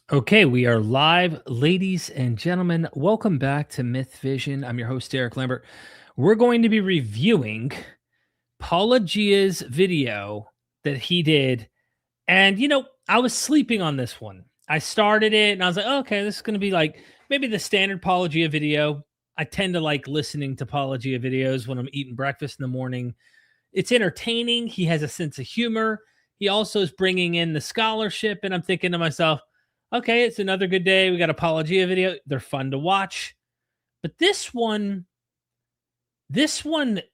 Okay, we are live, ladies and gentlemen. Welcome back to MythVision. I'm your host, Derek Lambert. We're going to be reviewing Paulogia's video that he did. And, I was sleeping on this one. I started it and I was like, okay, this is going to be like maybe the standard Paulogia video. I tend to like listening to Paulogia videos when I'm eating breakfast in the morning. It's entertaining. He has a sense of humor. He also is bringing in the scholarship. And I'm thinking to myself, okay, it's another good day. We got a Paulogia video. They're fun to watch. But this one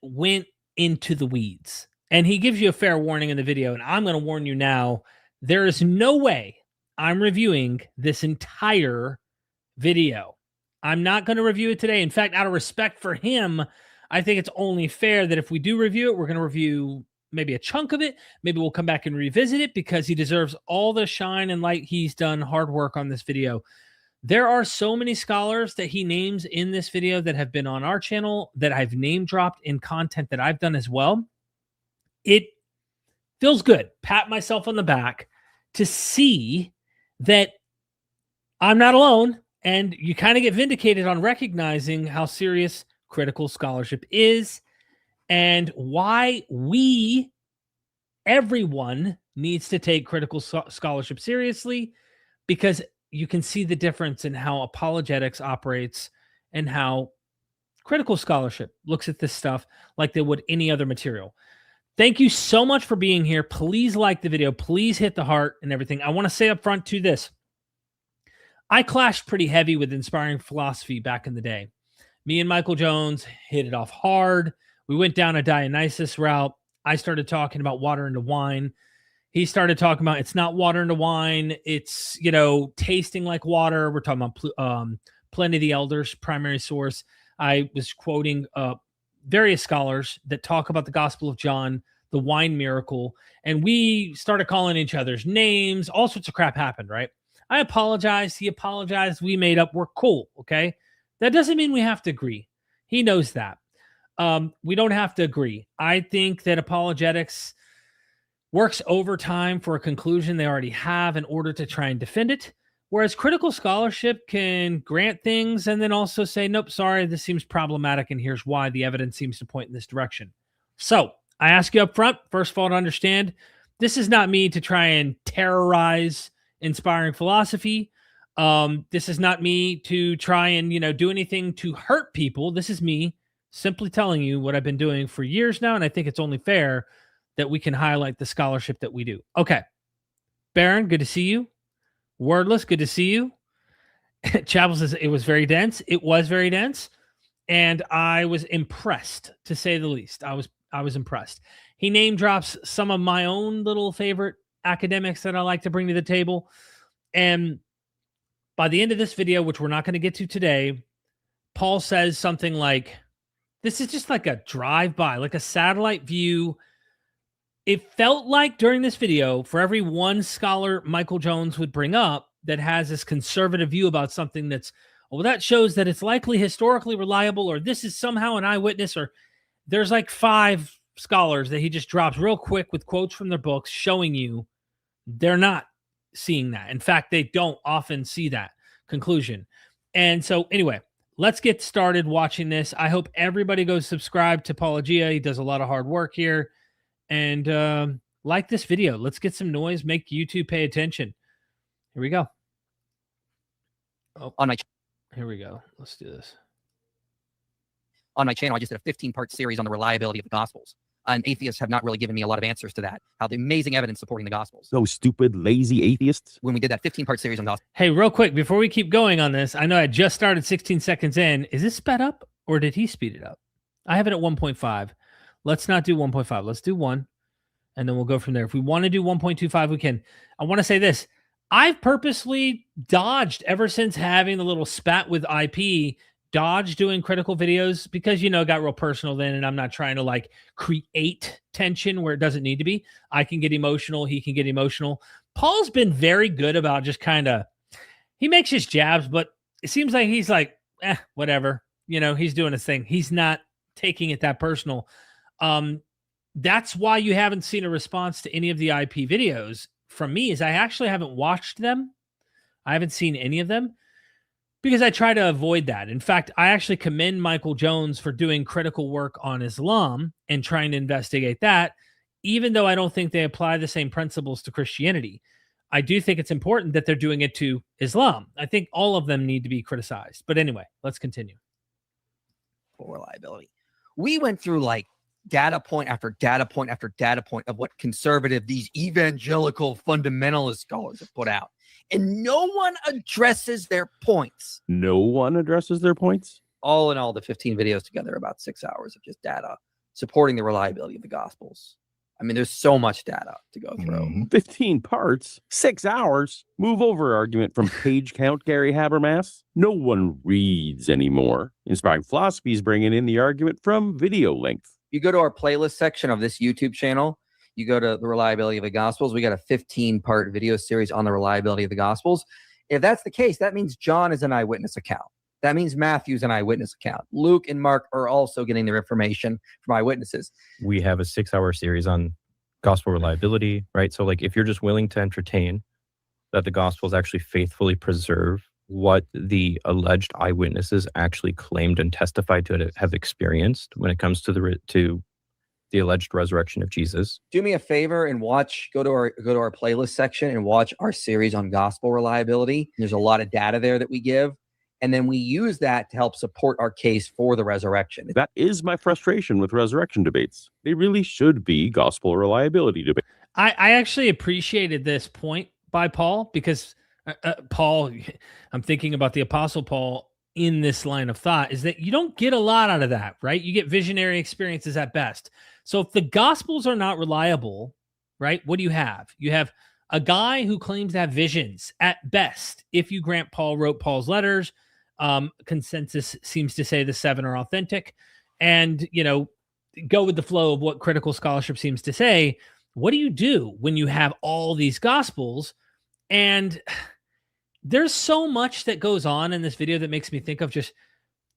went into the weeds. And he gives you a fair warning in the video. And I'm going to warn you now, there is no way I'm reviewing this entire video. I'm not going to review it today. In fact, out of respect for him, I think it's only fair that if we do review it, we're going to review maybe a chunk of it. Maybe we'll come back and revisit it because he deserves all the shine and light. He's done hard work on this video. There are so many scholars that he names in this video that have been on our channel that I've name dropped in content that I've done as well. It feels good. Pat myself on the back to see that I'm not alone, and you kind of get vindicated on recognizing how serious critical scholarship is and why everyone needs to take critical scholarship seriously, because you can see the difference in how apologetics operates and how critical scholarship looks at this stuff like they would any other material. Thank you so much for being here. Please like the video. Please hit the heart and everything. I want to say up front to this. I clashed pretty heavy with inspiring philosophy back in the day. Me and Michael Jones hit it off hard. We went down a Dionysus route. I started talking about water into wine. He started talking about it's not water into wine. It's, tasting like water. We're talking about Pliny the Elder's primary source. I was quoting various scholars that talk about the Gospel of John, the wine miracle, and we started calling each other's names. All sorts of crap happened, right? I apologized. He apologized. We made up. We're cool, okay? That doesn't mean we have to agree. He knows that. We don't have to agree. I think that apologetics works overtime for a conclusion they already have in order to try and defend it, whereas critical scholarship can grant things and then also say, nope, sorry, this seems problematic, and here's why the evidence seems to point in this direction. So I ask you up front, first of all, to understand, this is not me to try and terrorize inspiring philosophy. This is not me to try and, do anything to hurt people. This is me simply telling you what I've been doing for years now, and I think it's only fair that we can highlight the scholarship that we do. Okay. Baron, good to see you. Wordless, good to see you. Chapel says it was very dense. It was very dense, and I was impressed, to say the least. I was impressed. He name drops some of my own little favorite academics that I like to bring to the table, and by the end of this video, which we're not going to get to today, Paul says something like, this is just like a drive-by, like a satellite view. It felt like during this video, for every one scholar Michael Jones would bring up that has this conservative view about something that's, well, that shows that it's likely historically reliable, or this is somehow an eyewitness, or there's like 5 scholars that he just drops real quick with quotes from their books showing you they're not seeing that. In fact, they don't often see that conclusion. And so anyway, let's get started watching this. I hope everybody goes subscribe to Paulogia. He does a lot of hard work here. And like this video. Let's get some noise. Make YouTube pay attention. Here we go. Oh, here we go. Let's do this. On my channel, I just did a 15-part series on the reliability of the Gospels. And atheists have not really given me a lot of answers to that. How the amazing evidence supporting the Gospels. Those stupid, lazy atheists. When we did that 15-part series on Gospels. Hey, real quick, before we keep going on this, I know I just started 16 seconds in. Is this sped up or did he speed it up? I have it at 1.5. Let's not do 1.5. Let's do 1, and then we'll go from there. If we want to do 1.25, we can. I want to say this. I've purposely dodged ever since having the little spat with IP, dodged doing critical videos because, it got real personal then, and I'm not trying to like create tension where it doesn't need to be. I can get emotional. He can get emotional. Paul's been very good about just kind of, he makes his jabs, but it seems like he's like, whatever. He's doing his thing. He's not taking it that personal. That's why you haven't seen a response to any of the IP videos from me, is I actually haven't watched them. I haven't seen any of them because I try to avoid that. In fact, I actually commend Michael Jones for doing critical work on Islam and trying to investigate that, even though I don't think they apply the same principles to Christianity. I do think it's important that they're doing it to Islam. I think all of them need to be criticized. But anyway, let's continue. Reliability. We went through like data point after data point after data point of what conservative, these evangelical fundamentalist scholars have put out. And no one addresses their points. No one addresses their points? All in all, the 15 videos together, about 6 hours of just data supporting the reliability of the Gospels. I mean, there's so much data to go through. 15 parts, 6 hours. Move over argument from page count, Gary Habermas. No one reads anymore. Inspiring Philosophy is bringing in the argument from video length. You go to our playlist section of this YouTube channel, you go to the reliability of the Gospels. We got a 15-part video series on the reliability of the Gospels. If that's the case, that means John is an eyewitness account. That means Matthew's an eyewitness account. Luke and Mark are also getting their information from eyewitnesses. We have a 6-hour series on gospel reliability, right? So like if you're just willing to entertain that the Gospels actually faithfully preserve what the alleged eyewitnesses actually claimed and testified to have experienced when it comes to the alleged resurrection of Jesus. Do me a favor and go to our playlist section and watch our series on gospel reliability. There's a lot of data there that we give. And then we use that to help support our case for the resurrection. That is my frustration with resurrection debates. They really should be gospel reliability debates. I actually appreciated this point by Paul because Paul, I'm thinking about the Apostle Paul in this line of thought, is that you don't get a lot out of that, right? You get visionary experiences at best. So if the Gospels are not reliable, right, what do you have? You have a guy who claims to have visions at best. If you grant Paul wrote Paul's letters, consensus seems to say the 7 are authentic, and go with the flow of what critical scholarship seems to say. What do you do when you have all these Gospels? And there's so much that goes on in this video that makes me think of just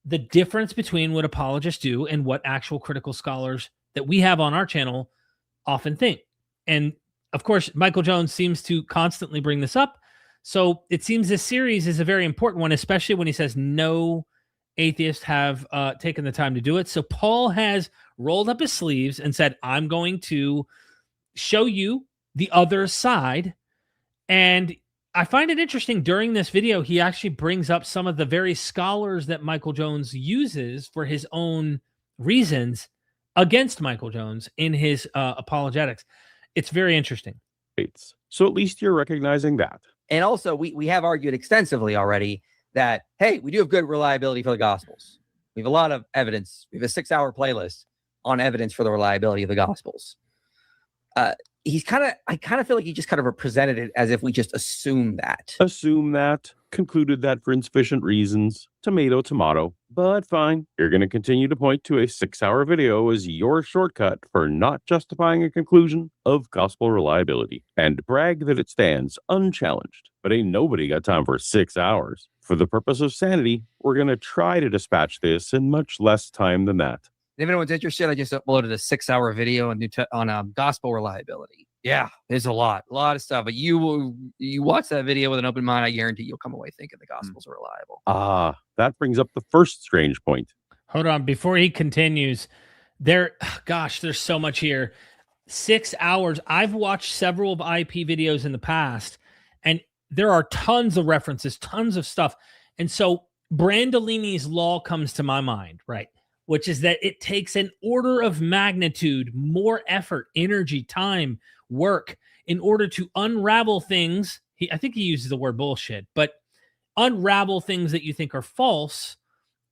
the difference between what apologists do and what actual critical scholars that we have on our channel often think. And of course, Michael Jones seems to constantly bring this up. So it seems this series is a very important one, especially when he says no atheists have taken the time to do it. So Paul has rolled up his sleeves and said, I'm going to show you the other side. And I find it interesting during this video, he actually brings up some of the very scholars that Michael Jones uses for his own reasons against Michael Jones in his apologetics. It's very interesting. So at least you're recognizing that. And also, we have argued extensively already that, hey, we do have good reliability for the Gospels. We have a lot of evidence. We have a 6-hour playlist on evidence for the reliability of the Gospels. I kind of feel like he just kind of presented it as if we just assume that. Concluded that for insufficient reasons. Tomato, tomato. But fine. You're going to continue to point to a 6-hour video as your shortcut for not justifying a conclusion of gospel reliability. And brag that it stands unchallenged. But ain't nobody got time for 6 hours. For the purpose of sanity, we're going to try to dispatch this in much less time than that. If anyone's interested, I just uploaded a 6-hour video on gospel reliability. Yeah, there's a lot of stuff. But you watch that video with an open mind, I guarantee you'll come away thinking the Gospels are reliable. That brings up the first strange point. Hold on, before he continues, there's so much here. 6 hours. I've watched several of IP videos in the past, and there are tons of references, tons of stuff. And so Brandolini's law comes to my mind, right? Which is that it takes an order of magnitude, more effort, energy, time, work in order to unravel things. I think he uses the word bullshit, but unravel things that you think are false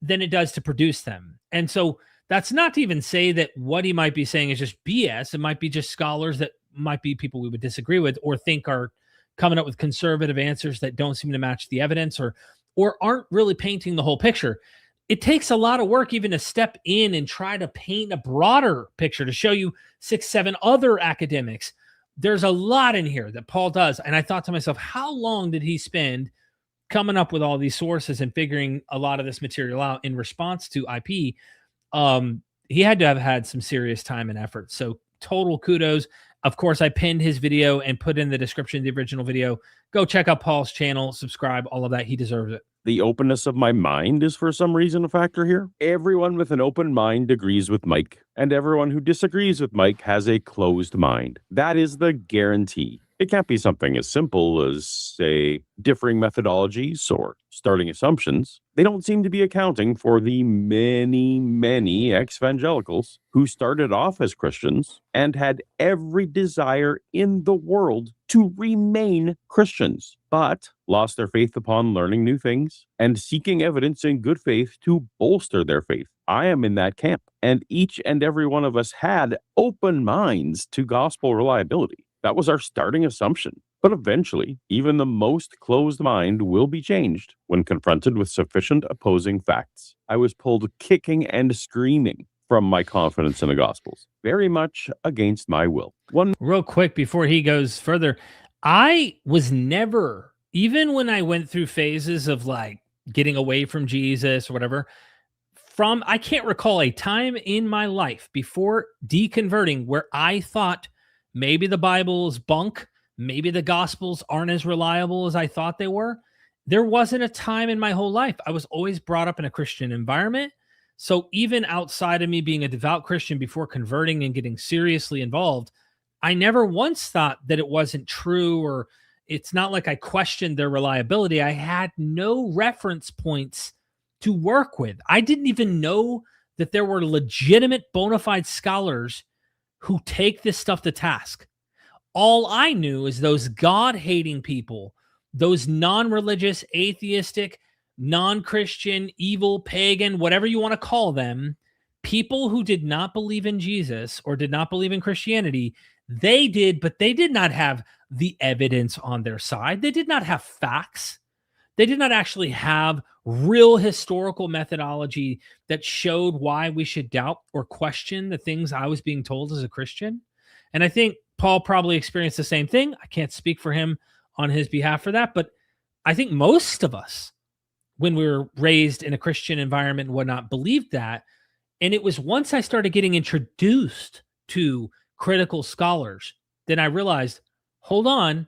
than it does to produce them. And so that's not to even say that what he might be saying is just BS. It might be just scholars that might be people we would disagree with or think are coming up with conservative answers that don't seem to match the evidence or aren't really painting the whole picture. It takes a lot of work even to step in and try to paint a broader picture to show you 6, 7 other academics. There's a lot in here that Paul does. And I thought to myself, how long did he spend coming up with all these sources and figuring a lot of this material out in response to IP? He had to have had some serious time and effort. So total kudos. Of course, I pinned his video and put in the description of the original video. Go check out Paul's channel, subscribe, all of that. He deserves it. The openness of my mind is for some reason a factor here. Everyone with an open mind agrees with Mike, and everyone who disagrees with Mike has a closed mind. That is the guarantee. It can't be something as simple as, say, differing methodologies or starting assumptions. They don't seem to be accounting for the many ex-evangelicals who started off as Christians and had every desire in the world to remain Christians, but lost their faith upon learning new things and seeking evidence in good faith to bolster their faith. I am in that camp, and each and every one of us had open minds to gospel reliability. That was our starting assumption. But eventually, even the most closed mind will be changed when confronted with sufficient opposing facts. I was pulled kicking and screaming from my confidence in the Gospels, very much against my will. Real quick before he goes further, I was never, even when I went through phases of like getting away from Jesus or whatever, I can't recall a time in my life before deconverting where I thought maybe the Bible is bunk, maybe the Gospels aren't as reliable as I thought they were. There wasn't a time in my whole life. I was always brought up in a Christian environment. So even outside of me being a devout Christian before converting and getting seriously involved, I never once thought that it wasn't true, or it's not like I questioned their reliability. I had no reference points to work with. I didn't even know that there were legitimate bona fide scholars who take this stuff to task. All I knew is those God-hating people, those non-religious, atheistic, non-Christian, evil, pagan, whatever you want to call them, people who did not believe in Jesus or did not believe in Christianity. They did, but they did not have the evidence on their side. They did not have facts. They did not actually have real historical methodology that showed why we should doubt or question the things I was being told as a Christian. And I think Paul probably experienced the same thing. I can't speak for him on his behalf for that, but I think most of us, when we were raised in a Christian environment and whatnot, believed that. And it was once I started getting introduced to critical scholars, then I realized, hold on,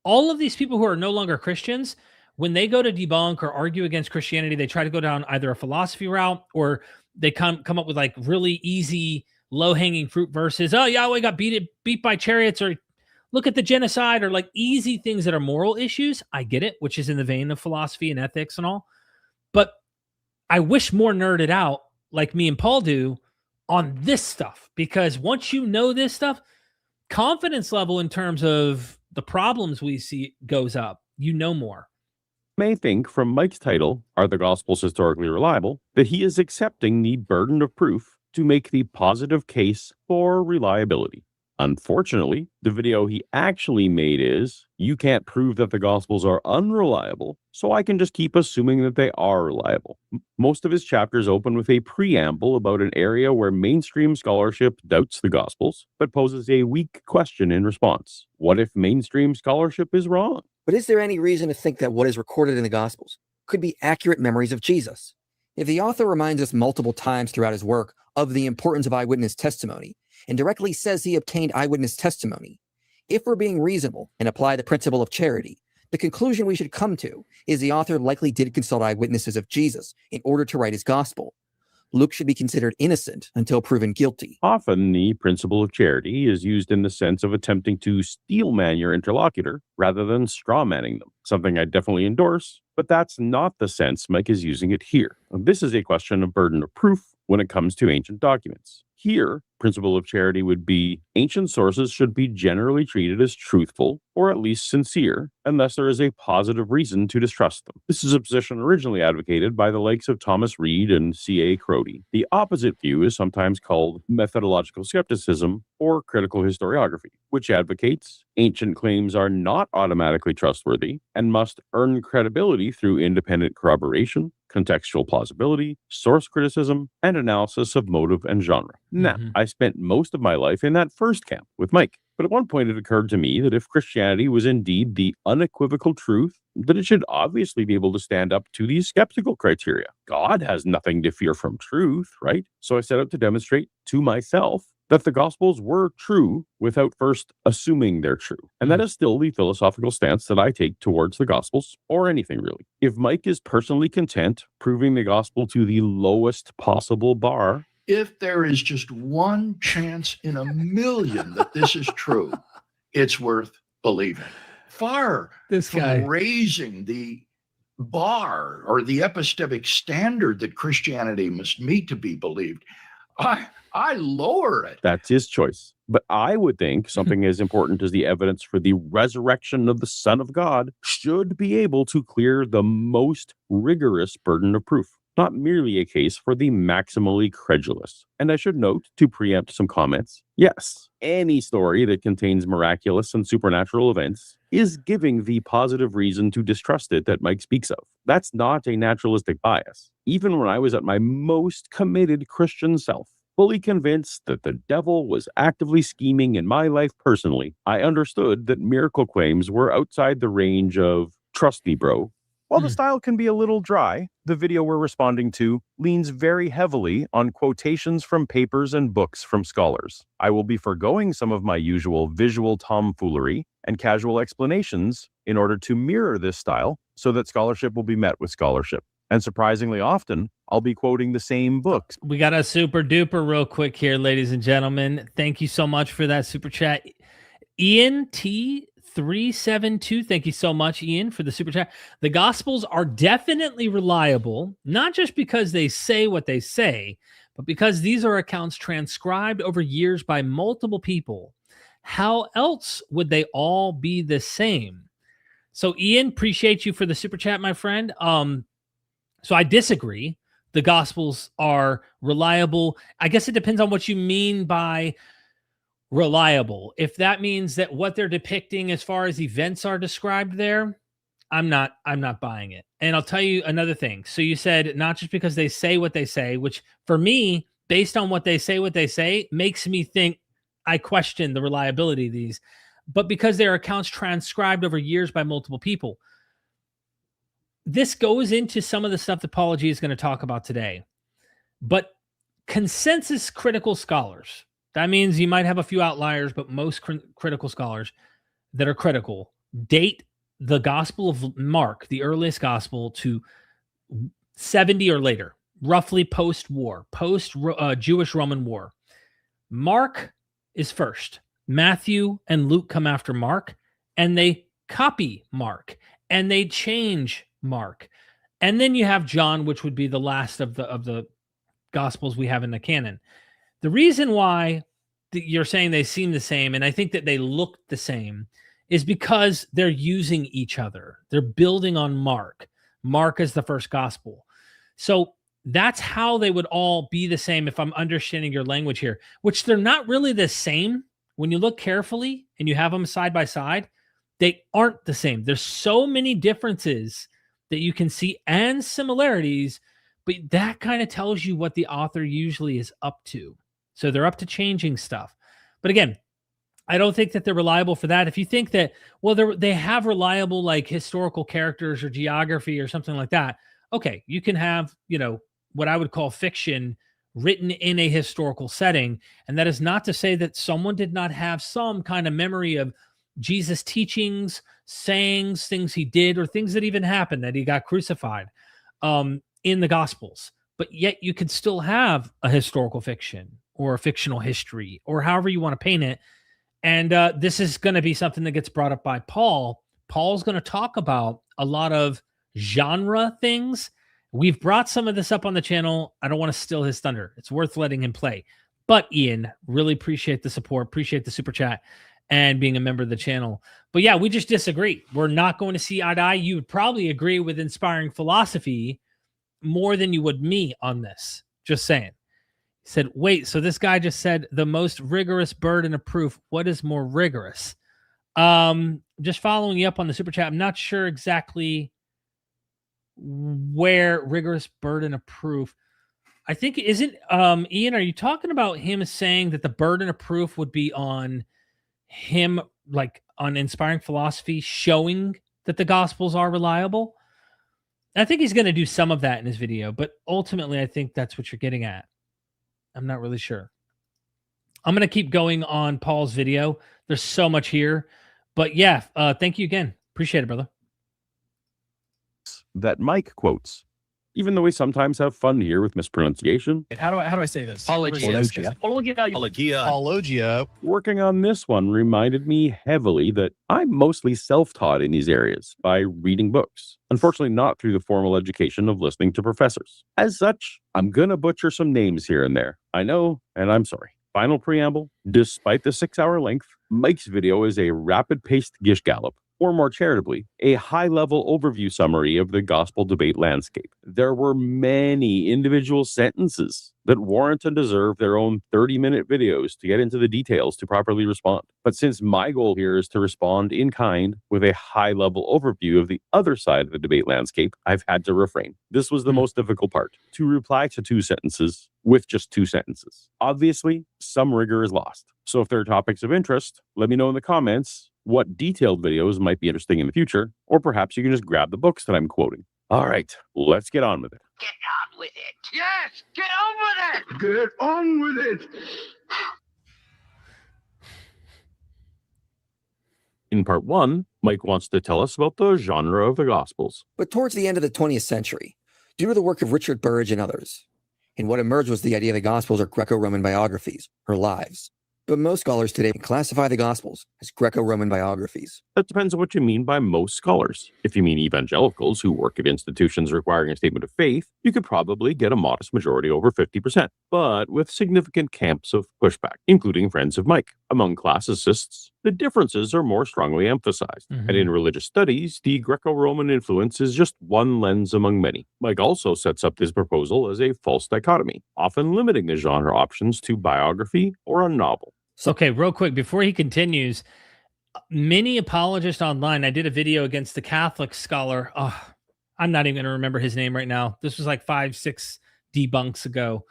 all of these people who are no longer Christians, when they go to debunk or argue against Christianity, they try to go down either a philosophy route or they come up with like really easy, low-hanging fruit verses. Oh, Yahweh got beat by chariots, or look at the genocide, or like easy things that are moral issues. I get it, which is in the vein of philosophy and ethics and all. But I wish more nerded out like me and Paul do on this stuff, because once you know this stuff, confidence level in terms of the problems we see goes up. You know more. May think from Mike's title, Are the Gospels Historically Reliable?, that he is accepting the burden of proof to make the positive case for reliability. Unfortunately, the video he actually made is, you can't prove that the Gospels are unreliable, so I can just keep assuming that they are reliable. Most of his chapters open with a preamble about an area where mainstream scholarship doubts the Gospels, but poses a weak question in response. What if mainstream scholarship is wrong? But is there any reason to think that what is recorded in the Gospels could be accurate memories of Jesus? If the author reminds us multiple times throughout his work of the importance of eyewitness testimony, and directly says he obtained eyewitness testimony, if we're being reasonable and apply the principle of charity, the conclusion we should come to is the author likely did consult eyewitnesses of Jesus in order to write his gospel. Luke should be considered innocent until proven guilty. Often, the principle of charity is used in the sense of attempting to steelman your interlocutor rather than strawmanning them, something I definitely endorse, but that's not the sense Mike is using it here. This is a question of burden of proof when it comes to ancient documents. Here, principle of charity would be ancient sources should be generally treated as truthful or at least sincere, unless there is a positive reason to distrust them. This is a position originally advocated by the likes of Thomas Reed and C.A. Crotty. The opposite view is sometimes called methodological skepticism or critical historiography, which advocates ancient claims are not automatically trustworthy and must earn credibility through independent corroboration, contextual plausibility, source criticism, and analysis of motive and genre. Now, I spent most of my life in that first camp with Mike, but at one point it occurred to me that if Christianity was indeed the unequivocal truth, that it should obviously be able to stand up to these skeptical criteria. God has nothing to fear from truth, right? So I set out to demonstrate to myself that the Gospels were true without first assuming they're true. And that is still the philosophical stance that I take towards the Gospels, or anything really. If Mike is personally content proving the Gospel to the lowest possible bar, if there is just one chance in a million that this is true, it's worth believing. Far from raising the bar or the epistemic standard that Christianity must meet to be believed, I lower it. That's his choice. But I would think something as important as the evidence for the resurrection of the Son of God should be able to clear the most rigorous burden of proof, not merely a case for the maximally credulous. And I should note, to preempt some comments, yes, any story that contains miraculous and supernatural events is giving the positive reason to distrust it that Mike speaks of. That's not a naturalistic bias. Even when I was at my most committed Christian self, fully convinced that the devil was actively scheming in my life personally, I understood that miracle claims were outside the range of trust me, bro. While the style can be a little dry, the video we're responding to leans very heavily on quotations from papers and books from scholars. I will be forgoing some of my usual visual tomfoolery and casual explanations in order to mirror this style so that scholarship will be met with scholarship. And surprisingly often, I'll be quoting the same books. We got a super duper real quick here, ladies and gentlemen. Thank you so much for that super chat. Ian T372, thank you so much, Ian, for the super chat. The Gospels are definitely reliable, not just because they say what they say, but because these are accounts transcribed over years by multiple people. How else would they all be the same? So, Ian, appreciate you for the super chat, my friend. So I disagree. The Gospels are reliable. I guess it depends on what you mean by reliable. If that means that what they're depicting as far as events are described there, I'm not buying it. And I'll tell you another thing. So you said not just because they say what they say, which for me, based on what they say, makes me think I question the reliability of these, but because their accounts transcribed over years by multiple people. This goes into some of the stuff that Paulogia is going to talk about today. But consensus critical scholars, that means you might have a few outliers, but most critical scholars that are critical date the Gospel of Mark, the earliest gospel, to 70 or later, roughly post-war, post-Jewish Roman War. Mark is first. Matthew and Luke come after Mark, and they copy Mark, and they change Mark. And then you have John, which would be the last of the Gospels we have in the canon. The reason why you're saying they seem the same, and I think that they look the same, is because they're using each other. They're building on Mark. Mark is the first gospel. So that's how they would all be the same if I'm understanding your language here, which they're not really the same. When you look carefully and you have them side by side, they aren't the same. There's so many differences that you can see and similarities, but that kind of tells you what the author usually is up to. So they're up to changing stuff. But again, I don't think that they're reliable for that. If you think that, well, they have reliable like historical characters or geography or something like that, okay, you can have, what I would call fiction written in a historical setting. And that is not to say that someone did not have some kind of memory of Jesus' teachings, sayings, things he did, or things that even happened, that he got crucified in the Gospels. But yet you could still have a historical fiction or a fictional history or however you want to paint it. And this is going to be something that gets brought up by Paul. Paul's going to talk about a lot of genre things. We've brought some of this up on the channel. I don't want to steal his thunder. It's worth letting him play. But Ian, really appreciate the support, appreciate the super chat, and being a member of the channel. But yeah, we just disagree. We're not going to see eye to eye. You would probably agree with Inspiring Philosophy more than you would me on this. Just saying. He said, wait, so this guy just said the most rigorous burden of proof. What is more rigorous? Just following you up on the super chat. I'm not sure exactly where rigorous burden of proof. I think, isn't, Ian, are you talking about him saying that the burden of proof would be on him, like on Inspiring Philosophy, showing that the Gospels are reliable? I think he's going to do some of that in his video, but ultimately I think that's what you're getting at. I'm not really sure. I'm going to keep going on Paul's video. There's so much here. But yeah, thank you again. Appreciate it, brother. That Mike quotes, even though we sometimes have fun here with mispronunciation. How do I say this? Paulogia. Paulogia. Working on this one reminded me heavily that I'm mostly self-taught in these areas by reading books. Unfortunately, not through the formal education of listening to professors. As such, I'm gonna butcher some names here and there. I know, and I'm sorry. Final preamble, despite the 6-hour length, Mike's video is a rapid-paced gish gallop, or more charitably, a high-level overview summary of the gospel debate landscape. There were many individual sentences that warrant and deserve their own 30-minute videos to get into the details to properly respond. But since my goal here is to respond in kind with a high-level overview of the other side of the debate landscape, I've had to refrain. This was the most difficult part, to reply to 2 sentences with just 2 sentences. Obviously, some rigor is lost. So if there are topics of interest, let me know in the comments what detailed videos might be interesting in the future, or perhaps you can just grab the books that I'm quoting. All right, let's get on with it. Get on with it. Yes, get on with it. Get on with it. In part 1, Mike wants to tell us about the genre of the Gospels. But towards the end of the 20th century, due to the work of Richard Burge and others, and what emerged was the idea the Gospels are Greco-Roman biographies, or lives. But most scholars today classify the Gospels as Greco-Roman biographies. That depends on what you mean by most scholars. If you mean evangelicals who work at institutions requiring a statement of faith, you could probably get a modest majority over 50%, but with significant camps of pushback, including friends of Mike. Among classicists, the differences are more strongly emphasized. And in religious studies, the Greco-Roman influence is just one lens among many. Mike also sets up this proposal as a false dichotomy, often limiting the genre options to biography or a novel. Okay, real quick, before he continues, many apologists online, I did a video against the Catholic scholar. Oh, I'm not even going to remember his name right now. This was like 5-6 debunks ago.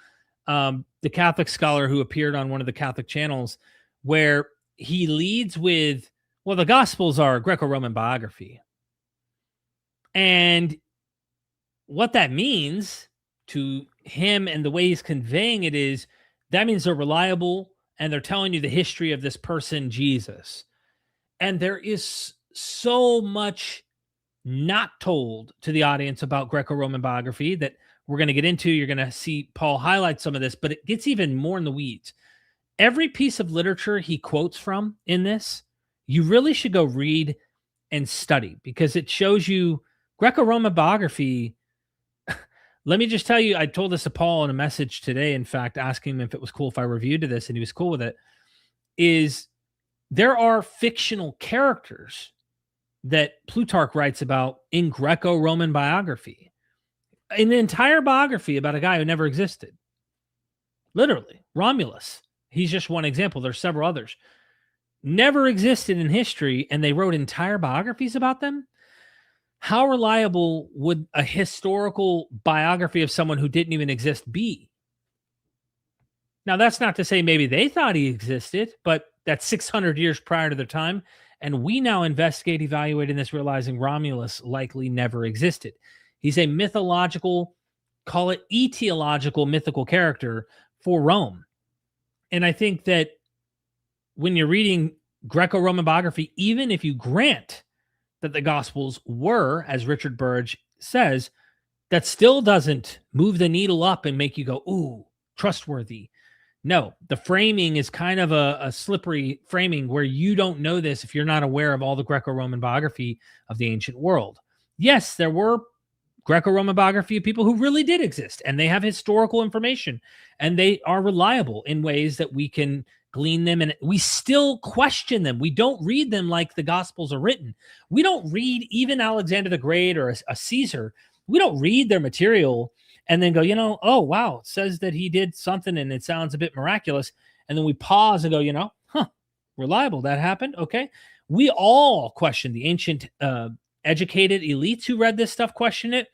The Catholic scholar who appeared on one of the Catholic channels, where he leads with, well, the Gospels are Greco-Roman biography. And what that means to him and the way he's conveying it is, that means they're reliable and they're telling you the history of this person, Jesus. And there is so much not told to the audience about Greco-Roman biography that we're going to get into. You're going to see Paul highlight some of this, but it gets even more in the weeds. Every piece of literature he quotes from in this, you really should go read and study, because it shows you Greco-Roman biography. Let me just tell you, I told this to Paul in a message today, in fact, asking him if it was cool if I reviewed this, and he was cool with it, is there are fictional characters that Plutarch writes about in Greco-Roman biography. An entire biography about a guy who never existed. Literally, Romulus. He's just one example. There's several others. Never existed in history, and they wrote entire biographies about them. How reliable would a historical biography of someone who didn't even exist be? Now, that's not to say maybe they thought he existed, but that's 600 years prior to their time. And we now investigate, evaluate in this, realizing Romulus likely never existed. He's a mythological, call it etiological, mythical character for Rome. And I think that when you're reading Greco-Roman biography, even if you grant that the Gospels were, as Richard Burge says, that still doesn't move the needle up and make you go, ooh, trustworthy. No, the framing is kind of a slippery framing where you don't know this if you're not aware of all the Greco-Roman biography of the ancient world. Yes, there were Greco-Roman biography of people who really did exist, and they have historical information, and they are reliable in ways that we can glean them, and we still question them. We don't read them like the Gospels are written. We don't read even Alexander the Great or a Caesar. We don't read their material and then go, oh, wow, it says that he did something and it sounds a bit miraculous. And then we pause and go, reliable, that happened. Okay. We all question the ancient educated elites who read this stuff, question it.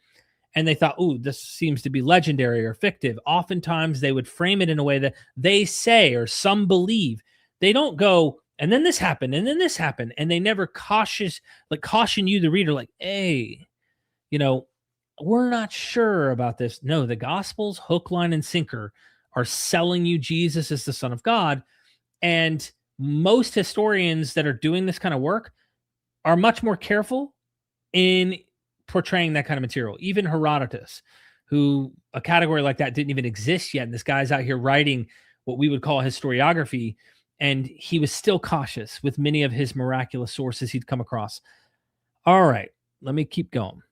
And they thought, ooh, this seems to be legendary or fictive. Oftentimes they would frame it in a way that they say, or some believe. They don't go, and then this happened, and then this happened. And they never caution you, the reader, like, hey, we're not sure about this. No, the Gospels, hook, line, and sinker, are selling you Jesus as the Son of God. And most historians that are doing this kind of work are much more careful in portraying that kind of material. Even Herodotus, who a category like that didn't even exist yet. And this guy's out here writing what we would call historiography. And he was still cautious with many of his miraculous sources he'd come across. All right, let me keep going.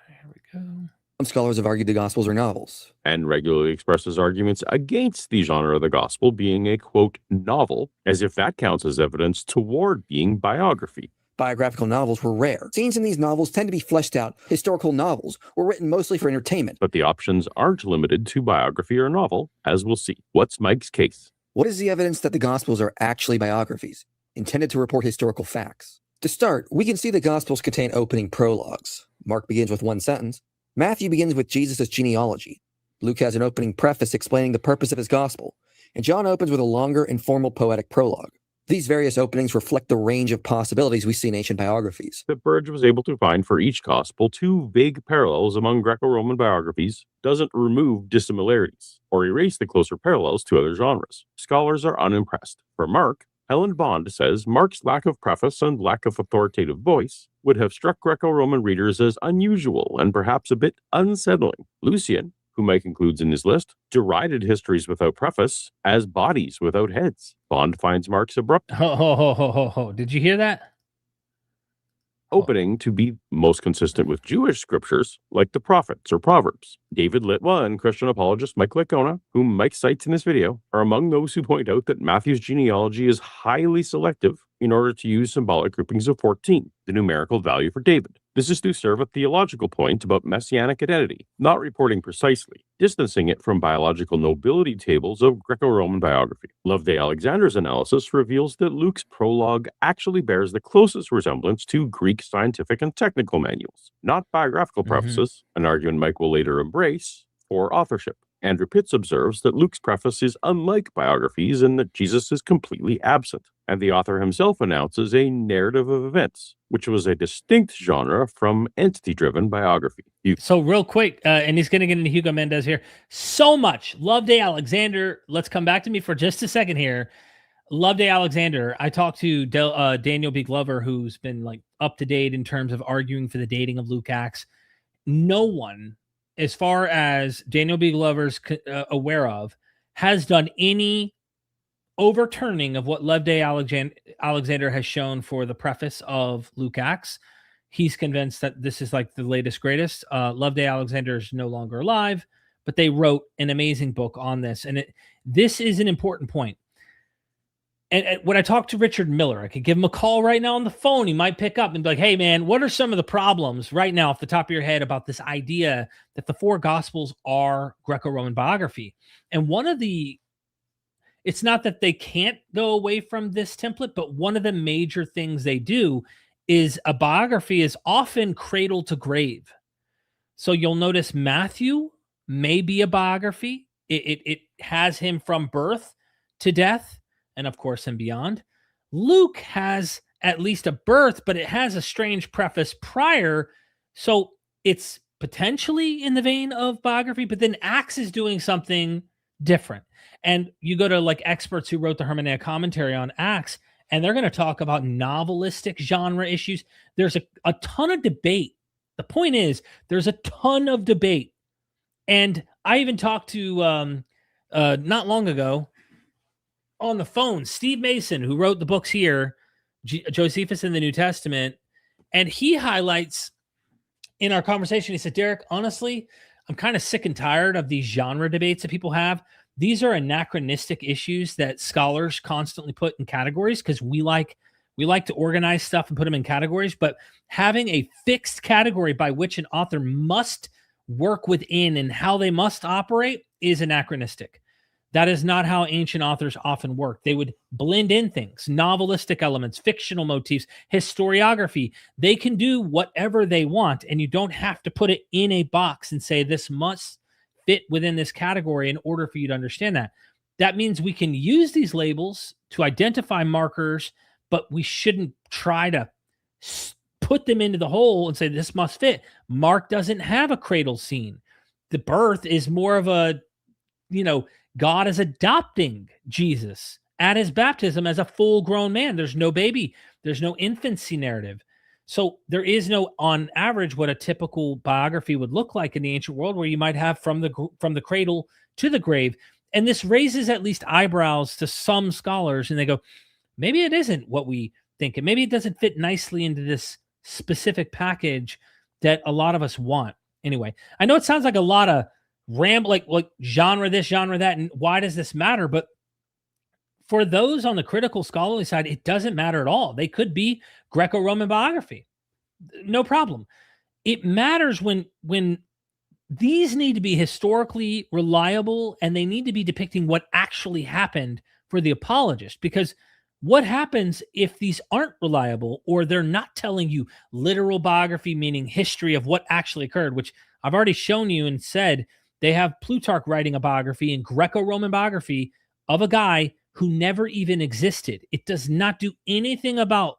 Here we go. Some scholars have argued the Gospels are novels. And regularly expresses arguments against the genre of the Gospel being a, quote, novel, as if that counts as evidence toward being biography. Biographical novels were rare. Scenes in these novels tend to be fleshed out. Historical novels were written mostly for entertainment. But the options aren't limited to biography or novel, as we'll see. What's Mike's case? What is the evidence that the Gospels are actually biographies, intended to report historical facts? To start, we can see the Gospels contain opening prologues. Mark begins with one sentence. Matthew begins with Jesus' genealogy. Luke has an opening preface explaining the purpose of his Gospel. And John opens with a longer, informal, poetic prologue. These various openings reflect the range of possibilities we see in ancient biographies. That Burge was able to find for each gospel two vague parallels among Greco-Roman biographies doesn't remove dissimilarities or erase the closer parallels to other genres. Scholars are unimpressed. For Mark, Helen Bond says Mark's lack of preface and lack of authoritative voice would have struck Greco-Roman readers as unusual and perhaps a bit unsettling. Lucian, who Mike includes in his list, derided histories without preface as bodies without heads. Bond finds Mark's abrupt Did you hear that? opening to be most consistent with Jewish scriptures, like the prophets or proverbs. David Litwa and Christian apologist Mike Licona, whom Mike cites in this video, are among those who point out that Matthew's genealogy is highly selective in order to use symbolic groupings of 14, the numerical value for David. This is to serve a theological point about messianic identity, not reporting precisely, distancing it from biological nobility tables of Greco-Roman biography. Loveday Alexander's analysis reveals that Luke's prologue actually bears the closest resemblance to Greek scientific and technical manuals, not biographical prefaces, an argument Mike will later embrace, for authorship. Andrew Pitts observes that Luke's preface is unlike biographies and that Jesus is completely absent. And the author himself announces a narrative of events, which was a distinct genre from entity-driven biography. So real quick, and he's going to get into Hugo Mendez here. So much. Loveday Alexander. Let's come back to me for just a second here. Loveday Alexander. I talked to Daniel B. Glover, who's been like up to date in terms of arguing for the dating of Luke Acts. No one, as far as Daniel B. Glover's aware of, has done any overturning of what Loveday Alexander has shown for the preface of Luke Acts. He's convinced that this is like the latest, greatest. Loveday Alexander is no longer alive, but they wrote an amazing book on this. And this is an important point. And when I talk to Richard Miller, I could give him a call right now on the phone. He might pick up and be like, hey, man, what are some of the problems right now off the top of your head about this idea that the four Gospels are Greco-Roman biography? And one of the, it's not that they can't go away from this template, but one of the major things they do is a biography is often cradle to grave. So you'll notice Matthew may be a biography. It has him from birth to death, and of course, and beyond. Luke has at least a birth, but it has a strange preface prior. So it's potentially in the vein of biography, but then Acts is doing something different. And you go to like experts who wrote the Hermeneia commentary on Acts, and they're going to talk about novelistic genre issues. There's a ton of debate. The point is, there's a ton of debate. And I even talked to, not long ago, on the phone, Steve Mason, who wrote the books here, Josephus in the New Testament, and he highlights in our conversation, he said, Derek, honestly, I'm kind of sick and tired of these genre debates that people have. These are anachronistic issues that scholars constantly put in categories because we like to organize stuff and put them in categories, but having a fixed category by which an author must work within and how they must operate is anachronistic. That is not how ancient authors often work. They would blend in things, novelistic elements, fictional motifs, historiography. They can do whatever they want, and you don't have to put it in a box and say this must fit within this category in order for you to understand that. That means we can use these labels to identify markers, but we shouldn't try to put them into the hole and say this must fit. Mark doesn't have a cradle scene. The birth is more of a, God is adopting Jesus at his baptism as a full-grown man. There's no baby. There's no infancy narrative. So there is no, on average, what a typical biography would look like in the ancient world, where you might have from the cradle to the grave. And this raises at least eyebrows to some scholars, and they go, maybe it isn't what we think, and maybe it doesn't fit nicely into this specific package that a lot of us want. Anyway, I know it sounds like a lot of like genre this, genre that, and why does this matter? But for those on the critical scholarly side, it doesn't matter at all. They could be Greco-Roman biography. No problem. It matters when these need to be historically reliable, and they need to be depicting what actually happened for the apologist. Because what happens if these aren't reliable, or they're not telling you literal biography, meaning history of what actually occurred, which I've already shown you and said they have Plutarch writing a biography and Greco-Roman biography of a guy who never even existed. It does not do anything about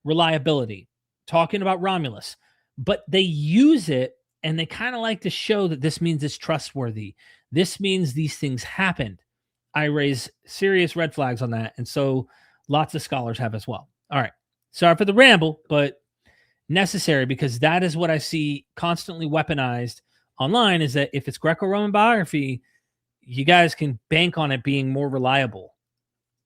reliability, talking about Romulus, but they use it, and they kind of like to show that this means it's trustworthy. This means these things happened. I raise serious red flags on that, and so lots of scholars have as well. All right. Sorry for the ramble, but necessary, because that is what I see constantly weaponized online, is that if it's Greco-Roman biography, you guys can bank on it being more reliable.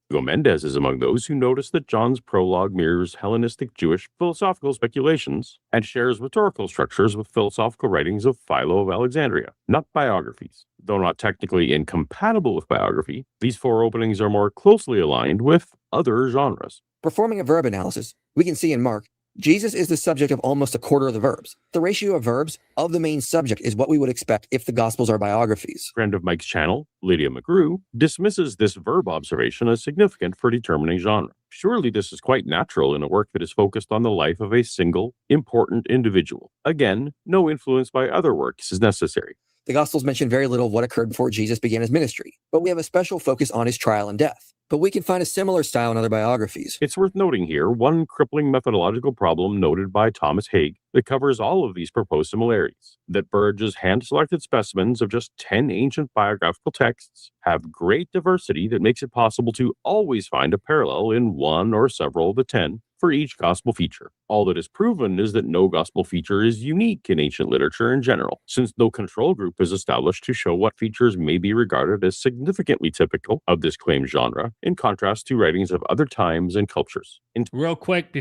Hugo Mendez is among those who notice that John's prologue mirrors Hellenistic Jewish philosophical speculations and shares rhetorical structures with philosophical writings of Philo of Alexandria, not biographies. Though not technically incompatible with biography, these four openings are more closely aligned with other genres. Performing a verb analysis, we can see in Mark, Jesus is the subject of almost a quarter of the verbs. The ratio of verbs of the main subject is what we would expect if the Gospels are biographies. Friend of Mike's channel, Lydia McGrew, dismisses this verb observation as significant for determining genre. Surely this is quite natural in a work that is focused on the life of a single, important individual. Again, no influence by other works is necessary. The Gospels mention very little of what occurred before Jesus began his ministry, but we have a special focus on his trial and death. But we can find a similar style in other biographies. It's worth noting here one crippling methodological problem noted by Thomas Haig that covers all of these proposed similarities: that Burridge's hand-selected specimens of just 10 ancient biographical texts have great diversity that makes it possible to always find a parallel in one or several of the 10 for each gospel feature. All that is proven is that no gospel feature is unique in ancient literature in general, since no control group is established to show what features may be regarded as significantly typical of this claimed genre, in contrast to writings of other times and cultures. Real quick,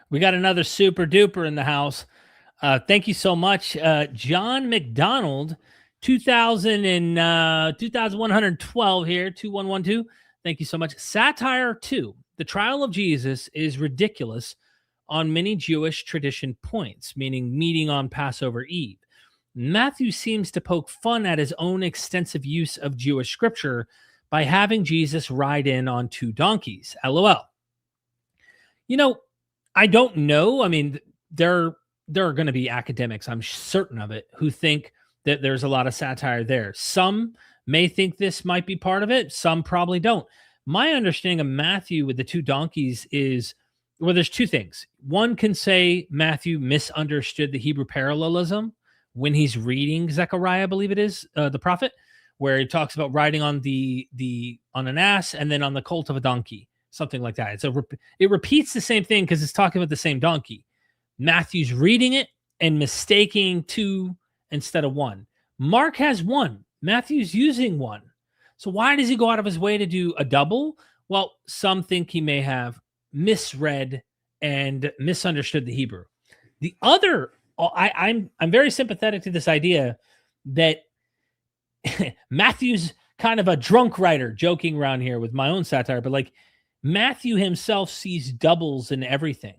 we got another super duper in the house. Thank you so much. John McDonald, 2112 here, 2112. Thank you so much. Satire 2. The trial of Jesus is ridiculous on many Jewish tradition points, meaning meeting on Passover Eve. Matthew seems to poke fun at his own extensive use of Jewish scripture by having Jesus ride in on 2 donkeys. LOL. You know, I don't know. I mean, there are going to be academics, I'm certain of it, who think that there's a lot of satire there. Some may think this might be part of it. Some probably don't. My understanding of Matthew with the 2 donkeys is, well, there's 2 things. One can say Matthew misunderstood the Hebrew parallelism when he's reading Zechariah, I believe it is, the prophet, where he talks about riding on on an ass and then on the colt of a donkey, something like that. It repeats the same thing because it's talking about the same donkey. Matthew's reading it and mistaking 2 instead of 1. Mark has 1. Matthew's using 1. So why does he go out of his way to do a double? Well, some think he may have misread and misunderstood the Hebrew. The other, I'm very sympathetic to this idea that Matthew's kind of a drunk writer, joking around here with my own satire, but like Matthew himself sees doubles in everything.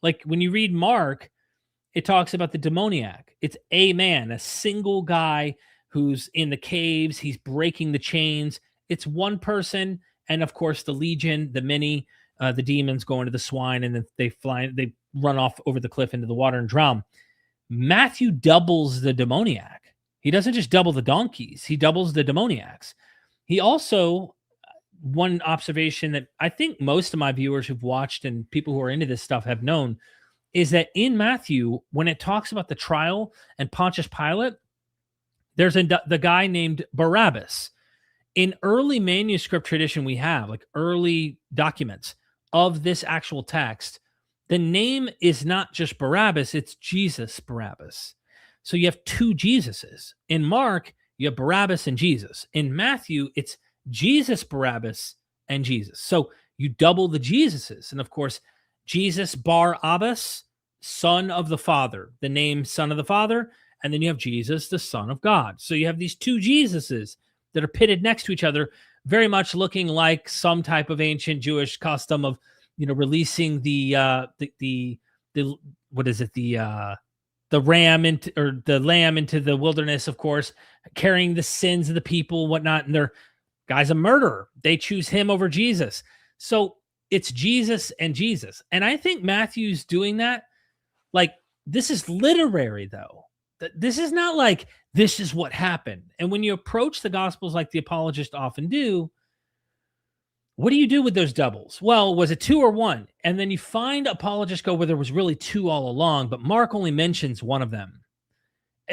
Like when you read Mark, it talks about the demoniac. It's a man, a single guy who's in the caves. He's breaking the chains. It's one person. And of course, the legion, the many, the demons go into the swine, and then they run off over the cliff into the water and drown. Matthew doubles the demoniac. He doesn't just double the donkeys. He doubles the demoniacs. He also, one observation that I think most of my viewers who've watched and people who are into this stuff have known is that in Matthew, when it talks about the trial and Pontius Pilate, there's the guy named Barabbas. in early manuscript tradition, we have like early documents of this actual text. The name is not just Barabbas, it's Jesus Barabbas. So you have two Jesuses. In Mark, you have Barabbas and Jesus. In Matthew, it's Jesus Barabbas and Jesus. So you double the Jesuses. And of course, Jesus Bar Abbas, son of the Father, the name son of the Father. And then you have Jesus, the Son of God. So you have these two Jesuses that are pitted next to each other, very much looking like some type of ancient Jewish custom of, releasing the ram into, or the lamb into the wilderness, of course, carrying the sins of the people, whatnot. And their guy's a murderer. They choose him over Jesus. So it's Jesus and Jesus. And I think Matthew's doing that. Like, this is literary, though. This is not like, this is what happened. And when you approach the Gospels like the apologists often do, what do you do with those doubles? Well, was it 2 or 1? And then you find apologists go, well, there was really 2 all along, but Mark only mentions one of them.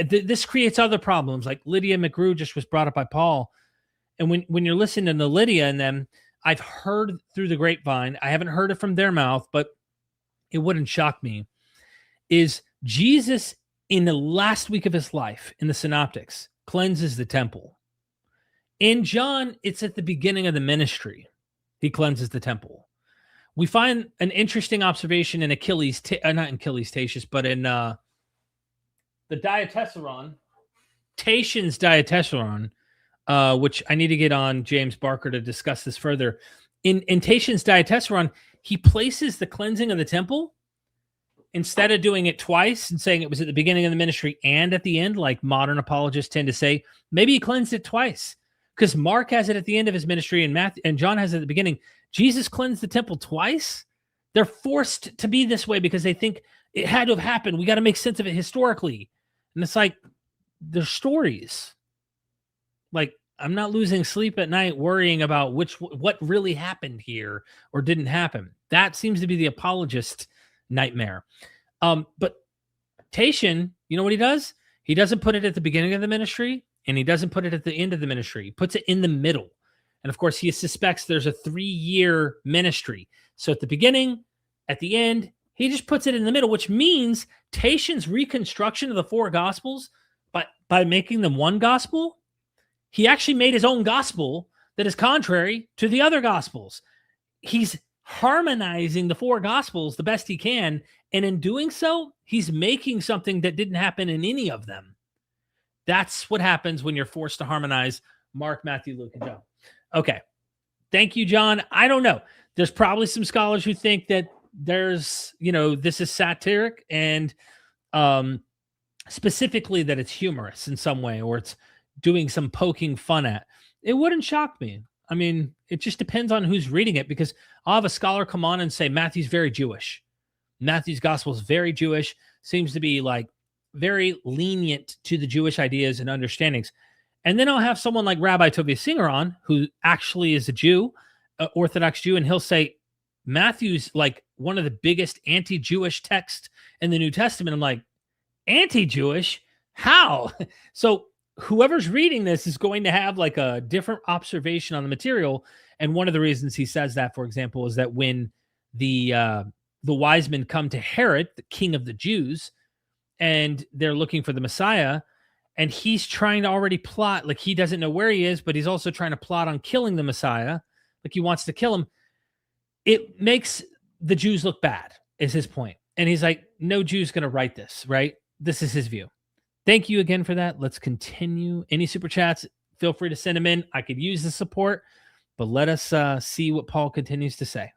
This creates other problems, like Lydia McGrew just was brought up by Paul. And when you're listening to Lydia and them, I've heard through the grapevine, I haven't heard it from their mouth, but it wouldn't shock me, is Jesus in the last week of his life in the synoptics cleanses the temple. In John, it's at the beginning of the ministry. He cleanses the temple. We find an interesting observation in Achilles, not in Achilles Tatius, but in the Diatessaron, Tatian's Diatessaron, which I need to get on James Barker to discuss this further. In Tatian's Diatessaron, he places the cleansing of the temple, instead of doing it twice and saying it was at the beginning of the ministry and at the end, like modern apologists tend to say, maybe he cleansed it twice. Because Mark has it at the end of his ministry and Matthew and John has it at the beginning. Jesus cleansed the temple twice. They're forced to be this way because they think it had to have happened. We got to make sense of it historically. And it's like, they're stories. Like, I'm not losing sleep at night worrying about what really happened here or didn't happen. That seems to be the apologist nightmare. But Tatian, you know what he does? He doesn't put it at the beginning of the ministry. And he doesn't put it at the end of the ministry. He puts it in the middle. And of course, he suspects there's a 3-year ministry. So at the beginning, at the end, he just puts it in the middle, which means Tatian's reconstruction of the 4 Gospels, by making them one gospel, he actually made his own gospel that is contrary to the other Gospels. He's harmonizing the 4 Gospels the best he can. And in doing so, he's making something that didn't happen in any of them. That's what happens when you're forced to harmonize Mark, Matthew, Luke, and John. Okay. Thank you, John. I don't know. There's probably some scholars who think that there's, this is satiric and specifically that it's humorous in some way or it's doing some poking fun at. It wouldn't shock me. I mean, it just depends on who's reading it because I'll have a scholar come on and say Matthew's very Jewish. Matthew's gospel is very Jewish, seems to be like very lenient to the Jewish ideas and understandings. And then I'll have someone like Rabbi Tovia Singer on, who actually is a Jew, Orthodox Jew, and he'll say, Matthew's like one of the biggest anti-Jewish texts in the New Testament. I'm like, anti-Jewish? How? So whoever's reading this is going to have like a different observation on the material. And one of the reasons he says that, for example, is that when the wise men come to Herod, the king of the Jews, and they're looking for the Messiah, and he's trying to already plot, like he doesn't know where he is, but he's also trying to plot on killing the Messiah, like he wants to kill him. It makes the Jews look bad, is his point. And he's like, no Jew's going to write this, right? This is his view. Thank you again for that. Let's continue. Any super chats, feel free to send them in. I could use the support, but let us see what Paul continues to say.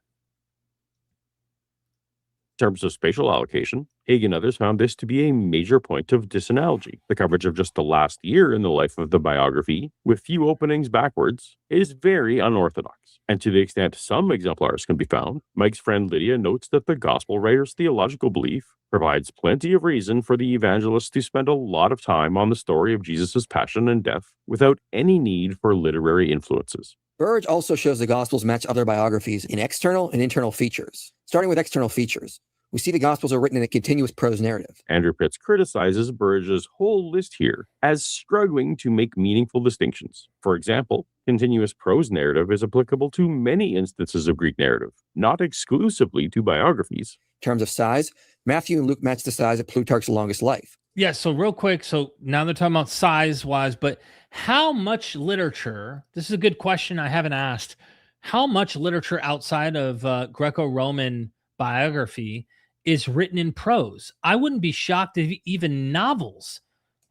In terms of spatial allocation, Haig and others found this to be a major point of disanalogy. The coverage of just the last year in the life of the biography, with few openings backwards, is very unorthodox. And to the extent some exemplars can be found, Mike's friend Lydia notes that the gospel writer's theological belief provides plenty of reason for the evangelist to spend a lot of time on the story of Jesus' passion and death without any need for literary influences. Burge also shows the Gospels match other biographies in external and internal features. Starting with external features, we see the Gospels are written in a continuous prose narrative. Andrew Pitts criticizes Burge's whole list here as struggling to make meaningful distinctions. For example, continuous prose narrative is applicable to many instances of Greek narrative, not exclusively to biographies. In terms of size, Matthew and Luke match the size of Plutarch's longest life. Yeah, so real quick, so now they're talking about size-wise, but how much literature, this is a good question I haven't asked, how much literature outside of Greco-Roman biography is written in prose? I wouldn't be shocked if even novels,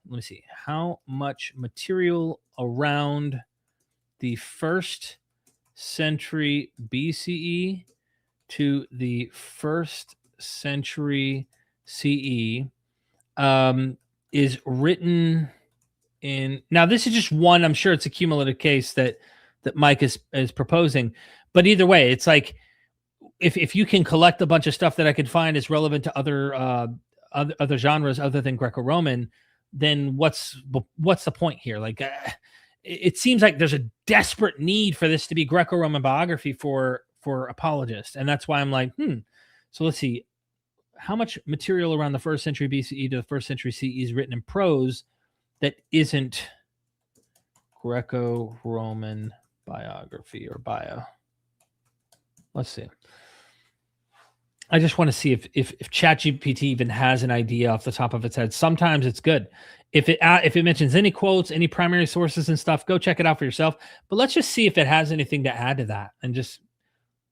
let me see, how much material around the 1st century BCE to the 1st century CE is written in. Now, this is just one. I'm sure it's a cumulative case that Mike is proposing. But either way, it's like if you can collect a bunch of stuff that I could find is relevant to other genres other than Greco-Roman, then what's the point here? Like, it seems like there's a desperate need for this to be Greco-Roman biography for apologists, and that's why I'm like, So let's see, how much material around the 1st century BCE to the 1st century CE is written in prose that isn't Greco-Roman biography or bio? Let's see. I just want to see if ChatGPT even has an idea off the top of its head. Sometimes it's good. If it mentions any quotes, any primary sources and stuff, go check it out for yourself. But let's just see if it has anything to add to that. And just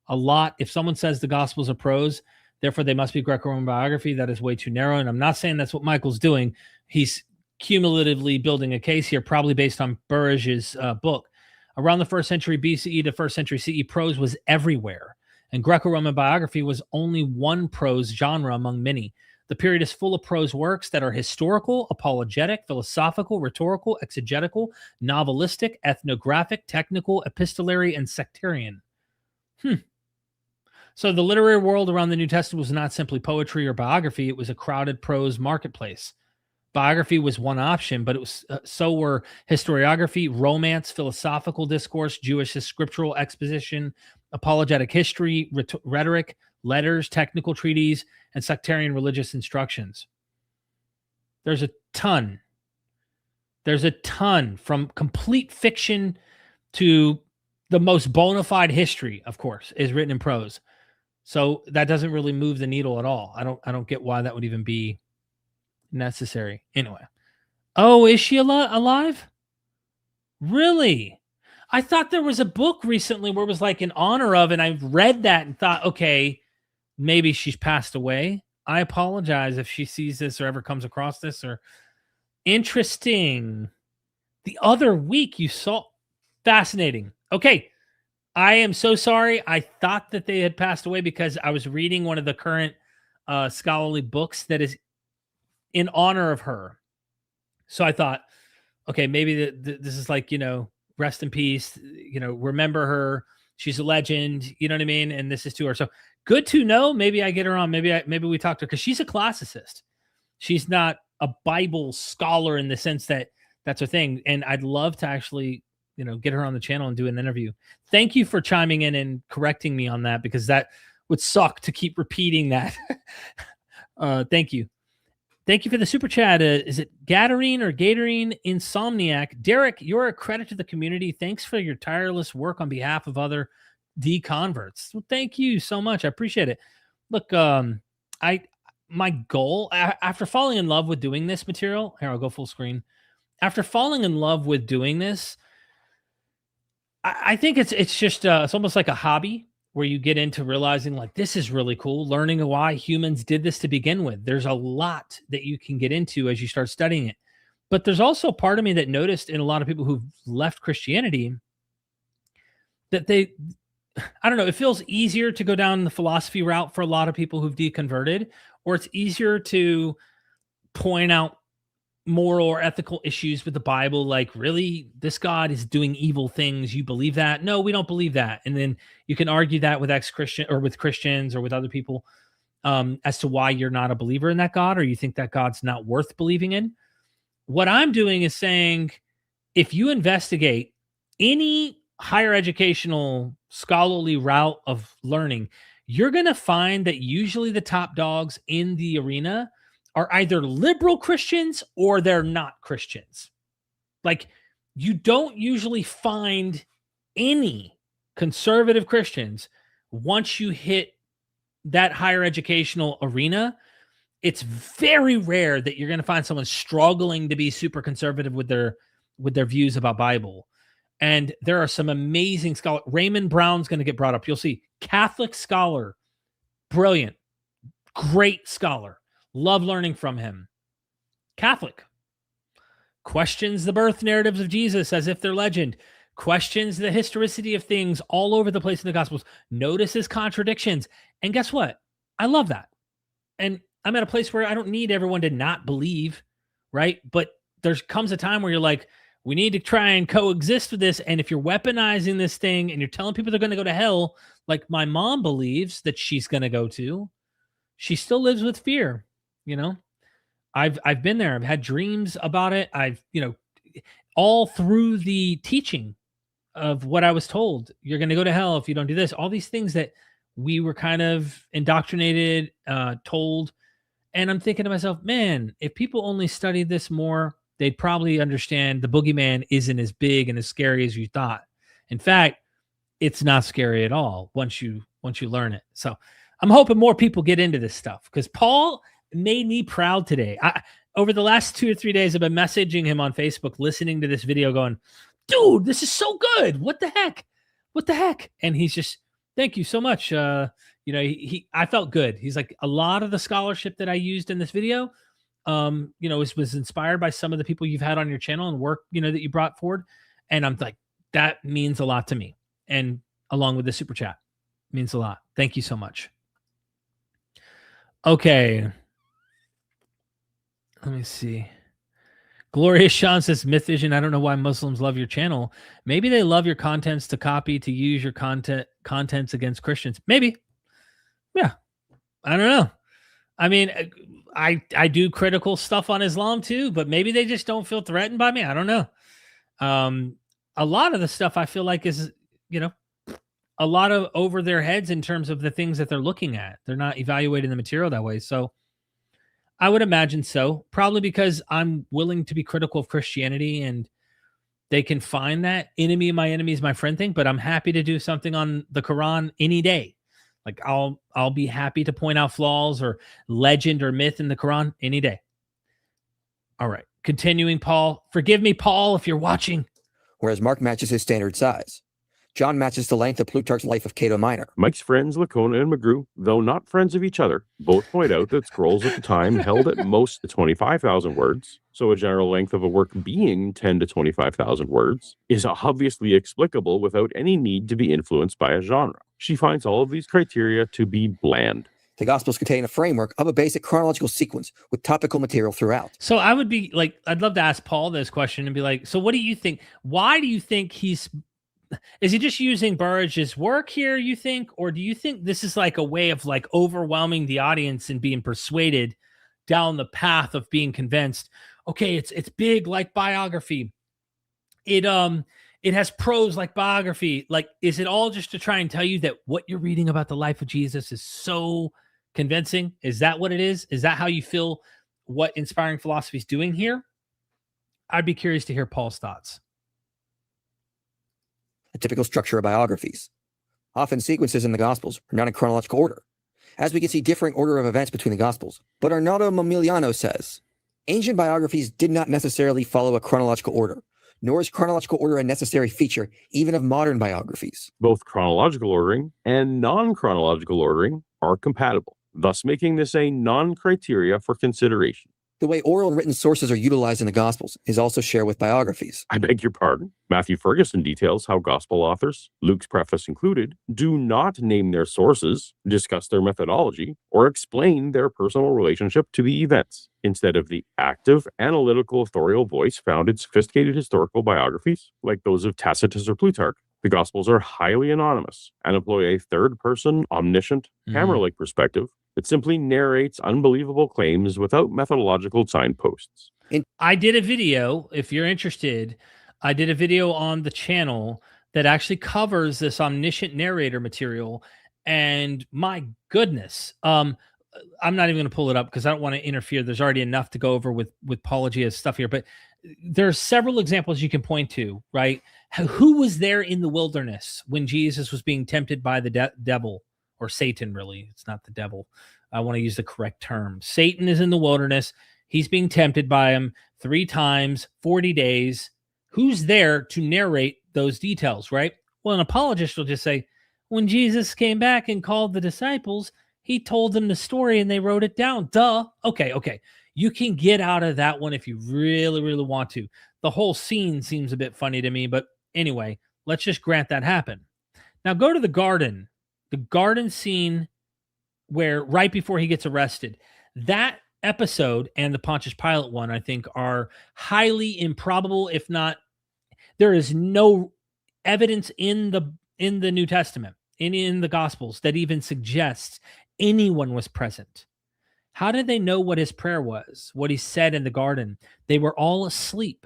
a lot, if someone says the Gospels are prose, therefore they must be Greco-Roman biography, that is way too narrow. And I'm not saying that's what Michael's doing. He's cumulatively building a case here, probably based on Burrage's book. Around the 1st century BCE to 1st century CE, prose was everywhere. And Greco-Roman biography was only one prose genre among many. The period is full of prose works that are historical, apologetic, philosophical, rhetorical, exegetical, novelistic, ethnographic, technical, epistolary, and sectarian. So the literary world around the New Testament was not simply poetry or biography. It was a crowded prose marketplace. Biography was one option, but it was so were historiography, romance, philosophical discourse, Jewish scriptural exposition, apologetic history, rhetoric, letters, technical treatises, and sectarian religious instructions. There's a ton. There's a ton, from complete fiction to the most bona fide history, of course, is written in prose. So that doesn't really move the needle at all. I don't get why that would even be necessary. Anyway. Oh, is she alive? Really? I thought there was a book recently where it was like in honor of, and I read that and thought, okay, maybe she's passed away. I apologize if she sees this or ever comes across this. Or interesting. The other week you saw, fascinating. Okay. I am so sorry. I thought that they had passed away because I was reading one of the current scholarly books that is in honor of her. So I thought, okay, maybe this is like, rest in peace, remember her. She's a legend, you know what I mean? And this is to her. So good to know. Maybe I get her on. Maybe we talked to her because she's a classicist. She's not a Bible scholar in the sense that that's her thing. And I'd love to actually, get her on the channel and do an interview. Thank you for chiming in and correcting me on that, because that would suck to keep repeating that. Thank you. Thank you for the super chat. Is it Gatorine or Gatorine Insomniac? Derek, you're a credit to the community. Thanks for your tireless work on behalf of other deconverts. Well, thank you so much. I appreciate it. Look, my goal after falling in love with doing this material, here, I'll go full screen. After falling in love with doing this, I think it's just it's almost like a hobby where you get into realizing like, this is really cool, learning why humans did this to begin with. There's a lot that you can get into as you start studying it. But there's also a part of me that noticed in a lot of people who've left Christianity that I don't know, it feels easier to go down the philosophy route for a lot of people who've deconverted, or it's easier to point out moral or ethical issues with the Bible, like, really, this God is doing evil things, you believe that? No, we don't believe that. And then you can argue that with ex-Christian or with Christians or with other people as to why you're not a believer in that God, or you think that God's not worth believing in. What I'm doing is saying, if you investigate any higher educational scholarly route of learning, you're going to find that usually the top dogs in the arena are either liberal Christians or they're not Christians. Like, you don't usually find any conservative Christians, once you hit that higher educational arena, it's very rare that you're going to find someone struggling to be super conservative with their views about Bible. And there are some amazing scholars. Raymond Brown's going to get brought up. You'll see Catholic scholar, brilliant, great scholar. Love learning from him. Catholic. Questions the birth narratives of Jesus as if they're legend. Questions the historicity of things all over the place in the Gospels. Notices contradictions. And guess what? I love that. And I'm at a place where I don't need everyone to not believe, right? But there comes a time where you're like, we need to try and coexist with this. And if you're weaponizing this thing and you're telling people they're going to go to hell, like my mom believes that she's going to go to, she still lives with fear. You know, I've been there. I've had dreams about it. I've, all through the teaching of what I was told, you're going to go to hell if you don't do this. All these things that we were kind of indoctrinated, told. And I'm thinking to myself, man, if people only studied this more, they'd probably understand the boogeyman isn't as big and as scary as you thought. In fact, it's not scary at all once you learn it. So I'm hoping more people get into this stuff because Paul made me proud today. Over the last 2 or 3 days, I've been messaging him on Facebook, listening to this video going, dude, this is so good. What the heck? What the heck? And he's just, thank you so much. I felt good. He's like, a lot of the scholarship that I used in this video, was inspired by some of the people you've had on your channel and work, that you brought forward. And I'm like, that means a lot to me. And along with the super chat, means a lot. Thank you so much. Okay. Let me see. Glorious Sean says, MythVision, I don't know why Muslims love your channel. Maybe they love your contents to copy, to use your contents against Christians. Maybe. Yeah. I don't know. I mean, I do critical stuff on Islam too, but maybe they just don't feel threatened by me. I don't know. A lot of the stuff I feel like is, a lot of over their heads in terms of the things that they're looking at. They're not evaluating the material that way. So I would imagine so, probably because I'm willing to be critical of Christianity and they can find that enemy of my enemy is my friend thing, but I'm happy to do something on the Quran any day. Like I'll be happy to point out flaws or legend or myth in the Quran any day. All right. Continuing, Paul. Forgive me, Paul, if you're watching. Whereas Mark matches his standard size. John matches the length of Plutarch's Life of Cato Minor. Mike's friends, Lacona and McGrew, though not friends of each other, both point out that scrolls at the time held at most 25,000 words, so a general length of a work being 10 to 25,000 words, is obviously explicable without any need to be influenced by a genre. She finds all of these criteria to be bland. The Gospels contain a framework of a basic chronological sequence with topical material throughout. So I would be like, I'd love to ask Paul this question and be like, so what do you think? Why do you think is he just using Burridge's work here, you think? Or do you think this is like a way of like overwhelming the audience and being persuaded down the path of being convinced, okay, it's big like biography. It has prose like biography. Like, is it all just to try and tell you that what you're reading about the life of Jesus is so convincing? Is that what it is? Is that how you feel what Inspiring Philosophy is doing here? I'd be curious to hear Paul's thoughts. A typical structure of biographies. Often sequences in the Gospels are not in chronological order, as we can see differing order of events between the Gospels. But Arnaldo Momigliano says, ancient biographies did not necessarily follow a chronological order, nor is chronological order a necessary feature even of modern biographies. Both chronological ordering and non-chronological ordering are compatible, thus making this a non-criteria for consideration. The way oral and written sources are utilized in the Gospels is also shared with biographies. I beg your pardon. Matthew Ferguson details how Gospel authors, Luke's preface included, do not name their sources, discuss their methodology, or explain their personal relationship to the events, instead of the active, analytical, authorial voice found in sophisticated historical biographies, like those of Tacitus or Plutarch. The Gospels are highly anonymous and employ a third-person, omniscient, camera-like perspective that simply narrates unbelievable claims without methodological signposts. I did a video, if you're interested, I did a video on the channel that actually covers this omniscient narrator material. And my goodness, I'm not even going to pull it up because I don't want to interfere. There's already enough to go over with Paulogia stuff here, but there's several examples you can point to, right? Who was there in the wilderness when Jesus was being tempted by the devil, or Satan, really? It's not the devil. I want to use the correct term. Satan is in the wilderness. He's being tempted by him 3 times, 40 days. Who's there to narrate those details, right? Well, an apologist will just say, when Jesus came back and called the disciples, he told them the story and they wrote it down. Duh. Okay. You can get out of that one if you really, really want to. The whole scene seems a bit funny to me, but anyway, let's just grant that happened. Now go to the garden scene where right before he gets arrested. That episode and the Pontius Pilate one, I think, are highly improbable, if not, there is no evidence in the New Testament, in the Gospels, that even suggests anyone was present. How did they know what his prayer was, what he said in the garden? They were all asleep.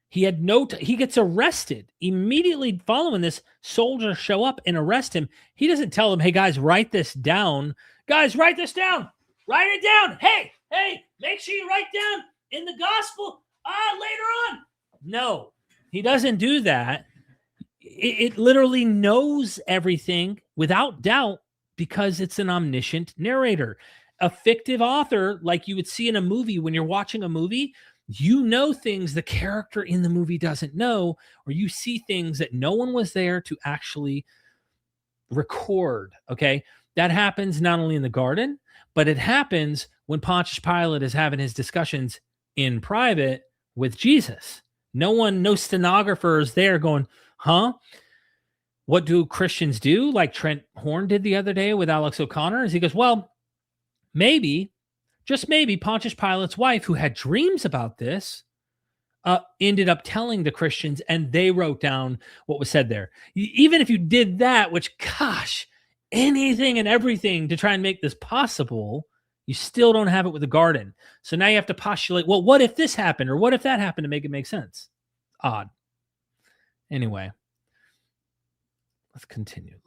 He had he gets arrested. Immediately following this, soldiers show up and arrest him. He doesn't tell them, hey, guys, write this down. Guys, write this down. Write it down. Hey, make sure you write down in the gospel later on. No, he doesn't do that. It literally knows everything without doubt because it's an omniscient narrator. A fictive author, like you would see in a movie when you're watching a movie, you know things the character in the movie doesn't know, or you see things that no one was there to actually record, okay? That happens not only in the garden, but it happens when Pontius Pilate is having his discussions in private with Jesus. No stenographer is there going, huh? What do Christians do? Like Trent Horn did the other day with Alex O'Connor. As he goes, well, maybe, just maybe, Pontius Pilate's wife, who had dreams about this, ended up telling the Christians, and they wrote down what was said there. Even if you did that, which, gosh, anything and everything to try and make this possible, you still don't have it with the garden. So now you have to postulate, well, what if this happened, or what if that happened, to make it make sense? Odd. Anyway, let's continue.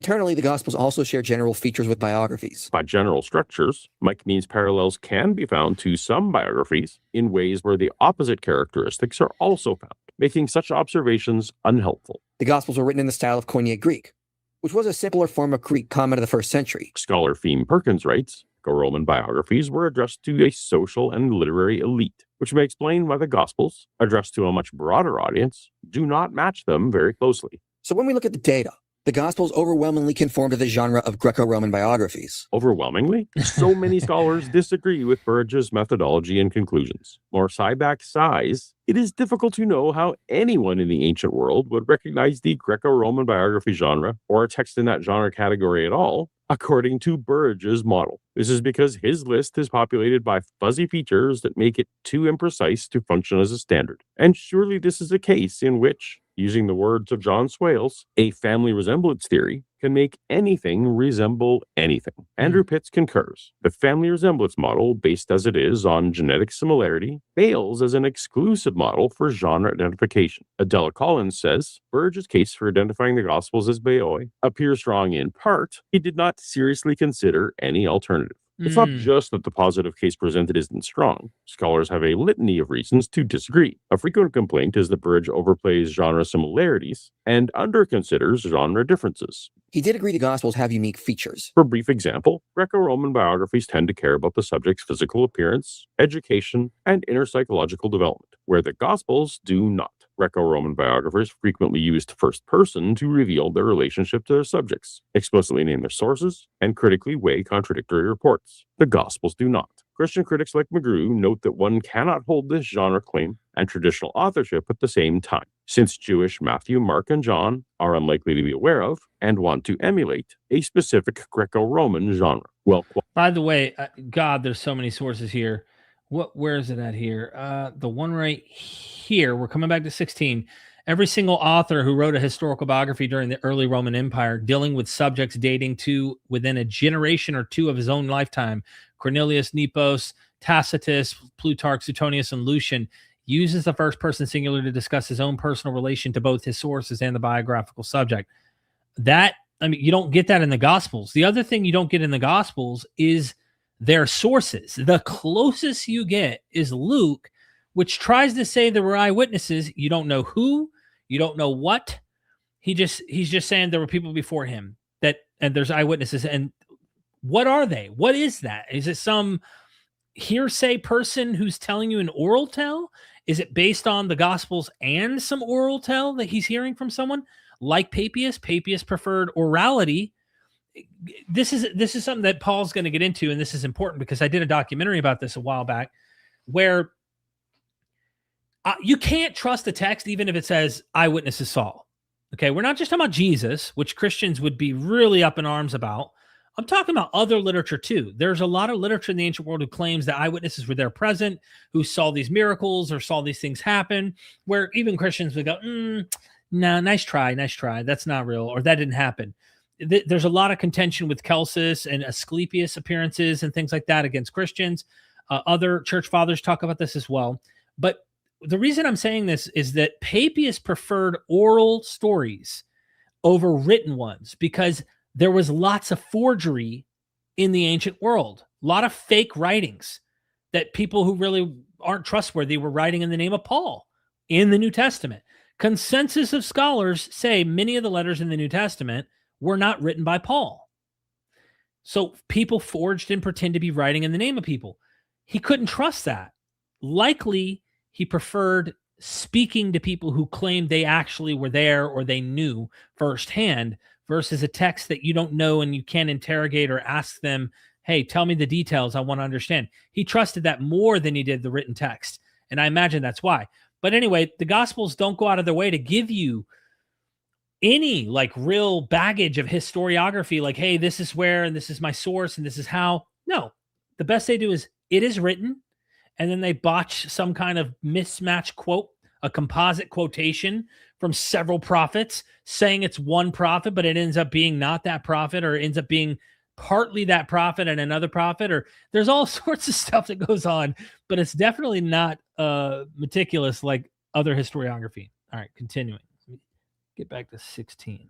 Internally, the Gospels also share general features with biographies. By general structures, Mike means parallels can be found to some biographies in ways where the opposite characteristics are also found, making such observations unhelpful. The Gospels were written in the style of Koine Greek, which was a simpler form of Greek common to the 1st century. Scholar Feem Perkins writes, Roman biographies were addressed to a social and literary elite, which may explain why the Gospels, addressed to a much broader audience, do not match them very closely. So when we look at the data, the Gospels overwhelmingly conform to the genre of Greco-Roman biographies. Overwhelmingly? So many scholars disagree with Burridge's methodology and conclusions. More Sieback size, it is difficult to know how anyone in the ancient world would recognize the Greco-Roman biography genre, or a text in that genre category at all, according to Burridge's model. This is because his list is populated by fuzzy features that make it too imprecise to function as a standard. And surely this is a case in which, using the words of John Swales, a family resemblance theory can make anything resemble anything. Andrew Pitts concurs. The family resemblance model, based as it is on genetic similarity, fails as an exclusive model for genre identification. Adela Collins says, Burridge's case for identifying the Gospels as Beoi appears strong in part. He did not seriously consider any alternative. It's not just that the positive case presented isn't strong. Scholars have a litany of reasons to disagree. A frequent complaint is that Burridge overplays genre similarities and underconsiders genre differences. He did agree the Gospels have unique features. For a brief example, Greco-Roman biographies tend to care about the subject's physical appearance, education, and inner psychological development, where the Gospels do not. Greco-Roman biographers frequently used first person to reveal their relationship to their subjects, explicitly name their sources, and critically weigh contradictory reports. The Gospels do not. Christian critics like McGrew note that one cannot hold this genre claim and traditional authorship at the same time, since Jewish Matthew, Mark, and John are unlikely to be aware of and want to emulate a specific Greco-Roman genre. Well, by the way, God, there's so many sources here. Where is it at here? The one right here, we're coming back to 16. Every single author who wrote a historical biography during the early Roman Empire, dealing with subjects dating to within a generation or two of his own lifetime, Cornelius, Nepos, Tacitus, Plutarch, Suetonius, and Lucian, uses the first person singular to discuss his own personal relation to both his sources and the biographical subject. That I mean, you don't get that in the Gospels. The other thing you don't get in the Gospels is their sources. The closest you get is Luke, which tries to say there were eyewitnesses. You don't know who, you don't know what. He's just saying there were people before him and there's eyewitnesses. And what are they? What is that? Is it some hearsay person who's telling you an oral tell? Is it based on the Gospels and some oral tell that he's hearing from someone like Papias? Papias preferred orality. This is something that Paul's going to get into, and this is important because I did a documentary about this a while back, where you can't trust the text even if it says eyewitnesses saw. Okay, we're not just talking about Jesus, which Christians would be really up in arms about. I'm talking about other literature too. There's a lot of literature in the ancient world who claims that eyewitnesses were there present, who saw these miracles or saw these things happen, where even Christians would go, no, nice try. That's not real, or that didn't happen. There's a lot of contention with Celsus and Asclepius appearances and things like that against Christians. Other church fathers talk about this as well. But the reason I'm saying this is that Papias preferred oral stories over written ones because there was lots of forgery in the ancient world, a lot of fake writings that people who really aren't trustworthy were writing in the name of Paul in the New Testament. Consensus of scholars say many of the letters in the New Testament were not written by Paul. So people forged and pretend to be writing in the name of people. He couldn't trust that. Likely, he preferred speaking to people who claimed they actually were there or they knew firsthand versus a text that you don't know and you can't interrogate or ask them, hey, tell me the details. I want to understand. He trusted that more than he did the written text. And I imagine that's why. But anyway, the Gospels don't go out of their way to give you any like real baggage of historiography, like, hey, this is where, and this is my source, and this is how. No, the best they do is it is written, and then they botch some kind of mismatch quote, a composite quotation from several prophets saying it's one prophet, but it ends up being not that prophet, or it ends up being partly that prophet and another prophet, or there's all sorts of stuff that goes on, but it's definitely not meticulous like other historiography. All right, continuing. Get back to 16.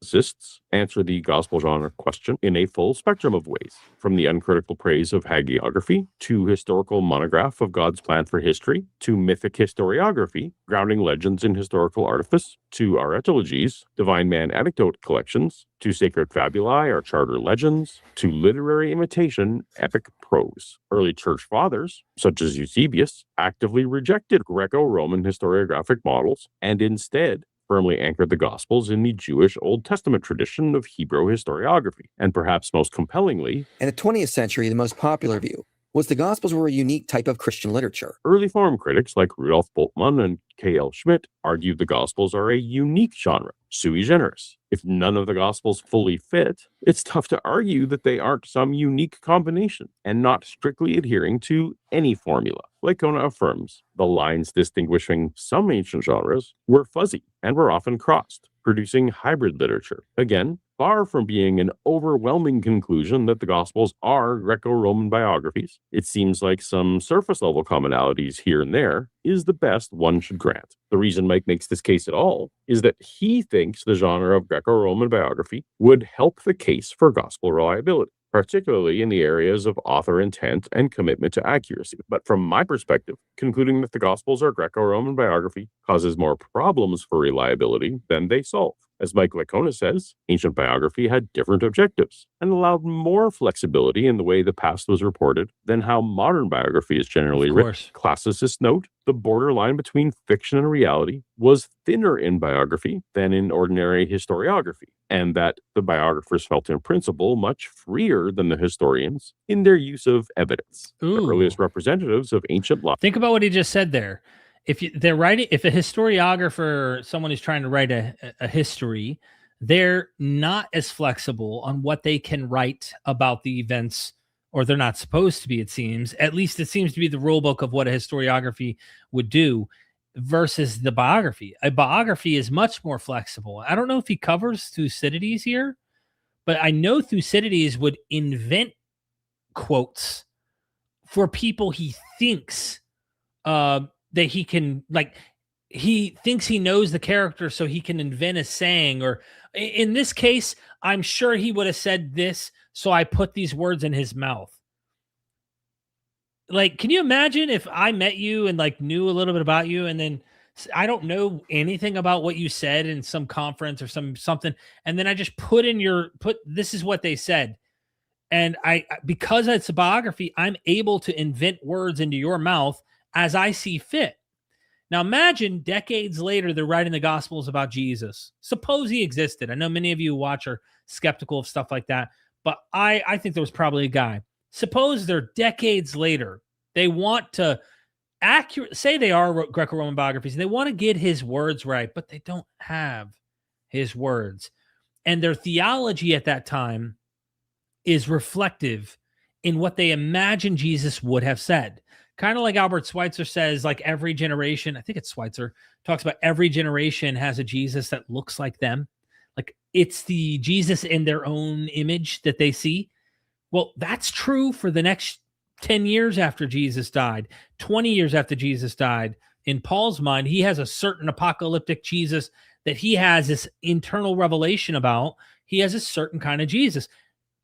Physicists answer the gospel genre question in a full spectrum of ways, from the uncritical praise of hagiography to historical monograph of God's plan for history, to mythic historiography, grounding legends in historical artifice, to aretologies, divine man anecdote collections, to sacred fabulae or charter legends, to literary imitation, epic prose. Early church fathers, such as Eusebius, actively rejected Greco-Roman historiographic models and instead firmly anchored the Gospels in the Jewish Old Testament tradition of Hebrew historiography. And perhaps most compellingly, in the 20th century, the most popular view was the Gospels were a unique type of Christian literature. Early form critics like Rudolf Bultmann and K.L. Schmidt argued the Gospels are a unique genre, sui generis. If none of the Gospels fully fit, it's tough to argue that they aren't some unique combination and not strictly adhering to any formula. Licona affirms the lines distinguishing some ancient genres were fuzzy and were often crossed, producing hybrid literature. Again, far from being an overwhelming conclusion that the Gospels are Greco-Roman biographies, it seems like some surface-level commonalities here and there is the best one should grant. The reason Mike makes this case at all is that he thinks the genre of Greco-Roman biography would help the case for gospel reliability, particularly in the areas of author intent and commitment to accuracy. But from my perspective, concluding that the Gospels are Greco-Roman biography causes more problems for reliability than they solve. As Mike Licona says, ancient biography had different objectives and allowed more flexibility in the way the past was reported than how modern biography is generally written. Classicists note the borderline between fiction and reality was thinner in biography than in ordinary historiography, and that the biographers felt in principle much freer than the historians in their use of evidence. The earliest representatives of ancient law. Think about what he just said there. If they're writing, if a historiographer, someone who's trying to write a history, they're not as flexible on what they can write about the events, or they're not supposed to be, it seems. At least it seems to be the rule book of what a historiography would do versus the biography. A biography is much more flexible. I don't know if he covers Thucydides here, but I know Thucydides would invent quotes for people he thinks that he can, like, he thinks he knows the character, so he can invent a saying, or In this case, I'm sure he would have said this, so I put these words in his mouth. Like, can you imagine if I met you and like knew a little bit about you, and then I don't know anything about what you said in some conference or something, and then I just put this is what they said. And because it's a biography, I'm able to invent words into your mouth as I see fit. Now, imagine decades later, they're writing the Gospels about Jesus. Suppose he existed. I know many of you who watch are skeptical of stuff like that, but I think there was probably a guy. Suppose they're decades later. They want to say they are Greco-Roman biographies, and they want to get his words right, but they don't have his words. And their theology at that time is reflective in what they imagine Jesus would have said. Kind of like Albert Schweitzer says, like every generation, I think it's Schweitzer, talks about every generation has a Jesus that looks like them. Like it's the Jesus in their own image that they see. Well, that's true for the next 10 years after Jesus died, 20 years after Jesus died. In Paul's mind, he has a certain apocalyptic Jesus that he has this internal revelation about. He has a certain kind of Jesus.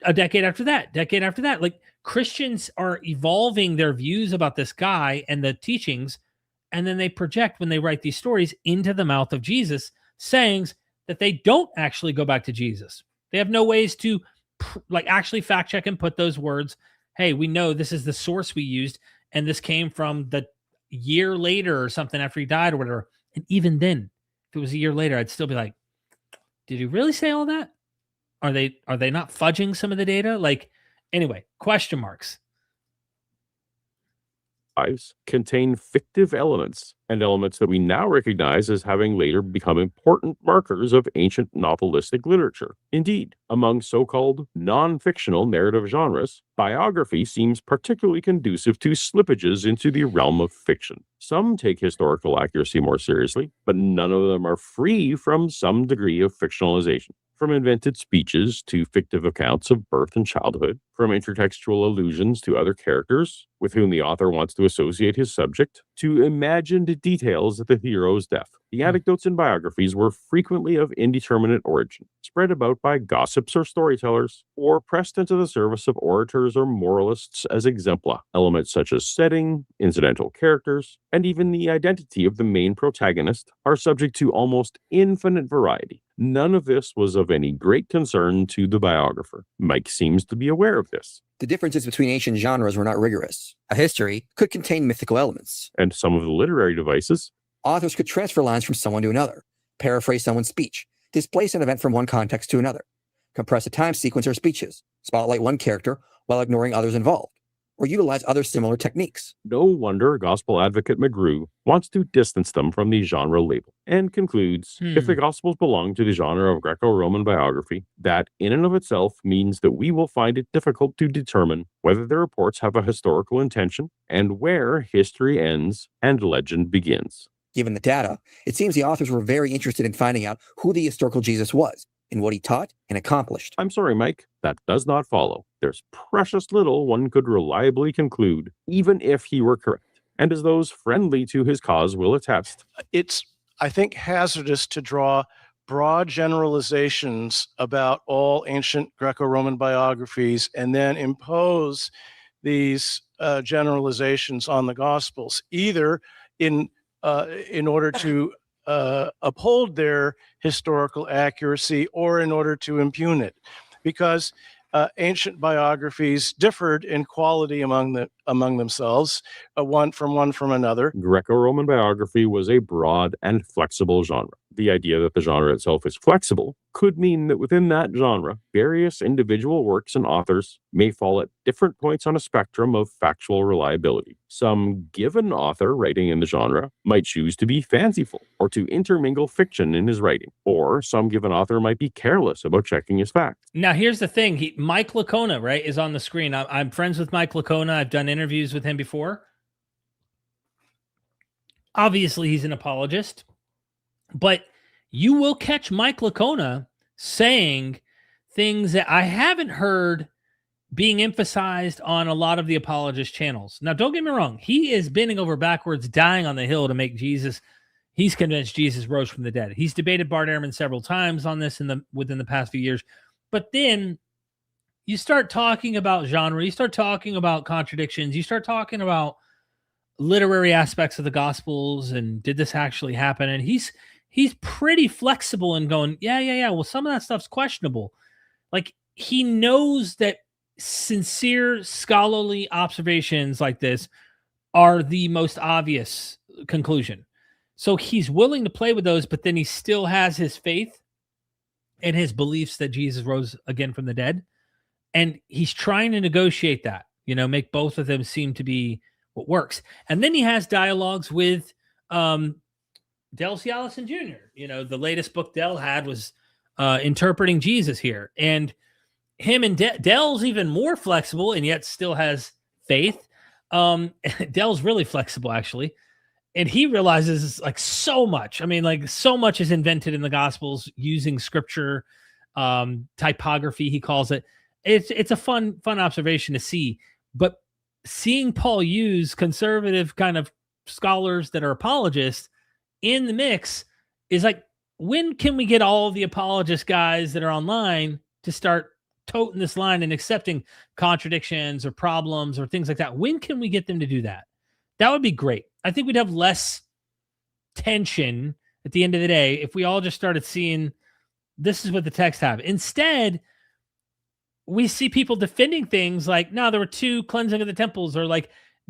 A decade after that, like Christians are evolving their views about this guy and the teachings, and then they project, when they write these stories, into the mouth of Jesus, sayings that they don't actually go back to Jesus. They have no ways to like actually fact check and put those words. Hey, we know this is the source we used, and this came from the year later or something after he died or whatever. And even then, if it was a year later, I'd still be like, did he really say all that? Are they not fudging some of the data? Like, anyway, question marks. Lives contain fictive elements, and elements that we now recognize as having later become important markers of ancient novelistic literature. Indeed, among so-called non-fictional narrative genres, biography seems particularly conducive to slippages into the realm of fiction. Some take historical accuracy more seriously, but none of them are free from some degree of fictionalization. From invented speeches to fictive accounts of birth and childhood, from intertextual allusions to other characters with whom the author wants to associate his subject, to imagined details of the hero's death. The anecdotes in biographies were frequently of indeterminate origin, spread about by gossips or storytellers, or pressed into the service of orators or moralists as exempla. Elements such as setting, incidental characters, and even the identity of the main protagonist are subject to almost infinite variety. None of this was of any great concern to the biographer. Mike seems to be aware of this. The differences between ancient genres were not rigorous. A history could contain mythical elements. And some of the literary devices, authors could transfer lines from someone to another, paraphrase someone's speech, displace an event from one context to another, compress a time sequence or speeches, spotlight one character while ignoring others involved, or utilize other similar techniques. No wonder gospel advocate McGrew wants to distance them from the genre label, and concludes, if the Gospels belong to the genre of Greco-Roman biography, that in and of itself means that we will find it difficult to determine whether the reports have a historical intention and where history ends and legend begins. Given the data, it seems the authors were very interested in finding out who the historical Jesus was and what he taught and accomplished. I'm sorry, Mike, that does not follow. There's precious little one could reliably conclude, even if he were correct, and as those friendly to his cause will attest. It's, I think, hazardous to draw broad generalizations about all ancient Greco-Roman biographies and then impose these generalizations on the Gospels, either in order to uphold their historical accuracy or in order to impugn it, because ancient biographies differed in quality among themselves, one from another. Greco-Roman biography was a broad and flexible genre. The idea that the genre itself is flexible could mean that within that genre, various individual works and authors may fall at different points on a spectrum of factual reliability. Some given author writing in the genre might choose to be fanciful or to intermingle fiction in his writing, or some given author might be careless about checking his facts. Now, here's the thing. Mike Licona, right, is on the screen. I'm friends with Mike Licona. I've done interviews with him before. Obviously, he's an apologist. But you will catch Mike Licona saying things that I haven't heard being emphasized on a lot of the apologist channels. Now, don't get me wrong. He is bending over backwards, dying on the hill to make Jesus he's convinced Jesus rose from the dead. He's debated Bart Ehrman several times on this within the past few years. But then you start talking about genre, you start talking about contradictions, you start talking about literary aspects of the Gospels, and did this actually happen? And he's pretty flexible in going, yeah. Well, some of that stuff's questionable. Like, he knows that sincere scholarly observations like this are the most obvious conclusion. So he's willing to play with those, but then he still has his faith and his beliefs that Jesus rose again from the dead. And he's trying to negotiate that, make both of them seem to be what works. And then he has dialogues with Del Cialison Jr. The latest book Del had was Interpreting Jesus here. And him and Del's even more flexible and yet still has faith. Del's really flexible, actually. And he realizes like so much. I mean, like so much is invented in the Gospels using scripture, typography, he calls it. It's a fun observation to see. But seeing Paul use conservative kind of scholars that are apologists in the mix is like, when can we get all the apologist guys that are online to start toting this line and accepting contradictions or problems or things like that? When can we get them to do that? That would be great. I think we'd have less tension at the end of the day if we all just started seeing this is what the text have. Instead, we see people defending things like, no, there were 2 cleansing of the temples, or like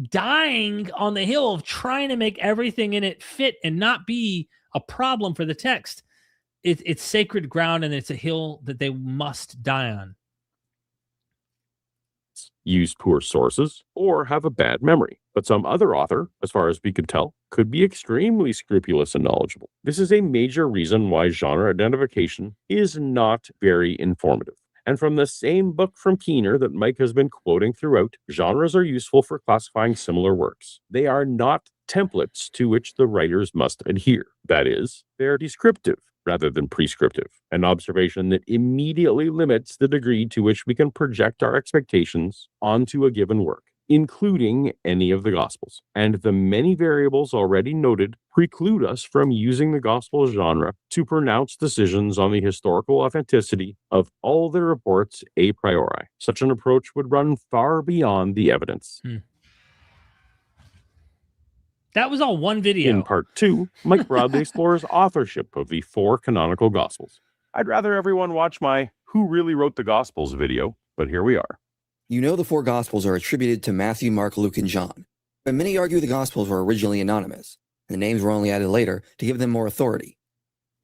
dying on the hill of trying to make everything in it fit and not be a problem for the text. It's sacred ground, and it's a hill that they must die on. Use poor sources, or have a bad memory. But some other author, as far as we could tell, could be extremely scrupulous and knowledgeable. This is a major reason why genre identification is not very informative. And from the same book from Keener that Mike has been quoting throughout, genres are useful for classifying similar works. They are not templates to which the writers must adhere. That is, they're descriptive rather than prescriptive, an observation that immediately limits the degree to which we can project our expectations onto a given work, including any of the Gospels. And the many variables already noted preclude us from using the Gospel genre to pronounce decisions on the historical authenticity of all the reports a priori. Such an approach would run far beyond the evidence. That was all one video. In part 2, Mike broadly explores authorship of the 4 canonical Gospels. I'd rather everyone watch my Who Really Wrote the Gospels video, but here we are. The 4 Gospels are attributed to Matthew, Mark, Luke, and John. But many argue the Gospels were originally anonymous, and the names were only added later to give them more authority.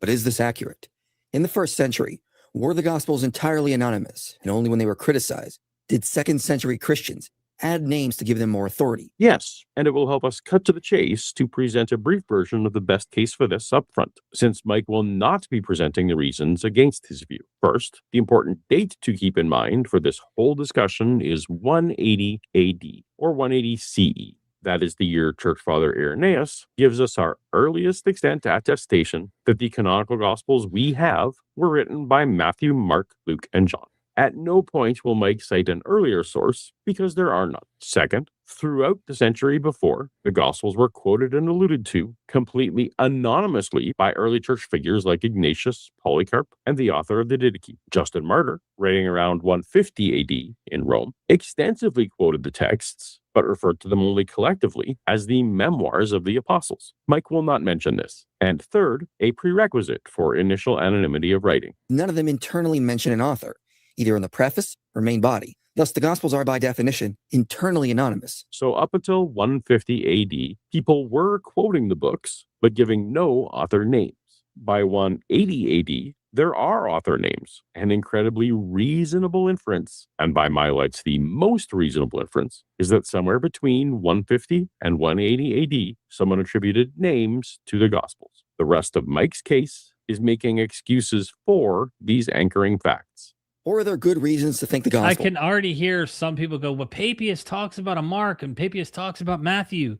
But is this accurate? In the 1st century, were the Gospels entirely anonymous, and only when they were criticized did 2nd century Christians add names to give them more authority? Yes, and it will help us cut to the chase to present a brief version of the best case for this up front, since Mike will not be presenting the reasons against his view. First, the important date to keep in mind for this whole discussion is 180 AD, or 180 CE. That is the year Church Father Irenaeus gives us our earliest extant attestation that the canonical Gospels we have were written by Matthew, Mark, Luke, and John. At no point will Mike cite an earlier source, because there are none. Second, throughout the century before, the Gospels were quoted and alluded to completely anonymously by early church figures like Ignatius, Polycarp, and the author of the Didache. Justin Martyr, writing around 150 AD in Rome, extensively quoted the texts, but referred to them only collectively as the memoirs of the apostles. Mike will not mention this. And third, a prerequisite for initial anonymity of writing. None of them internally mention an author, either in the preface or main body. Thus, the Gospels are, by definition, internally anonymous. So up until 150 AD, people were quoting the books, but giving no author names. By 180 AD, there are author names, an incredibly reasonable inference, and by my lights, the most reasonable inference, is that somewhere between 150 and 180 AD, someone attributed names to the Gospels. The rest of Mike's case is making excuses for these anchoring facts. Or are there good reasons to think the Gospel? I can already hear some people go, well, Papias talks about a Mark and Papias talks about Matthew.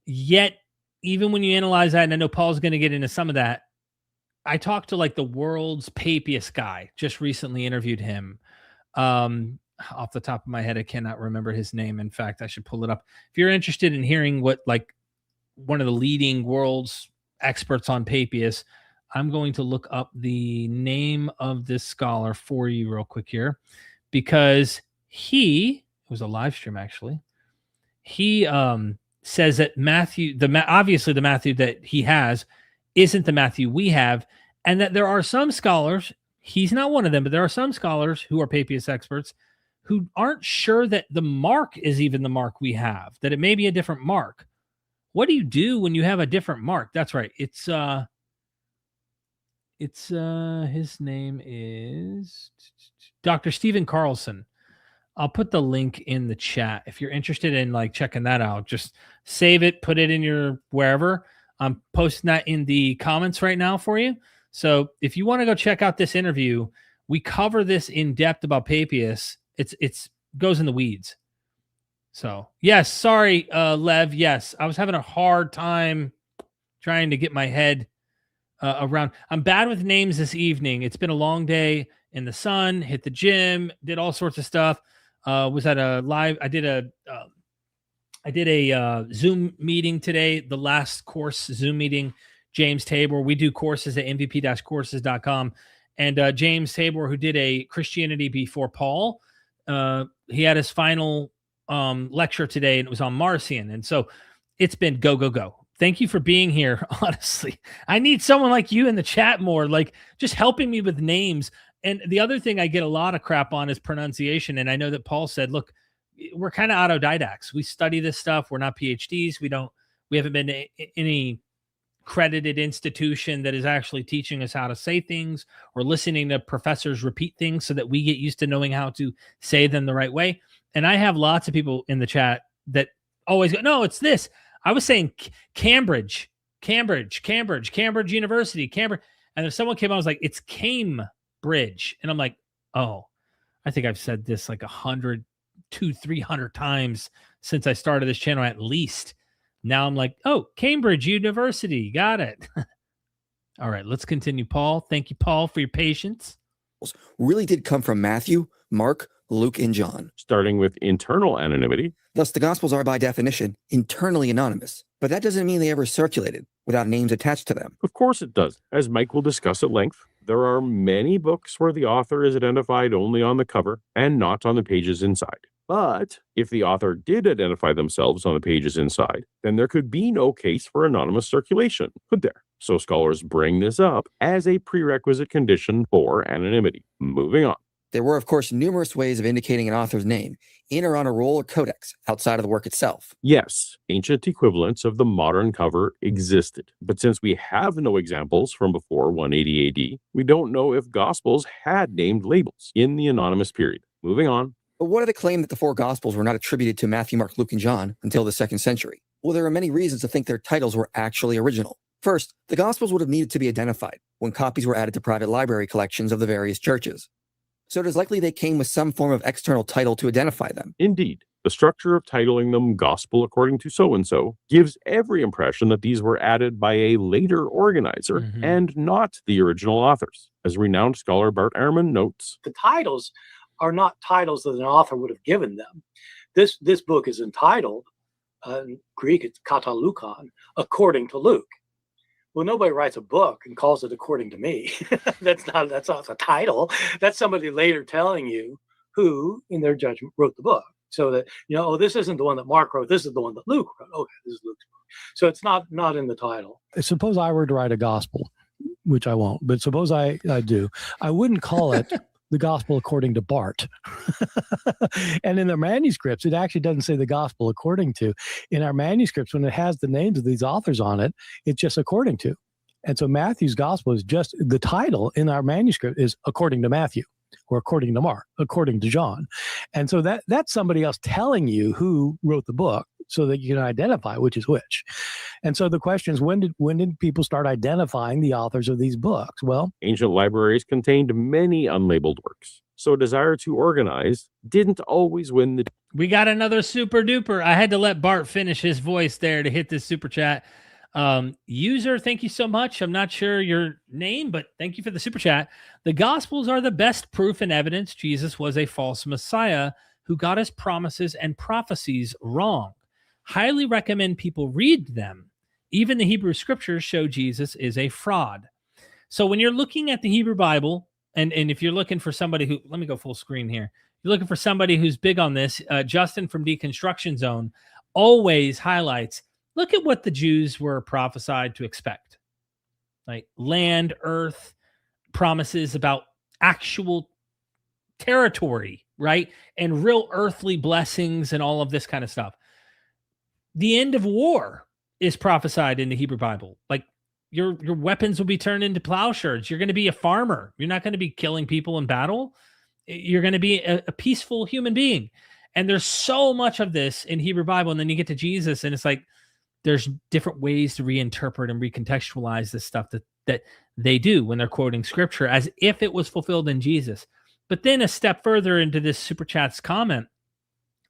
Yet, even when you analyze that, and I know Paul's going to get into some of that, I talked to like the world's Papias guy, just recently interviewed him. Off the top of my head, I cannot remember his name. In fact, I should pull it up. If you're interested in hearing what like one of the leading world's experts on Papias. I'm going to look up the name of this scholar for you real quick here, because it was a live stream actually. He says that Matthew, obviously the Matthew that he has isn't the Matthew we have, and that there are some scholars, he's not one of them, but there are some scholars who are Papias experts who aren't sure that the mark is even the mark we have, that it may be a different mark. What do you do when you have a different mark? That's right. It's his name is Dr. Stephen Carlson. I'll put the link in the chat if you're interested in like checking that out. Just save it, put it in your wherever. I'm posting that in the comments right now for you. So if you want to go check out this interview, we cover this in depth about Papias. It's goes in the weeds. So yes, sorry, Lev. Yes, I was having a hard time trying to get my head around. I'm bad with names this evening. It's been a long day in the sun. Hit the gym, did all sorts of stuff. Was at a live. I did a Zoom meeting today. The last course Zoom meeting. James Tabor. We do courses at mvp-courses.com, and James Tabor, who did a Christianity Before Paul. He had his final lecture today, and it was on Marcion. And so it's been go. Thank you for being here. Honestly, I need someone like you in the chat more, like just helping me with names. And the other thing I get a lot of crap on is pronunciation. And I know that Paul said, look, we're kind of autodidacts. We study this stuff. We're not PhDs. We haven't been to any credited institution that is actually teaching us how to say things or listening to professors repeat things so that we get used to knowing how to say them the right way. And I have lots of people in the chat that always go, no, it's this. I was saying Cambridge University, Cambridge. And if someone came on, I was like, it's Cambridge. And I'm like, oh, I think I've said this like 100, 200, 300 times since I started this channel at least. Now I'm like, oh, Cambridge University. Got it. All right, let's continue, Paul. Thank you, Paul, for your patience. Really did come from Matthew, Mark, Luke, and John. Starting with internal anonymity. Thus, the Gospels are by definition internally anonymous, but that doesn't mean they ever circulated without names attached to them. Of course it does. As Mike will discuss at length, there are many books where the author is identified only on the cover and not on the pages inside. But if the author did identify themselves on the pages inside, then there could be no case for anonymous circulation, could there? So scholars bring this up as a prerequisite condition for anonymity. Moving on. There were, of course, numerous ways of indicating an author's name in or on a roll or codex outside of the work itself. Yes, ancient equivalents of the modern cover existed. But since we have no examples from before 180 AD, we don't know if Gospels had named labels in the anonymous period. Moving on. But what of the claim that the four Gospels were not attributed to Matthew, Mark, Luke, and John until the 2nd century? Well, there are many reasons to think their titles were actually original. First, the Gospels would have needed to be identified when copies were added to private library collections of the various churches. So it is likely they came with some form of external title to identify them. Indeed, the structure of titling them Gospel according to so-and-so gives every impression that these were added by a later organizer and not the original authors. As renowned scholar Bart Ehrman notes, the titles are not titles that an author would have given them. This book is entitled, in Greek it's katalukon, according to Luke. Well, nobody writes a book and calls it according to me. That's not a title. That's somebody later telling you who, in their judgment, wrote the book. So that, oh, this isn't the one that Mark wrote. This is the one that Luke wrote. Okay, this is Luke's book. So it's not in the title. Suppose I were to write a gospel, which I won't, but suppose I do. I wouldn't call it the gospel according to Bart. And in their manuscripts, it actually doesn't say the gospel according to. In our manuscripts, when it has the names of these authors on it, it's just according to. And so Matthew's gospel is just, the title in our manuscript is according to Matthew, or according to Mark, according to John. And so that's somebody else telling you who wrote the book so that you can identify which is which. And so the question is, when did people start identifying the authors of these books? Well, ancient libraries contained many unlabeled works, so a desire to organize didn't always win the... We got another super duper. I had to let Bart finish his voice there to hit this super chat. User, thank you so much. I'm not sure your name, but thank you for the super chat. The Gospels are the best proof and evidence Jesus was a false Messiah who got his promises and prophecies wrong. Highly recommend people read them. Even the Hebrew scriptures show Jesus is a fraud. So when you're looking at the Hebrew Bible, and if you're looking for somebody who, let me go full screen here. You're looking for somebody who's big on this. Justin from Deconstruction Zone always highlights, look at what the Jews were prophesied to expect. Like land, earth, promises about actual territory, right? And real earthly blessings and all of this kind of stuff. The end of war is prophesied in the Hebrew Bible. Like your weapons will be turned into plowshares. You're going to be a farmer. You're not going to be killing people in battle. You're going to be a peaceful human being. And there's so much of this in Hebrew Bible. And then you get to Jesus and it's like, there's different ways to reinterpret and recontextualize this stuff that they do when they're quoting scripture as if it was fulfilled in Jesus. But then a step further into this Super Chat's comment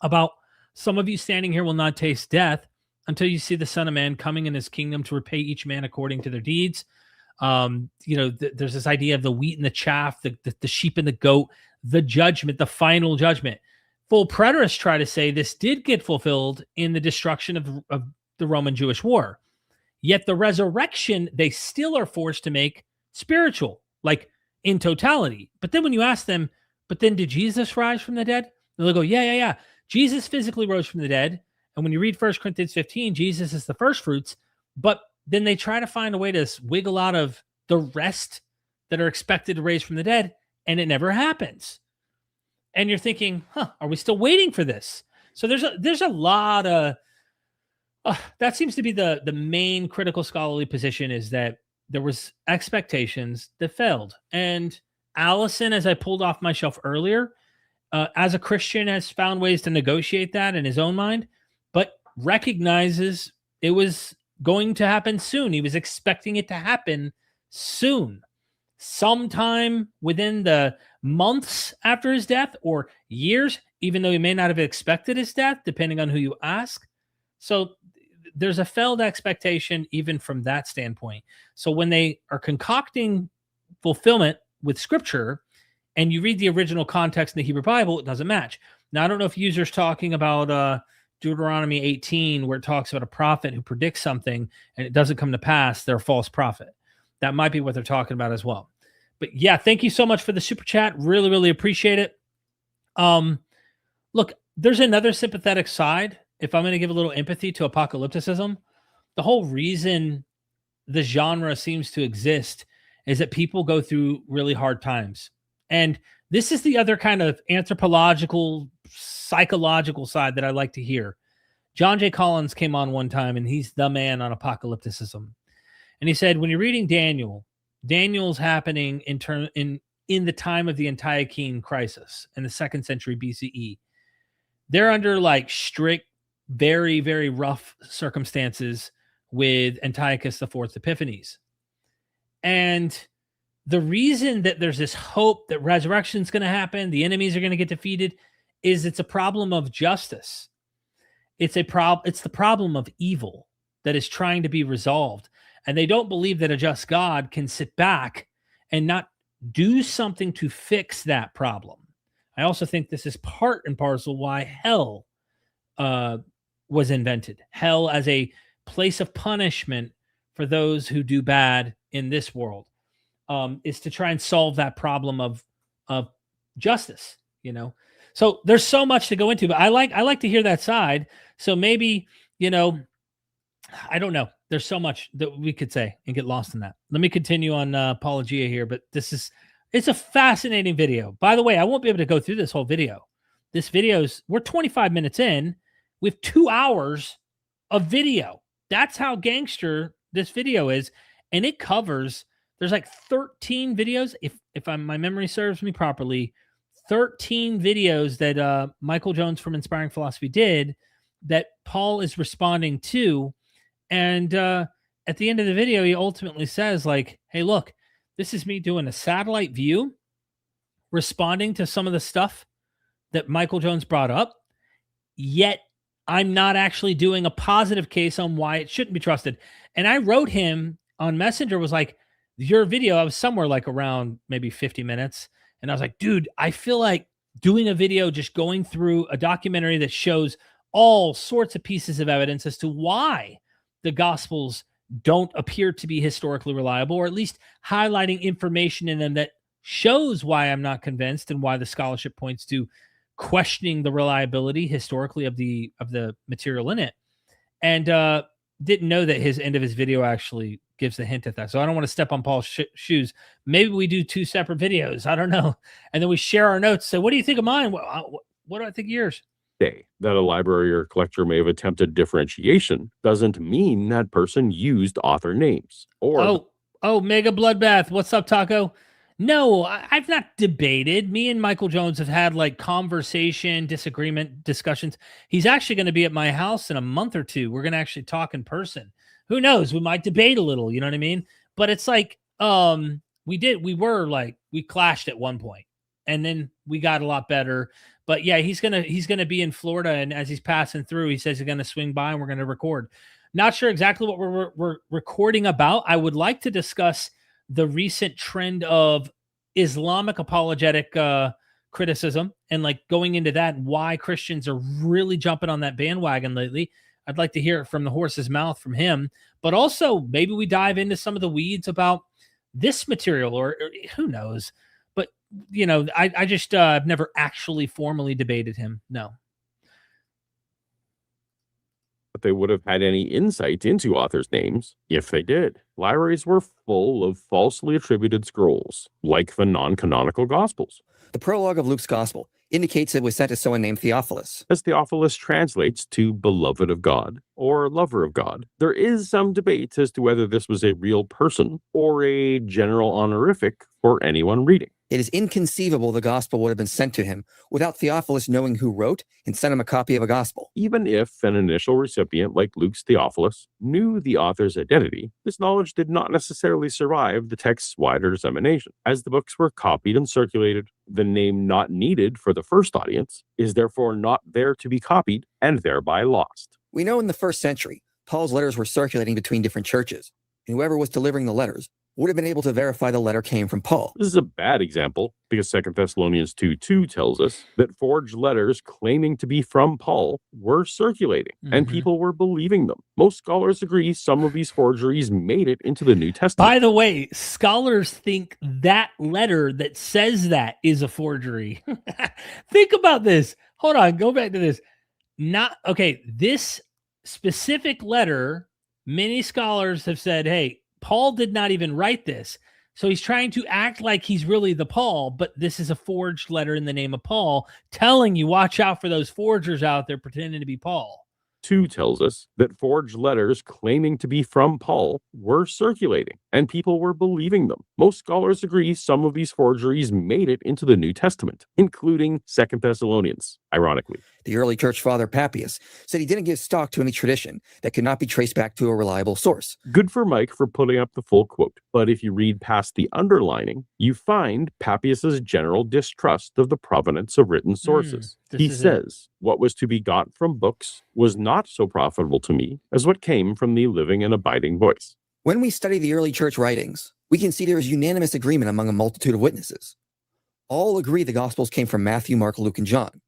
about some of you standing here will not taste death until you see the Son of Man coming in his kingdom to repay each man according to their deeds. There's this idea of the wheat and the chaff, the sheep and the goat, the judgment, the final judgment. Full preterists try to say this did get fulfilled in the destruction of the Roman Jewish war. Yet the resurrection, they still are forced to make spiritual, like in totality. But then when you ask them, but then did Jesus rise from the dead? They'll go, yeah. Jesus physically rose from the dead. And when you read 1 Corinthians 15, Jesus is the first fruits. But then they try to find a way to wiggle out of the rest that are expected to raise from the dead. And it never happens. And you're thinking, are we still waiting for this? So there's a lot of, that seems to be the main critical scholarly position, is that there was expectations that failed. And Allison, as I pulled off my shelf earlier, as a Christian, has found ways to negotiate that in his own mind, but recognizes it was going to happen soon. He was expecting it to happen soon, sometime within the months after his death or years, even though he may not have expected his death, depending on who you ask. So there's a failed expectation even from that standpoint. So when they are concocting fulfillment with scripture and you read the original context in the Hebrew Bible, it doesn't match. Now, I don't know if users talking about Deuteronomy 18, where it talks about a prophet who predicts something and it doesn't come to pass, they're a false prophet. That might be what they're talking about as well. But yeah, thank you so much for the super chat. Really, really appreciate it. Look, there's another sympathetic side. If I'm going to give a little empathy to apocalypticism, the whole reason the genre seems to exist is that people go through really hard times. And this is the other kind of anthropological, psychological side that I like to hear. John J. Collins came on one time, and he's the man on apocalypticism. And he said, when you're reading Daniel's happening in the time of the Antiochene crisis in the 2nd century BCE. They're under like strict, very, very rough circumstances with Antiochus IV Epiphanes. And the reason that there's this hope that resurrection is going to happen, the enemies are going to get defeated, is it's a problem of justice. It's the problem of evil that is trying to be resolved. And they don't believe that a just God can sit back and not do something to fix that problem. I also think this is part and parcel why hell was invented. Hell as a place of punishment for those who do bad in this world, is to try and solve that problem of justice, you know? So there's so much to go into, but I like to hear that side. So maybe, I don't know. There's so much that we could say and get lost in that. Let me continue on Paulogia here, but it's a fascinating video. By the way, I won't be able to go through this whole video. We're 25 minutes in with 2 hours of video. That's how gangster this video is. And it covers, there's like 13 videos. If my memory serves me properly, 13 videos that Michael Jones from Inspiring Philosophy did that Paul is responding to. And at the end of the video, he ultimately says, like, hey, look, this is me doing a satellite view, responding to some of the stuff that Michael Jones brought up, yet I'm not actually doing a positive case on why it shouldn't be trusted. And I wrote him on Messenger, was like, your video, I was somewhere like around maybe 50 minutes. And I was like, dude, I feel like doing a video, just going through a documentary that shows all sorts of pieces of evidence as to why the Gospels don't appear to be historically reliable, or at least highlighting information in them that shows why I'm not convinced and why the scholarship points to questioning the reliability historically of the material in it. And didn't know that his end of his video actually gives the hint at that. So I don't want to step on Paul's shoes. Maybe we do 2 separate videos. I don't know. And then we share our notes. So what do you think of mine? What do I think of yours? Say that a library or collector may have attempted differentiation doesn't mean that person used author names. Or Mega Bloodbath. What's up, Taco? No, I've not debated. Me and Michael Jones have had like conversation, disagreement, discussions. He's actually going to be at my house in a month or 2. We're going to actually talk in person. Who knows? We might debate a little, you know what I mean? But it's like, we clashed at one point and then we got a lot better. But yeah, he's going to be in Florida. And as he's passing through, he says he's going to swing by and we're going to record. Not sure exactly what we're recording about. I would like to discuss the recent trend of Islamic apologetic criticism and like going into that and why Christians are really jumping on that bandwagon lately. I'd like to hear it from the horse's mouth from him, but also maybe we dive into some of the weeds about this material or who knows. But, you know, I just I've never actually formally debated him. No. But they would have had any insight into authors' names if they did. Libraries were full of falsely attributed scrolls, like the non-canonical Gospels. The prologue of Luke's Gospel indicates it was sent to someone named Theophilus. As Theophilus translates to beloved of God or lover of God, there is some debate as to whether this was a real person or a general honorific for anyone reading. It is inconceivable the gospel would have been sent to him without Theophilus knowing who wrote and sent him a copy of a gospel. Even if an initial recipient like Luke's Theophilus knew the author's identity, this knowledge did not necessarily survive the text's wider dissemination. As the books were copied and circulated, the name not needed for the first audience is therefore not there to be copied and thereby lost. We know in the 1st century, Paul's letters were circulating between different churches, and whoever was delivering the letters would have been able to verify the letter came from Paul. This is a bad example because 2 Thessalonians 2:2 tells us that forged letters claiming to be from Paul were circulating and people were believing them. Most scholars agree some of these forgeries made it into the New Testament. By the way, scholars think that letter that says that is a forgery. Think about this. Hold on, go back to this. This specific letter, many scholars have said, hey, Paul did not even write this. So he's trying to act like he's really the Paul, but this is a forged letter in the name of Paul, telling you, watch out for those forgers out there pretending to be Paul. 2 tells us that forged letters claiming to be from Paul were circulating and people were believing them. Most scholars agree some of these forgeries made it into the New Testament, including 2 Thessalonians, ironically. The early church father Papias said he didn't give stock to any tradition that could not be traced back to a reliable source. Good for Mike for putting up the full quote, but if you read past the underlining, you find Papias's general distrust of the provenance of written sources. He says, what was to be got from books was not so profitable to me as what came from the living and abiding voice. When we study the early church writings, we can see there is unanimous agreement among a multitude of witnesses. All agree the Gospels came from Matthew, Mark, Luke, and John.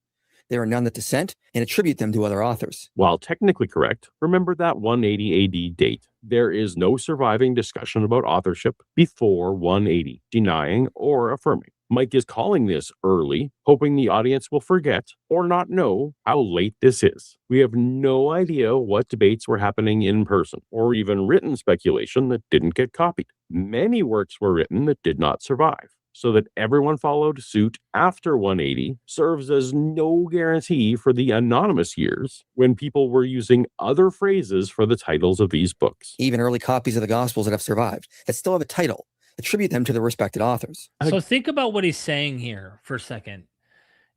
There are none that dissent and attribute them to other authors. While technically correct, remember that 180 AD date. There is no surviving discussion about authorship before 180, denying or affirming. Mike is calling this early, hoping the audience will forget or not know how late this is. We have no idea what debates were happening in person, or even written speculation that didn't get copied. Many works were written that did not survive. So that everyone followed suit after 180 serves as no guarantee for the anonymous years when people were using other phrases for the titles of these books. Even early copies of the Gospels that have survived, that still have a title, attribute them to the respected authors. So think about what he's saying here for a second.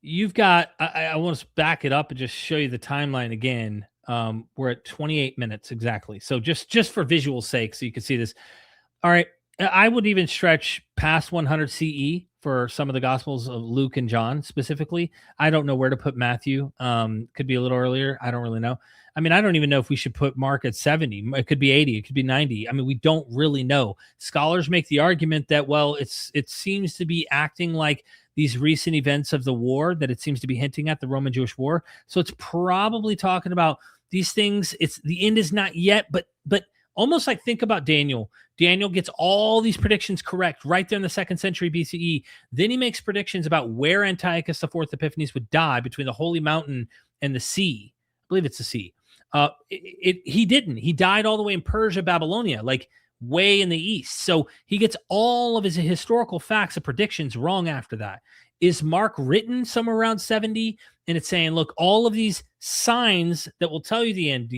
You've got, I want to back it up and just show you the timeline again. We're at 28 minutes exactly. So just for visual sake, so you can see this. All right. I would even stretch past 100 CE for some of the Gospels of Luke and John specifically. I don't know where to put Matthew. Could be a little earlier. I don't really know. I mean, I don't even know if we should put Mark at 70. It could be 80. It could be 90. I mean, we don't really know. Scholars make the argument that, well, it seems to be acting like these recent events of the war, that it seems to be hinting at the Roman-Jewish war. So it's probably talking about these things. It's the end is not yet, but almost like think about Daniel. Daniel gets all these predictions correct right there in the 2nd century BCE. Then he makes predictions about where Antiochus IV Epiphanes would die between the Holy Mountain and the sea. I believe it's the sea. He didn't. He died all the way in Persia, Babylonia, like way in the east. So he gets all of his historical facts and predictions wrong after that. Is Mark written somewhere around 70? And it's saying, look, all of these signs that will tell you the end,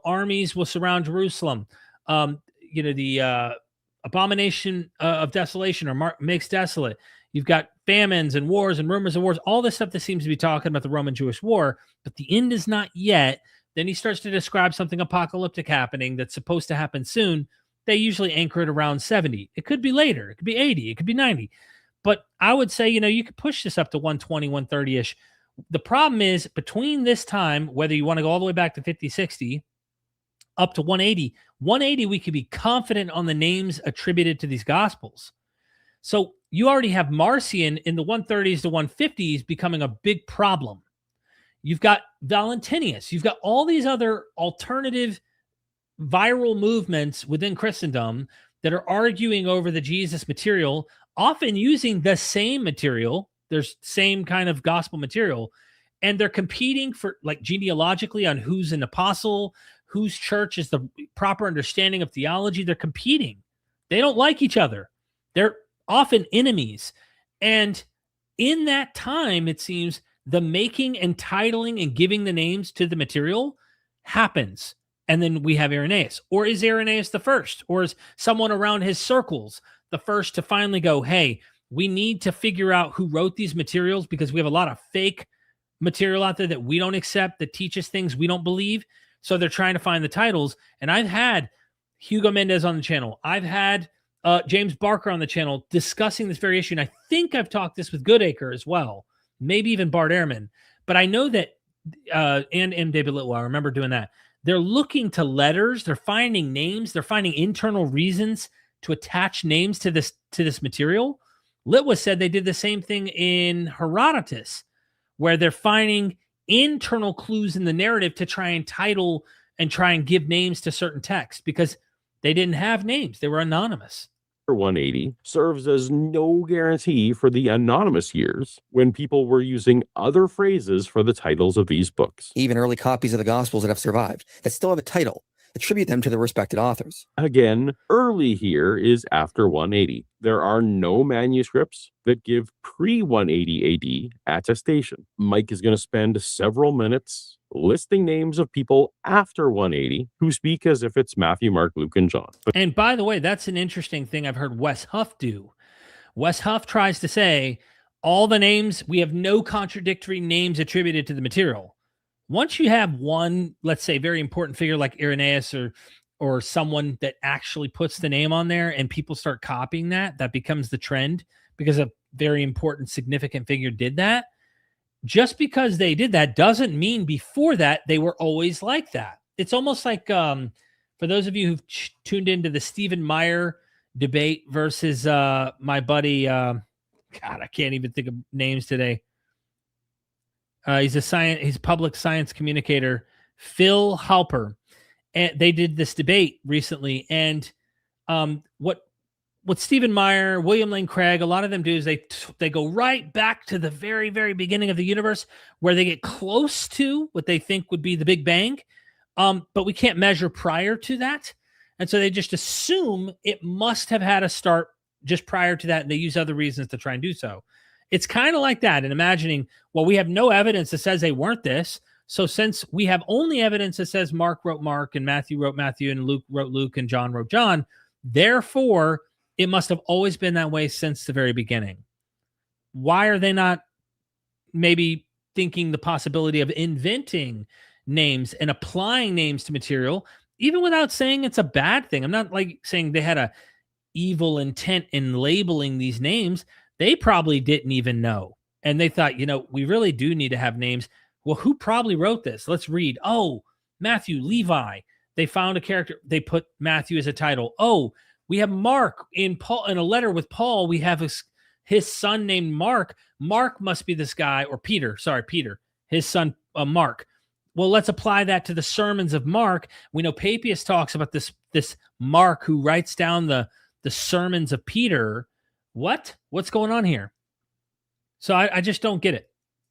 armies will surround Jerusalem. The abomination of desolation or makes desolate. You've got famines and wars and rumors of wars, all this stuff that seems to be talking about the Roman-Jewish war, but the end is not yet. Then he starts to describe something apocalyptic happening that's supposed to happen soon. They usually anchor it around 70. It could be later. It could be 80. It could be 90. But I would say, you could push this up to 120, 130-ish. The problem is between this time, whether you want to go all the way back to 50, 60, up to 180, we could be confident on the names attributed to these gospels. So you already have Marcion in the 130s to 150s becoming a big problem. You've got Valentinius. You've got all these other alternative viral movements within Christendom that are arguing over the Jesus material, often using the same material. There's same kind of gospel material, and they're competing for like genealogically on who's an apostle, whose church is the proper understanding of theology. They're competing. They don't like each other. They're often enemies. And in that time, it seems the making and titling and giving the names to the material happens. And then we have Irenaeus. Or is Irenaeus the first? Or is someone around his circles the first to finally go, hey, we need to figure out who wrote these materials because we have a lot of fake material out there that we don't accept, that teaches things we don't believe. So they're trying to find the titles. And I've had Hugo Mendez on the channel. I've had James Barker on the channel discussing this very issue. And I think I've talked this with Goodacre as well, maybe even Bart Ehrman. But I know that, and M. David Litwell, I remember doing that. They're looking to letters. They're finding names. They're finding internal reasons to attach names to this material. Litwell said they did the same thing in Herodotus, where they're finding internal clues in the narrative to try and title and try and give names to certain texts because they didn't have names. They were anonymous. 180 serves as no guarantee for the anonymous years when people were using other phrases for the titles of these books. Even early copies of the Gospels that have survived, that still have a title, attribute them to the respected authors. Again, early here is after 180. There are no manuscripts that give pre-180 AD attestation. Mike is going to spend several minutes listing names of people after 180 who speak as if it's Matthew, Mark, Luke, and John. And by the way, that's an interesting thing I've heard Wes Huff do. Wes Huff tries to say all the names, we have no contradictory names attributed to the material. Once you have one, let's say, very important figure like Irenaeus or someone that actually puts the name on there and people start copying that becomes the trend because a very important, significant figure did that. Just because they did that doesn't mean before that they were always like that. It's almost like, for those of you who've tuned into the Stephen Meyer debate versus my buddy, God, I can't even think of names today. He's a public science communicator, Phil Halper, and they did this debate recently. And what Stephen Meyer, William Lane Craig, a lot of them do is they go right back to the very, very beginning of the universe where they get close to what they think would be the Big Bang, but we can't measure prior to that, and so they just assume it must have had a start just prior to that, and they use other reasons to try and do so. It's kind of like that in imagining, well, we have no evidence that says they weren't this. So since we have only evidence that says Mark wrote Mark and Matthew wrote Matthew and Luke wrote Luke and John wrote John, therefore, it must have always been that way since the very beginning. Why are they not maybe thinking the possibility of inventing names and applying names to material, even without saying it's a bad thing? I'm not like saying they had a evil intent in labeling these names. They probably didn't even know. And they thought, we really do need to have names. Well, who probably wrote this? Let's read. Oh, Matthew, Levi. They found a character. They put Matthew as a title. Oh, we have Mark in a letter with Paul. We have his son named Mark. Mark must be this guy, or Peter. Sorry, Peter. His son, Mark. well, let's apply that to the sermons of Mark. We know Papias talks about this Mark who writes down the sermons of Peter. What's going on here? So I just don't get it.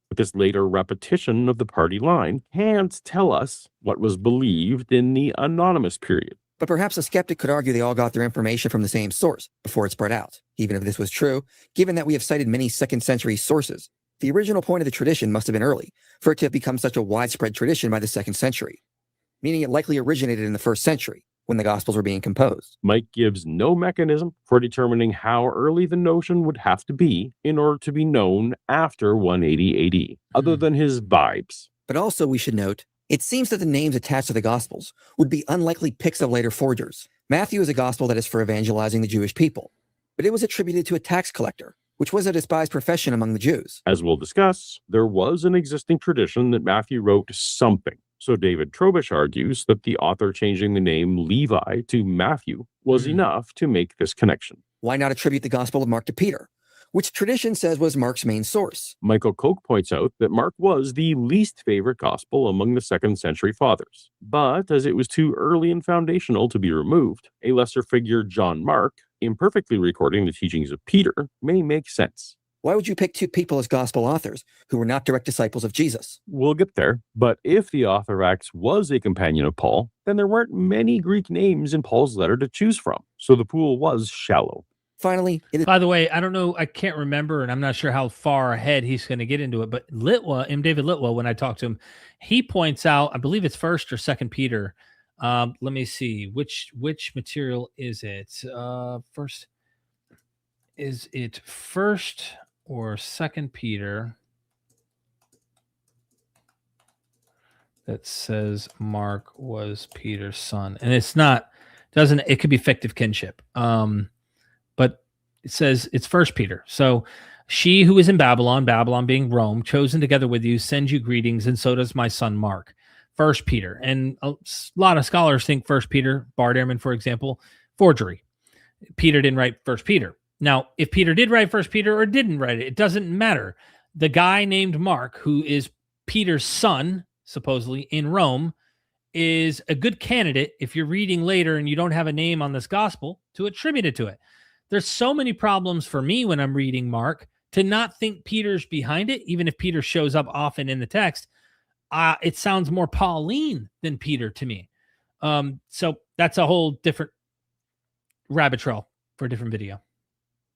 But this later repetition of the party line can't tell us what was believed in the anonymous period. But perhaps a skeptic could argue they all got their information from the same source before it spread out. Even if this was true, given that we have cited many 2nd century sources, the original point of the tradition must have been early, for it to have become such a widespread tradition by the 2nd century, meaning it likely originated in the 1st century, when the Gospels were being composed. Mike gives no mechanism for determining how early the notion would have to be in order to be known after 180 AD, other than his vibes. But also, we should note, it seems that the names attached to the Gospels would be unlikely picks of later forgers. Matthew is a Gospel that is for evangelizing the Jewish people, but it was attributed to a tax collector, which was a despised profession among the Jews. As we'll discuss, there was an existing tradition that Matthew wrote something. So David Trobish argues that the author changing the name Levi to Matthew was enough to make this connection. Why not attribute the Gospel of Mark to Peter, which tradition says was Mark's main source? Michael Koch points out that Mark was the least favorite gospel among the 2nd century fathers. But as it was too early and foundational to be removed, a lesser figure, John Mark, imperfectly recording the teachings of Peter, may make sense. Why would you pick 2 people as gospel authors who were not direct disciples of Jesus? We'll get there, but if the author of Acts was a companion of Paul, then there weren't many Greek names in Paul's letter to choose from, so the pool was shallow. Finally, by the way, I don't know, I can't remember, and I'm not sure how far ahead he's going to get into it, but David Litwell, when I talked to him, he points out, I believe it's 1st or 2nd Peter. Let me see, which material is it? First, is it 1st or 2nd Peter that says Mark was Peter's son? And it's not, it could be fictive kinship. But it says it's 1st Peter. So she who is in Babylon being Rome, chosen together with you, sends you greetings, and so does my son Mark. 1st Peter. And a lot of scholars think 1st Peter, Bart Ehrman, for example, forgery. Peter didn't write 1st Peter. Now, if Peter did write 1st Peter or didn't write it, it doesn't matter. The guy named Mark, who is Peter's son, supposedly, in Rome, is a good candidate, if you're reading later and you don't have a name on this gospel, to attribute it to it. There's so many problems for me when I'm reading Mark to not think Peter's behind it, even if Peter shows up often in the text. It sounds more Pauline than Peter to me. So that's a whole different rabbit trail for a different video.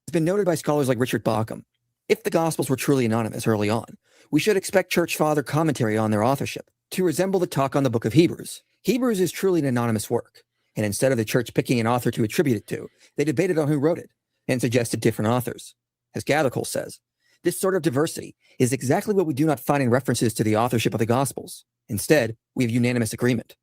It's been noted by scholars like Richard Bauckham. If the Gospels were truly anonymous early on, we should expect church father commentary on their authorship to resemble the talk on the book of Hebrews. Hebrews is truly an anonymous work, and instead of the church picking an author to attribute it to, they debated on who wrote it and suggested different authors. As Gathercole says, this sort of diversity is exactly what we do not find in references to the authorship of the Gospels. Instead, we have unanimous agreement.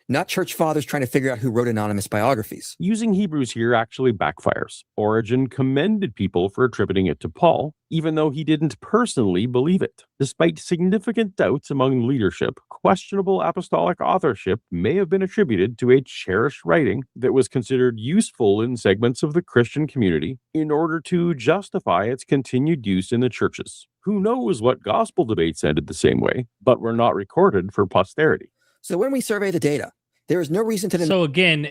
Not church fathers trying to figure out who wrote anonymous biographies. Using Hebrews here actually backfires. Origen commended people for attributing it to Paul, even though he didn't personally believe it. Despite significant doubts among leadership, questionable apostolic authorship may have been attributed to a cherished writing that was considered useful in segments of the Christian community in order to justify its continued use in the churches. Who knows what gospel debates ended the same way, but were not recorded for posterity. So when we survey the data, there is no reason to... So again,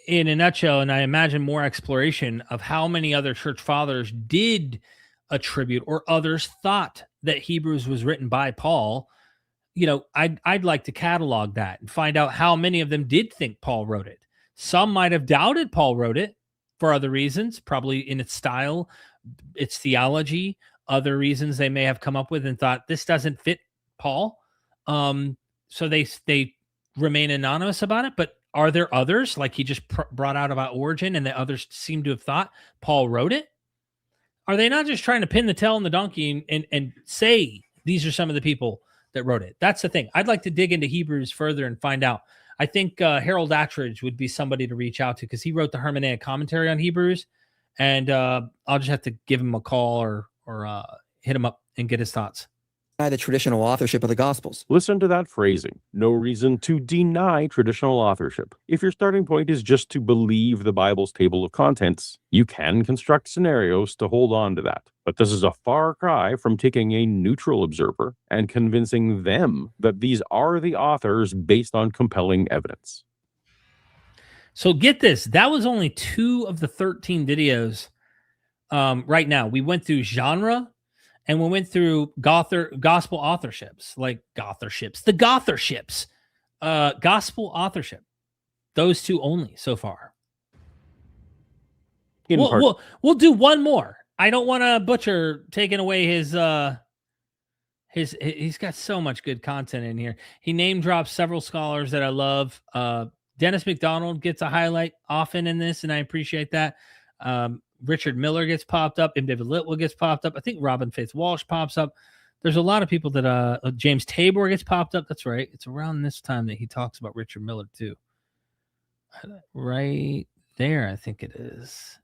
in a nutshell, and I imagine more exploration of how many other church fathers did attribute or others thought that Hebrews was written by Paul, I'd like to catalog that and find out how many of them did think Paul wrote it. Some might have doubted Paul wrote it for other reasons, probably in its style, its theology, other reasons they may have come up with and thought this doesn't fit Paul. So they remain anonymous about it, but are there others like he just brought out about Origen and the others seem to have thought Paul wrote it? Are they not just trying to pin the tail on the donkey and say these are some of the people that wrote it? That's the thing. I'd like to dig into Hebrews further and find out. I think Harold Attridge would be somebody to reach out to because he wrote the hermeneutic commentary on Hebrews, and I'll just have to give him a call or hit him up and get his thoughts. the traditional authorship of the Gospels. Listen to that phrasing. No reason to deny traditional authorship. If your starting point is just to believe the Bible's table of contents, you can construct scenarios to hold on to that. But this is a far cry from taking a neutral observer and convincing them that these are the authors based on compelling evidence. So get this. That was only 2 of the 13 videos right now. We went through genre, and we went through gospel authorships, gospel authorship. Those 2 only so far. We'll do one more. I don't want to butcher taking away his. He's got so much good content in here. He name drops several scholars that I love. Dennis McDonald gets a highlight often in this, and I appreciate that. Richard Miller gets popped up. M. David Litwell gets popped up. I think Robyn Faith Walsh pops up. There's a lot of people that James Tabor gets popped up. That's right. It's around this time that he talks about Richard Miller too. Right there, I think it is.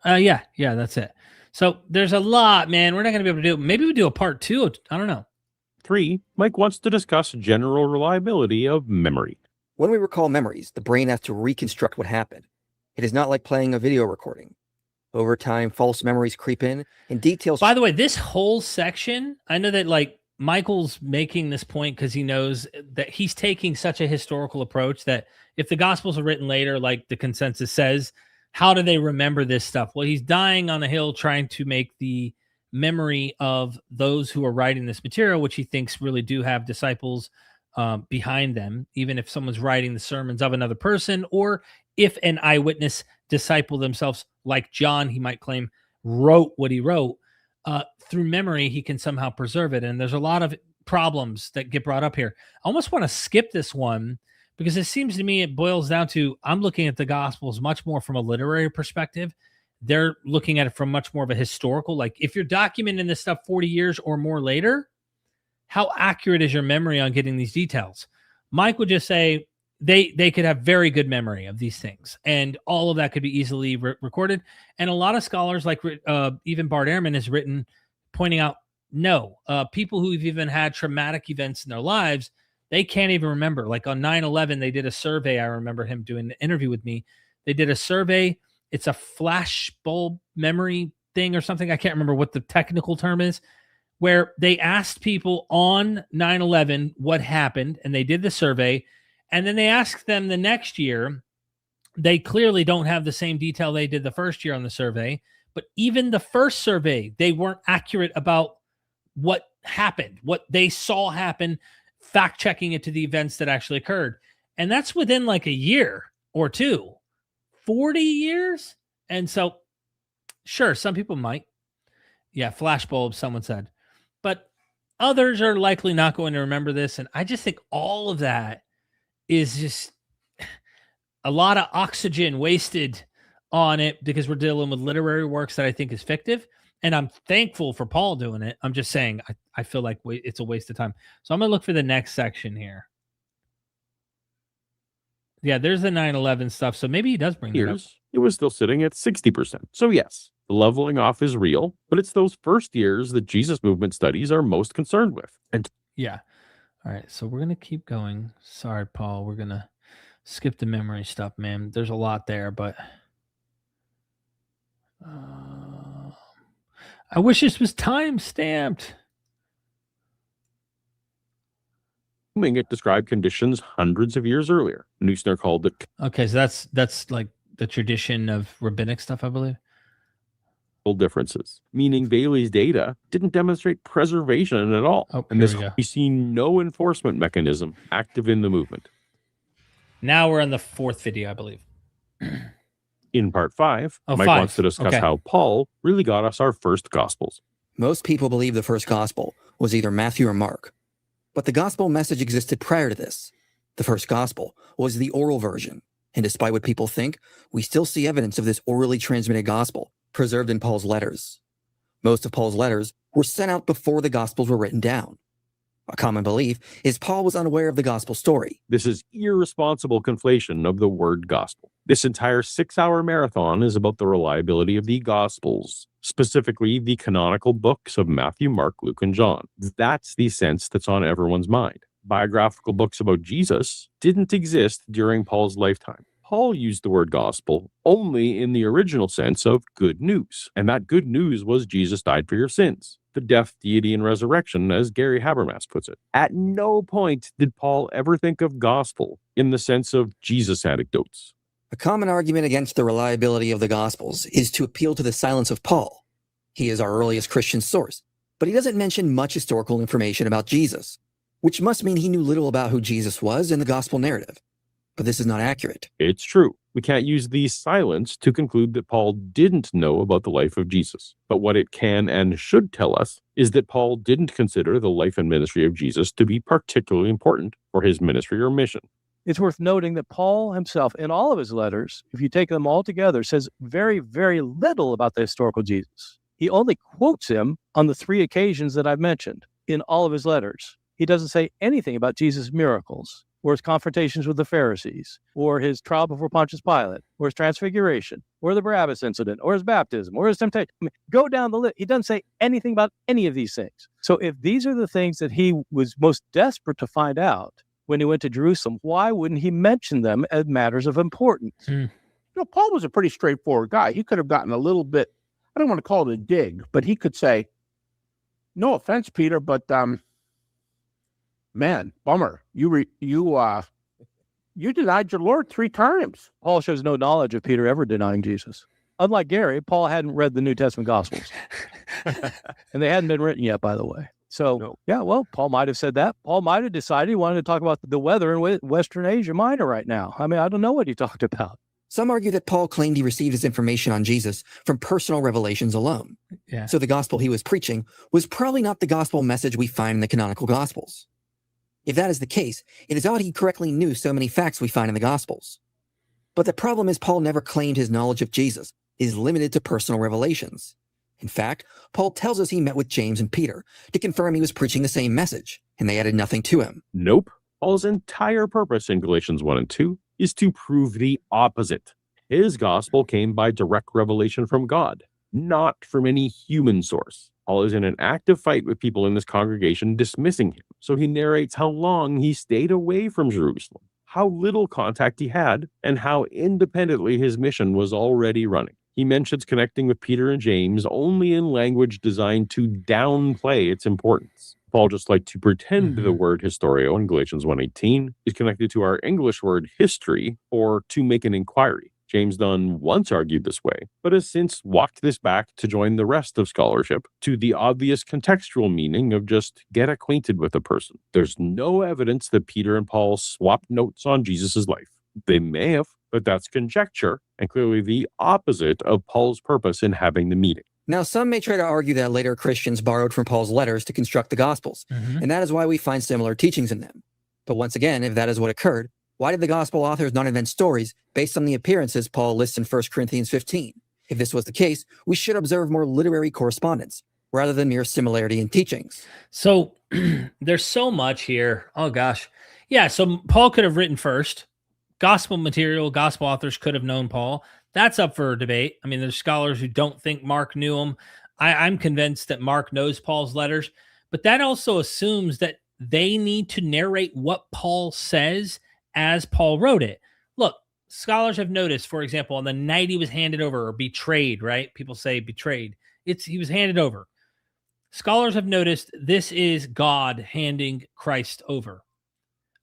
Yeah, that's it. So there's a lot, man. We're not going to be able to do it. Maybe we do a part 2. I don't know. 3, Mike wants to discuss general reliability of memory. When we recall memories, the brain has to reconstruct what happened. It is not like playing a video recording. Over time, false memories creep in, and details. By the way, this whole section, I know that like Michael's making this point because he knows that he's taking such a historical approach that if the Gospels are written later, like the consensus says, how do they remember this stuff? Well, he's dying on a hill trying to make the memory of those who are writing this material, which he thinks really do have disciples behind them, even if someone's writing the sermons of another person, or if an eyewitness disciple themselves, like John, he might claim wrote what he wrote, through memory, he can somehow preserve it. And there's a lot of problems that get brought up here. I almost want to skip this one because it seems to me it boils down to, I'm looking at the Gospels much more from a literary perspective. They're looking at it from much more of a historical, like if you're documenting this stuff 40 years or more later, how accurate is your memory on getting these details? Mike would just say they could have very good memory of these things, and all of that could be easily recorded. And a lot of scholars, like even Bart Ehrman, has written pointing out, no, people who've even had traumatic events in their lives, they can't even remember. Like on 9/11, they did a survey. I remember him doing an interview with me. They did a survey. It's a flash bulb memory thing or something. I can't remember what the technical term is, where they asked people on 9/11 what happened, and they did the survey, and then they asked them the next year. They clearly don't have the same detail they did the first year on the survey, but even the first survey, they weren't accurate about what happened, what they saw happen, fact-checking it to the events that actually occurred. And that's within like a year or two, 40 years. And so, sure, some people might. Yeah, flashbulbs, someone said. But others are likely not going to remember this. And I just think all of that is just a lot of oxygen wasted on it because we're dealing with literary works that I think is fictive. And I'm thankful for Paul doing it. I'm just saying I feel like it's a waste of time. So I'm going to look for the next section here. Yeah, there's the 9/11 stuff. So maybe he does bring it up. It was still sitting at 60%. So yes, the leveling off is real, but it's those first years that Jesus movement studies are most concerned with. And yeah. All right. So we're going to keep going. Sorry, Paul. We're going to skip the memory stuff, man. There's a lot there, but I wish this was time stamped. it described conditions hundreds of years earlier. Neusner called it. Okay, so that's like the tradition of rabbinic stuff, I believe. Differences, meaning Bailey's data didn't demonstrate preservation at all. Oh, and we see no enforcement mechanism active in the movement. Now we're on the 4th video, I believe. In part 5, Mike wants to discuss how Paul really got us our first Gospels. Most people believe the first Gospel was either Matthew or Mark, but the Gospel message existed prior to this. The first Gospel was the oral version, and despite what people think, we still see evidence of this orally transmitted Gospel preserved in Paul's letters. Most of Paul's letters were sent out before the Gospels were written down. A common belief is Paul was unaware of the gospel story. This is irresponsible conflation of the word gospel. This entire 6-hour marathon is about the reliability of the gospels, specifically the canonical books of Matthew, Mark, Luke, and John. That's the sense that's on everyone's mind. Biographical books about Jesus didn't exist during Paul's lifetime. Paul used the word gospel only in the original sense of good news, and that good news was Jesus died for your sins. The death, deity, and resurrection, as Gary Habermas puts it. At no point did Paul ever think of gospel in the sense of Jesus anecdotes. A common argument against the reliability of the Gospels is to appeal to the silence of Paul. He is our earliest Christian source, but he doesn't mention much historical information about Jesus, which must mean he knew little about who Jesus was in the Gospel narrative. But this is not accurate. It's true. We can't use the silence to conclude that Paul didn't know about the life of Jesus. But what it can and should tell us is that Paul didn't consider the life and ministry of Jesus to be particularly important for his ministry or mission. It's worth noting that Paul himself, in all of his letters, if you take them all together, says very, very little about the historical Jesus. He only quotes him on the 3 occasions that I've mentioned in all of his letters. He doesn't say anything about Jesus' miracles, or his confrontations with the Pharisees, or his trial before Pontius Pilate, or his transfiguration, or the Barabbas incident, or his baptism, or his temptation. I mean, go down the list. He doesn't say anything about any of these things. So if these are the things that he was most desperate to find out when he went to Jerusalem, why wouldn't he mention them as matters of importance? You know, Paul was a pretty straightforward guy. He could have gotten a little bit, I don't want to call it a dig, but he could say, no offense, Peter, but man, bummer. You denied your Lord 3 times. Paul shows no knowledge of Peter ever denying Jesus. Unlike Gary, Paul hadn't read the New Testament Gospels. And they hadn't been written yet, by the way. So, yeah, well, Paul might have said that. Paul might have decided he wanted to talk about the weather in Western Asia Minor right now. I mean, I don't know what he talked about. Some argue that Paul claimed he received his information on Jesus from personal revelations alone. Yeah. So the gospel he was preaching was probably not the gospel message we find in the canonical gospels. If that is the case, it is odd he correctly knew so many facts we find in the gospels. But the problem is Paul never claimed his knowledge of Jesus is limited to personal revelations. In fact, Paul tells us he met with James and Peter to confirm he was preaching the same message, and they added nothing to him. Nope. Paul's entire purpose in Galatians 1 and 2 is to prove the opposite. His gospel came by direct revelation from God, not from any human source. Paul is in an active fight with people in this congregation dismissing him, so he narrates how long he stayed away from Jerusalem, how little contact he had, and how independently his mission was already running. He mentions connecting with Peter and James only in language designed to downplay its importance. Paul just liked to pretend the word historio in Galatians 1:18 is connected to our English word history, or to make an inquiry. James Dunn once argued this way, but has since walked this back to join the rest of scholarship to the obvious contextual meaning of just get acquainted with a person. There's no evidence that Peter and Paul swapped notes on Jesus' life. They may have, but that's conjecture, and clearly the opposite of Paul's purpose in having the meeting. Now, some may try to argue that later Christians borrowed from Paul's letters to construct the Gospels, and that is why we find similar teachings in them. But once again, if that is what occurred, why did the Gospel authors not invent stories based on the appearances Paul lists in 1 Corinthians 15? If this was the case, we should observe more literary correspondence, rather than mere similarity in teachings. So there's so much here. Oh, gosh. Yeah, so Paul could have written first. Gospel material, gospel authors could have known Paul. That's up for debate. I mean, there's scholars who don't think Mark knew him. I'm convinced that Mark knows Paul's letters, but that also assumes that they need to narrate what Paul says as Paul wrote it. Look, scholars have noticed, for example, on the night he was handed over or betrayed, right? People say betrayed. He was handed over. Scholars have noticed this is God handing Christ over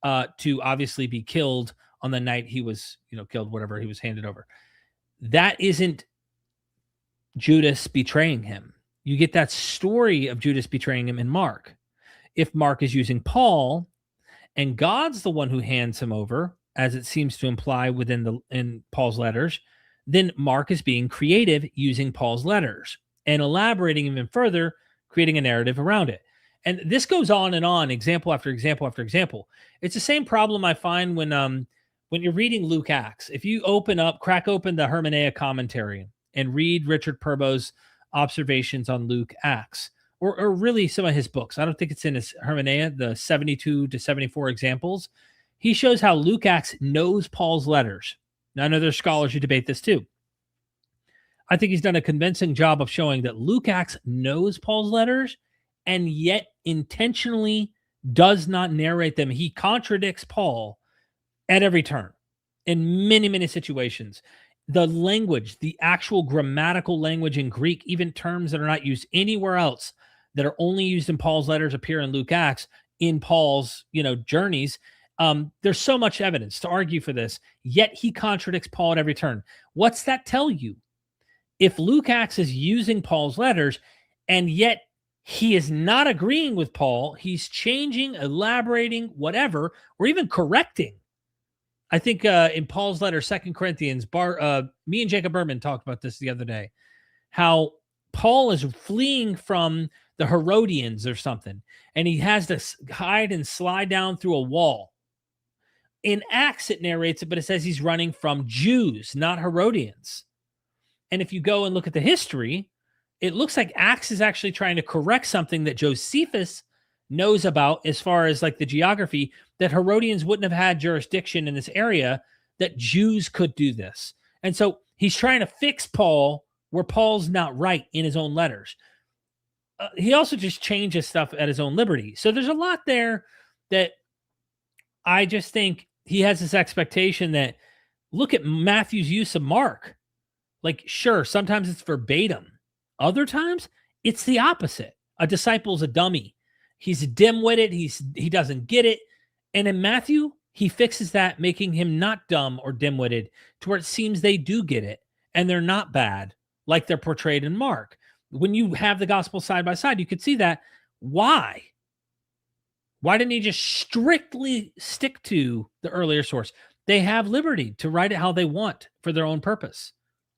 to obviously be killed on the night he was, killed, whatever he was handed over. That isn't Judas betraying him. You get that story of Judas betraying him in Mark. If Mark is using Paul and God's the one who hands him over, as it seems to imply in Paul's letters, then Mark is being creative using Paul's letters and elaborating even further, creating a narrative around it. And this goes on and on, example after example after example. It's the same problem I find when you're reading Luke Acts. If you crack open the Hermeneia commentary and read Richard Purbo's observations on Luke Acts, or really some of his books. I don't think it's in his Hermeneia, the 72 to 74 examples. He shows how Luke Acts knows Paul's letters. Now, I know there's scholars who debate this too. I think he's done a convincing job of showing that Luke Acts knows Paul's letters and yet intentionally does not narrate them. He contradicts Paul at every turn in many, many situations. The language, the actual grammatical language in Greek, even terms that are not used anywhere else that are only used in Paul's letters appear in Luke Acts in Paul's, journeys. There's so much evidence to argue for this, yet he contradicts Paul at every turn. What's that tell you? If Luke Acts is using Paul's letters and yet he is not agreeing with Paul, he's changing, elaborating, whatever, or even correcting. I think in Paul's letter, 2 Corinthians, me and Jacob Berman talked about this the other day, how Paul is fleeing from the Herodians or something, and he has to hide and slide down through a wall. In Acts, it narrates it, but it says he's running from Jews, not Herodians. And if you go and look at the history, it looks like Acts is actually trying to correct something that Josephus knows about as far as like the geography, that Herodians wouldn't have had jurisdiction in this area, that Jews could do this. And so he's trying to fix Paul where Paul's not right in his own letters. He also just changes stuff at his own liberty. So there's a lot there that I just think he has this expectation that, look at Matthew's use of Mark. Like, sure, sometimes it's verbatim. Other times it's the opposite. A disciple's a dummy. He's dim-witted. He doesn't get it. And in Matthew, he fixes that, making him not dumb or dim-witted, to where it seems they do get it and they're not bad like they're portrayed in Mark. When you have the gospel side by side, you could see that. Why? Why didn't he just strictly stick to the earlier source? They have liberty to write it how they want for their own purpose.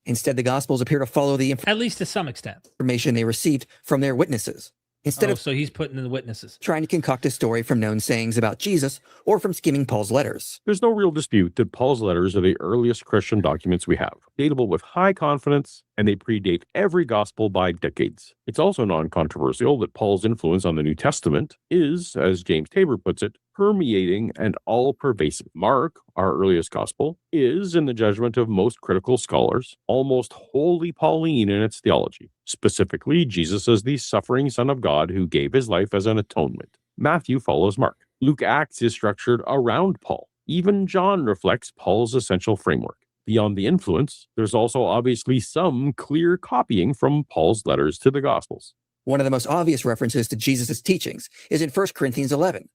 Instead, the Gospels appear to follow the at least to some extent, information they received from their witnesses. Instead of so he's putting in the witnesses, trying to concoct a story from known sayings about Jesus or from skimming Paul's letters. There's no real dispute that Paul's letters are the earliest Christian documents we have, datable with high confidence, and they predate every gospel by decades. It's also non-controversial that Paul's influence on the New Testament is, as James Tabor puts it, permeating and all-pervasive. Mark, our earliest gospel, is, in the judgment of most critical scholars, almost wholly Pauline in its theology. Specifically, Jesus as the suffering Son of God who gave his life as an atonement. Matthew follows Mark. Luke Acts is structured around Paul. Even John reflects Paul's essential framework. Beyond the influence, there's also obviously some clear copying from Paul's letters to the Gospels. One of the most obvious references to Jesus' teachings is in 1 Corinthians 11.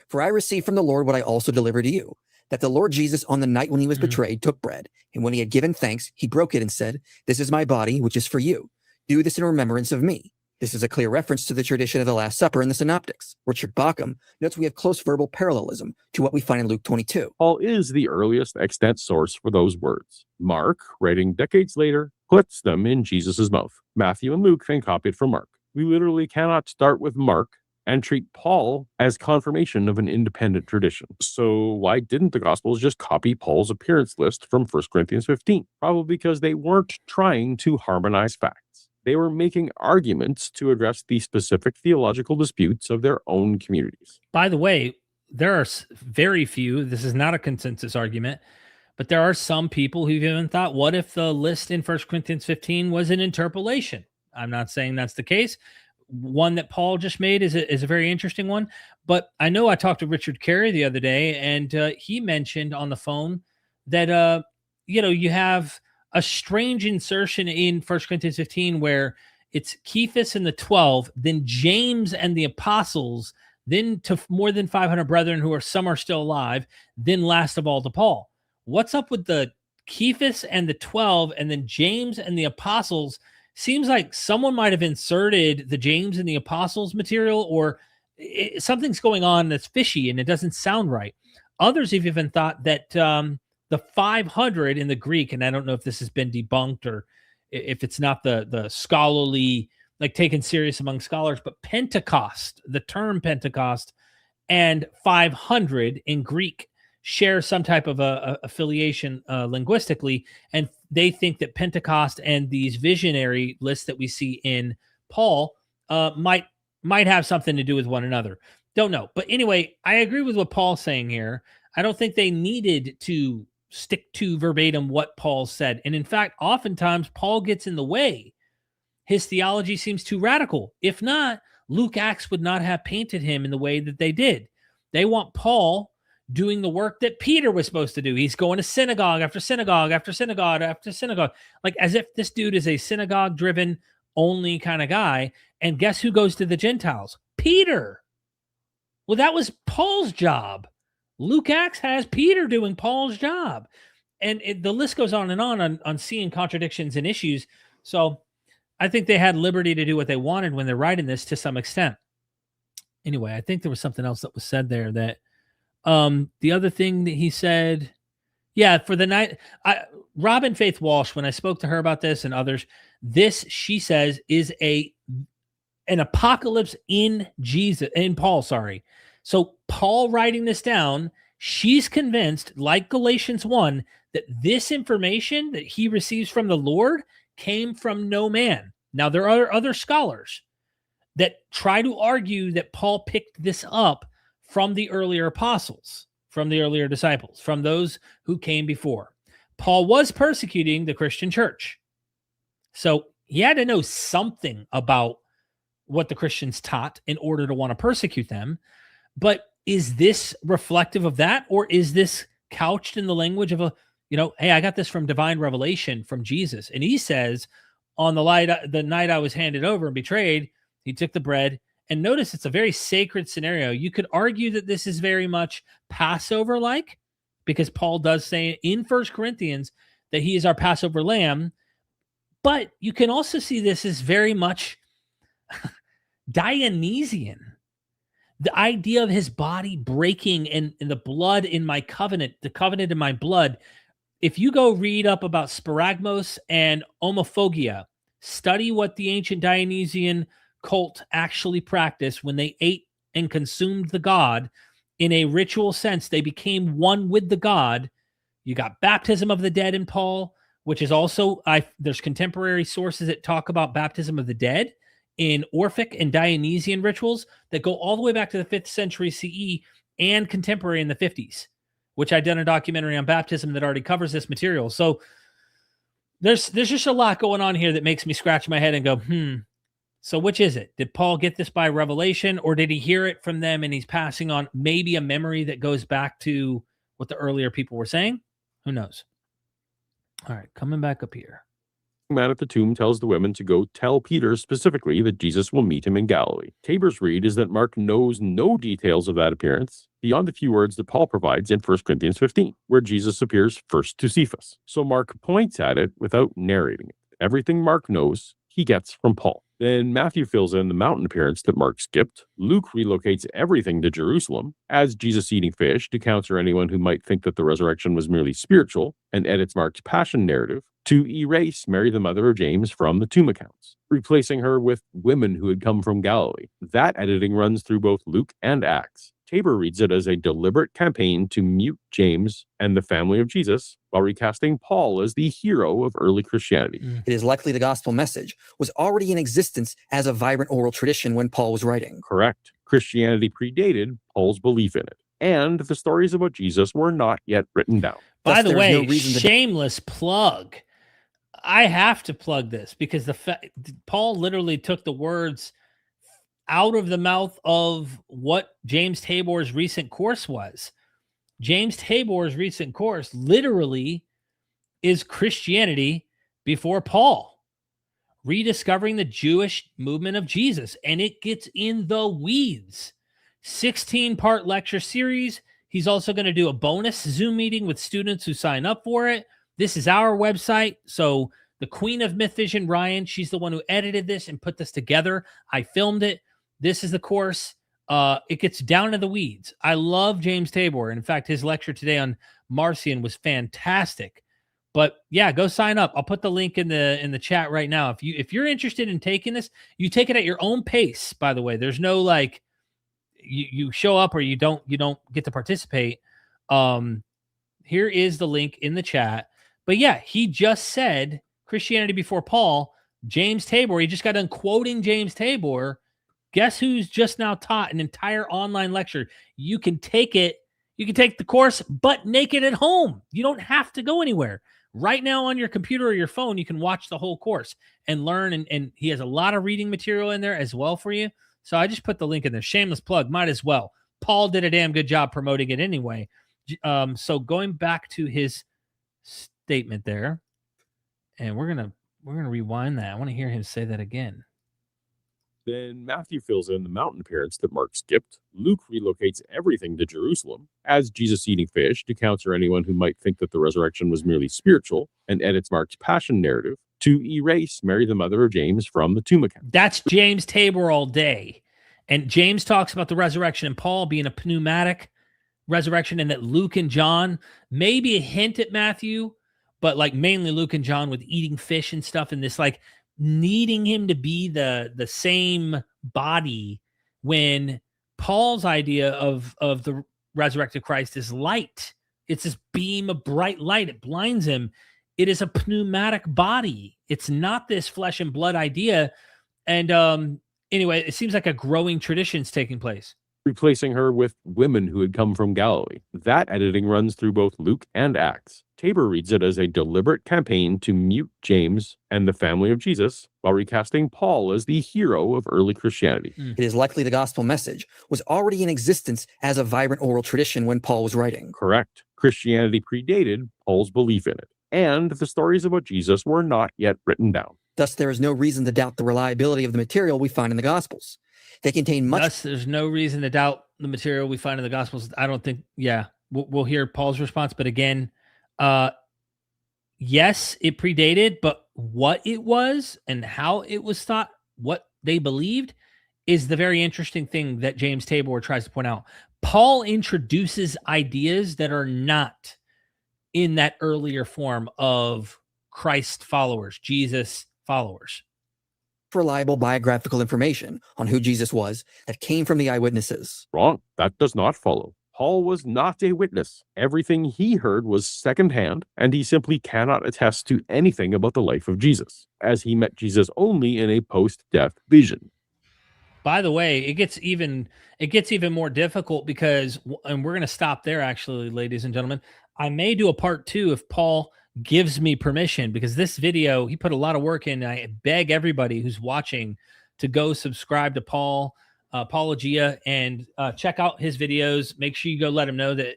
For I received from the Lord what I also delivered to you, that the Lord Jesus on the night when he was betrayed took bread, and when he had given thanks, he broke it and said, "This is my body, which is for you. Do this in remembrance of me." This is a clear reference to the tradition of the Last Supper in the Synoptics. Richard Bauckham notes we have close verbal parallelism to what we find in Luke 22. Paul is the earliest extant source for those words. Mark, writing decades later, puts them in Jesus' mouth. Matthew and Luke then copied from Mark. We literally cannot start with Mark and treat Paul as confirmation of an independent tradition. So why didn't the Gospels just copy Paul's appearance list from 1 Corinthians 15? Probably because they weren't trying to harmonize facts. They were making arguments to address the specific theological disputes of their own communities. By the way, there are very few, this is not a consensus argument, but there are some people who've even thought, what if the list in 1 Corinthians 15 was an interpolation? I'm not saying that's the case. One that Paul just made is a very interesting one. But I know I talked to Richard Carey the other day, and he mentioned on the phone that, you have a strange insertion in 1 Corinthians 15 where it's Cephas and the 12, then James and the apostles, then to more than 500 brethren who some are still alive, then last of all to Paul. What's up with the Cephas and the 12 and then James and the apostles? Seems like someone might have inserted the James and the apostles material, or something's going on that's fishy and it doesn't sound right. Others have even thought that the 500 in the Greek, and I don't know if this has been debunked or if it's not the scholarly, like taken serious among scholars, but Pentecost, the term Pentecost and 500 in Greek share some type of affiliation linguistically, and they think that Pentecost and these visionary lists that we see in Paul might have something to do with one another. Don't know. But anyway, I agree with what Paul's saying here. I don't think they needed to stick to verbatim what Paul said. And in fact, oftentimes Paul gets in the way. His theology seems too radical. If not, Luke Acts would not have painted him in the way that they did. They want Paul doing the work that Peter was supposed to do. He's going to synagogue after synagogue after synagogue after synagogue, like as if this dude is a synagogue-driven only kind of guy. And guess who goes to the Gentiles? Peter. Well, that was Paul's job. Luke Acts has Peter doing Paul's job. And the list goes on and on seeing contradictions and issues. So I think they had liberty to do what they wanted when they're writing this to some extent. Anyway, I think there was something else that was said there that the other thing that he said, yeah, for the night, Robyn Faith Walsh, when I spoke to her about this and others, this, she says, is an apocalypse in Paul, sorry. So Paul writing this down, she's convinced, like Galatians 1, that this information that he receives from the Lord came from no man. Now, there are other scholars that try to argue that Paul picked this up from the earlier apostles, from the earlier disciples, from those who came before. Paul was persecuting the Christian church. So he had to know something about what the Christians taught in order to want to persecute them. But is this reflective of that? Or is this couched in the language of hey, I got this from divine revelation from Jesus. And he says, on the night I was handed over and betrayed, he took the bread. And notice it's a very sacred scenario. You could argue that this is very much Passover-like, because Paul does say in 1 Corinthians that he is our Passover lamb. But you can also see this as very much Dionysian. The idea of his body breaking and the blood in my covenant, the covenant in my blood. If you go read up about sparagmos and homophagia, study what the ancient Dionysian cult actually practiced when they ate and consumed the god in a ritual sense. They became one with the god. You got baptism of the dead in Paul, which is also, there's contemporary sources that talk about baptism of the dead in Orphic and Dionysian rituals that go all the way back to the 5th century CE and contemporary in the 50s, which I done a documentary on baptism that already covers this material. So there's just a lot going on here that makes me scratch my head and go, so which is it? Did Paul get this by revelation, or did he hear it from them and he's passing on maybe a memory that goes back to what the earlier people were saying? Who knows? All right, coming back up here. The man at the tomb tells the women to go tell Peter specifically that Jesus will meet him in Galilee. Tabor's read is that Mark knows no details of that appearance beyond the few words that Paul provides in 1 Corinthians 15, where Jesus appears first to Cephas. So Mark points at it without narrating it. Everything Mark knows, he gets from Paul. Then Matthew fills in the mountain appearance that Mark skipped. Luke relocates everything to Jerusalem, adds Jesus eating fish to counter anyone who might think that the resurrection was merely spiritual, and edits Mark's passion narrative to erase Mary, the mother of James, from the tomb accounts, replacing her with women who had come from Galilee. That editing runs through both Luke and Acts. Tabor reads it as a deliberate campaign to mute James and the family of Jesus while recasting Paul as the hero of early Christianity. It is likely the gospel message was already in existence as a vibrant oral tradition when Paul was writing. Correct. Christianity predated Paul's belief in it, and the stories about Jesus were not yet written down. By the way, shameless plug. I have to plug this because Paul literally took the words out of the mouth of what James Tabor's recent course was. James Tabor's recent course literally is Christianity before Paul, rediscovering the Jewish movement of Jesus, and it gets in the weeds. 16-part lecture series. He's also going to do a bonus Zoom meeting with students who sign up for it. This is our website. So the queen of MythVision, Ryan, she's the one who edited this and put this together. I filmed it. This is the course. It gets down to the weeds. I love James Tabor. And in fact, his lecture today on Marcion was fantastic. But yeah, go sign up. I'll put the link in the chat right now. If you're interested in taking this, you take it at your own pace, by the way. There's no like you show up or you don't get to participate. Here is the link in the chat. But yeah, he just said Christianity before Paul. James Tabor, he just got done quoting James Tabor. Guess who's just now taught an entire online lecture? You can take it. You can take the course, but naked at home. You don't have to go anywhere. Right now on your computer or your phone, you can watch the whole course and learn. And he has a lot of reading material in there as well for you. So I just put the link in there. Shameless plug, might as well. Paul did a damn good job promoting it anyway. So going back to his statement there, and we're gonna rewind that. I want to hear him say that again. Then Matthew fills in the mountain appearance that Mark skipped. Luke relocates everything to Jerusalem, adds Jesus eating fish to counter anyone who might think that the resurrection was merely spiritual, and edits Mark's passion narrative to erase Mary, the mother of James, from the tomb account. That's James Tabor all day. And James talks about the resurrection and Paul being a pneumatic resurrection, and that Luke and John, maybe a hint at Matthew, but like mainly Luke and John with eating fish and stuff, and this like needing him to be the same body, when Paul's idea of the resurrected Christ is light. It's this beam of bright light. It blinds him. It is a pneumatic body. It's not this flesh and blood idea. And anyway, it seems like a growing tradition is taking place. Replacing her with women who had come from Galilee. That editing runs through both Luke and Acts. Tabor reads it as a deliberate campaign to mute James and the family of Jesus, while recasting Paul as the hero of early Christianity. It is likely the gospel message was already in existence as a vibrant oral tradition when Paul was writing. Correct. Christianity predated Paul's belief in it, and the stories about Jesus were not yet written down. Thus, there is no reason to doubt the reliability of the material we find in the Gospels. They contain much. Thus, there's no reason to doubt the material we find in the Gospels. I don't think, we'll hear Paul's response. But again, yes, it predated, but what it was and how it was thought, what they believed, is the very interesting thing that James Tabor tries to point out. Paul introduces ideas that are not in that earlier form of Christ followers, Jesus followers. Reliable biographical information on who Jesus was that came from the eyewitnesses. Wrong. That does not follow. Paul was not a witness. Everything he heard was secondhand, and he simply cannot attest to anything about the life of Jesus, as he met Jesus only in a post-death vision. By the way, it gets even more difficult because, and we're going to stop there actually, ladies and gentlemen. I may do a part 2 if Paul gives me permission, because this video, he put a lot of work in. I beg everybody who's watching to go subscribe to Paul, Paulogia, and check out his videos. Make sure you go let him know that,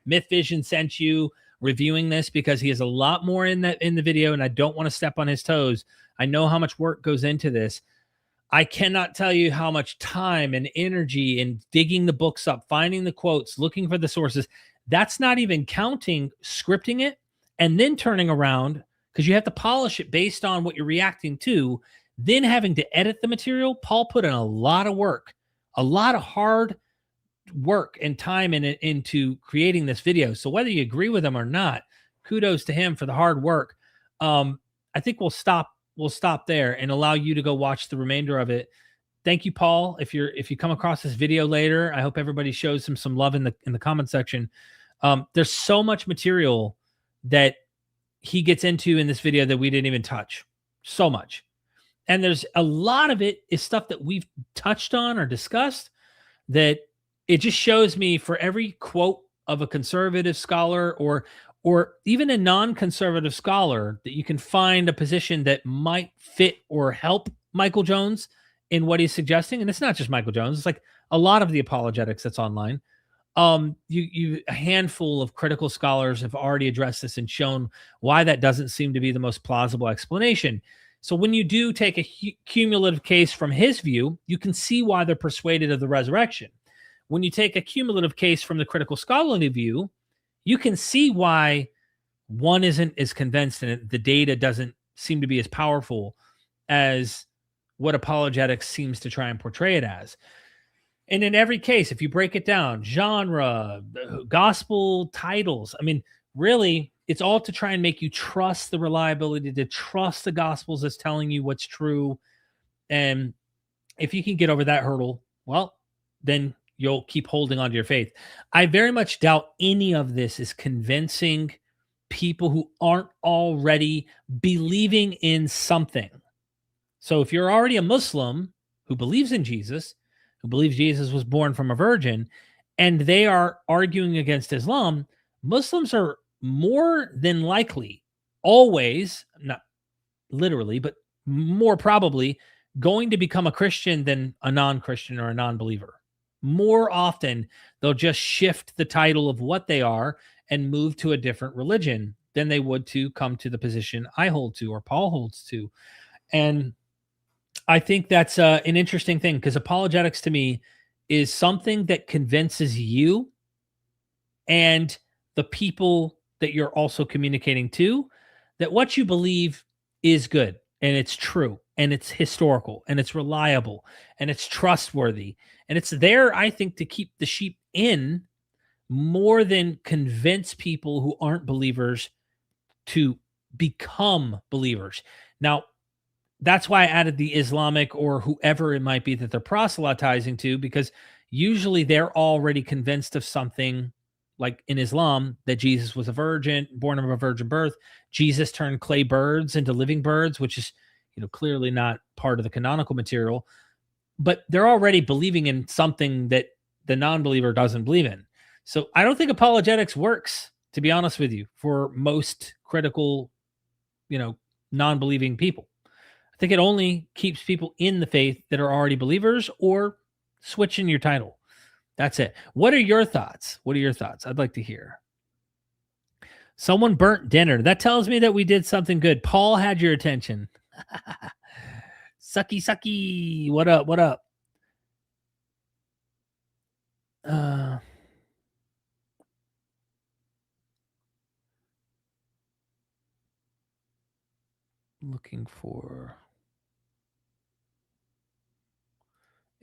MythVision sent you reviewing this, because he has a lot more in the video, and I don't want to step on his toes. I know how much work goes into this. I cannot tell you how much time and energy in digging the books up, finding the quotes, looking for the sources. That's not even counting scripting it and then turning around, because you have to polish it based on what you're reacting to, then having to edit the material. Paul put in a lot of work, a lot of hard work and time into creating this video. So whether you agree with him or not, kudos to him for the hard work. I think we'll stop there and allow you to go watch the remainder of it. Thank you, Paul. If you come across this video later, I hope everybody shows him some love in the comment section. There's so much material that he gets into in this video that we didn't even touch. So much. And there's a lot of it is stuff that we've touched on or discussed, that it just shows me for every quote of a conservative scholar or even a non-conservative scholar, that you can find a position that might fit or help Michael Jones in what he's suggesting. And it's not just Michael Jones. It's like a lot of the apologetics that's online. A handful of critical scholars have already addressed this and shown why that doesn't seem to be the most plausible explanation. So when you do take a cumulative case from his view, you can see why they're persuaded of the resurrection. When you take a cumulative case from the critical scholarly view, you can see why one isn't as convinced and the data doesn't seem to be as powerful as what apologetics seems to try and portray it as. And in every case, if you break it down, genre, gospel titles, I mean, really, it's all to try and make you trust the reliability, to trust the gospels as telling you what's true. And if you can get over that hurdle, well, then you'll keep holding on to your faith. I very much doubt any of this is convincing people who aren't already believing in something. So if you're already a Muslim who believes in Jesus, who believes Jesus was born from a virgin, and they are arguing against Islam, Muslims are more than likely always, not literally, but more probably going to become a Christian than a non-Christian or a non-believer. More often, they'll just shift the title of what they are and move to a different religion than they would to come to the position I hold to or Paul holds to. And I think that's an interesting thing, because apologetics to me is something that convinces you and the people that you're also communicating to that what you believe is good and it's true and it's historical and it's reliable and it's trustworthy. And it's there, I think, to keep the sheep in more than convince people who aren't believers to become believers. Now, that's why I added the Islamic or whoever it might be that they're proselytizing to, because usually they're already convinced of something, like in Islam, that Jesus was a virgin, born of a virgin birth. Jesus turned clay birds into living birds, which is, clearly not part of the canonical material. But they're already believing in something that the non-believer doesn't believe in. So I don't think apologetics works, to be honest with you, for most critical, non-believing people. I think it only keeps people in the faith that are already believers or switching your title. That's it. What are your thoughts? I'd like to hear. Someone burnt dinner. That tells me that we did something good. Paul had your attention. Sucky. What up? Looking for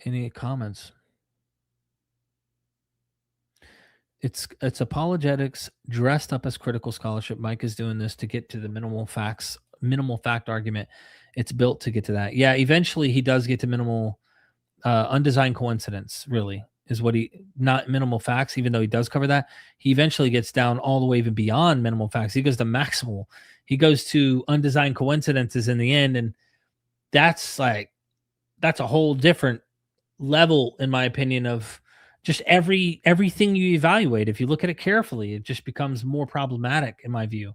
any comments. It's apologetics dressed up as critical scholarship. Mike is doing this to get to the minimal fact argument. It's built to get to that. Yeah, eventually he does get to minimal undesigned coincidence, really, is what not minimal facts, even though he does cover that. He eventually gets down all the way even beyond minimal facts. He goes to maximal. He goes to undesigned coincidences in the end, and that's a whole different level, in my opinion, of just everything you evaluate. If you look at it carefully, it just becomes more problematic, in my view.